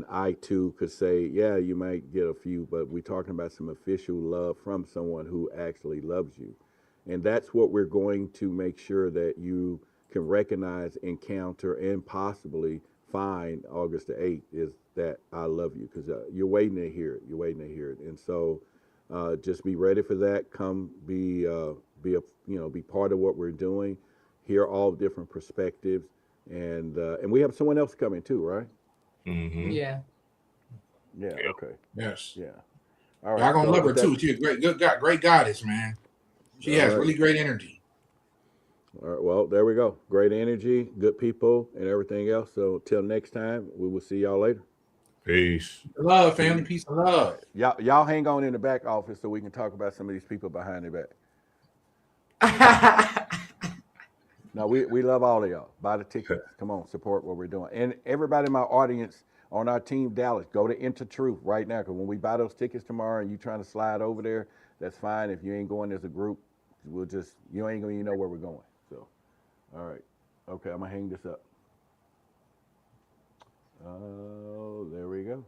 I too could say, yeah, you might get a few, but we're talking about some official love from someone who actually loves you. And that's what we're going to make sure that you can recognize, encounter, and possibly find August the 8th is that I love you, because you're waiting to hear it. You're waiting to hear it. And so just be ready for that. Come be part of what we're doing. Hear all different perspectives. And we have someone else coming too, right? Mm-hmm. Yeah. Yeah. Okay. Yes. Yeah. All right. Y'all gonna love her too. She's a great goddess, man. She has really great energy. All right. Well, there we go. Great energy, good people, and everything else. So till next time, we will see y'all later. Peace. Love, family. Peace and love. Y'all hang on in the back office so we can talk about some of these people behind their back. No, we love all of y'all. Buy the tickets. Come on, support what we're doing. And everybody in my audience on our team Dallas, go to Into Truth right now. Because when we buy those tickets tomorrow and you trying to slide over there, that's fine. If you ain't going as a group, you ain't gonna even know where we're going. So, all right, okay, I'm gonna hang this up. Oh, there we go.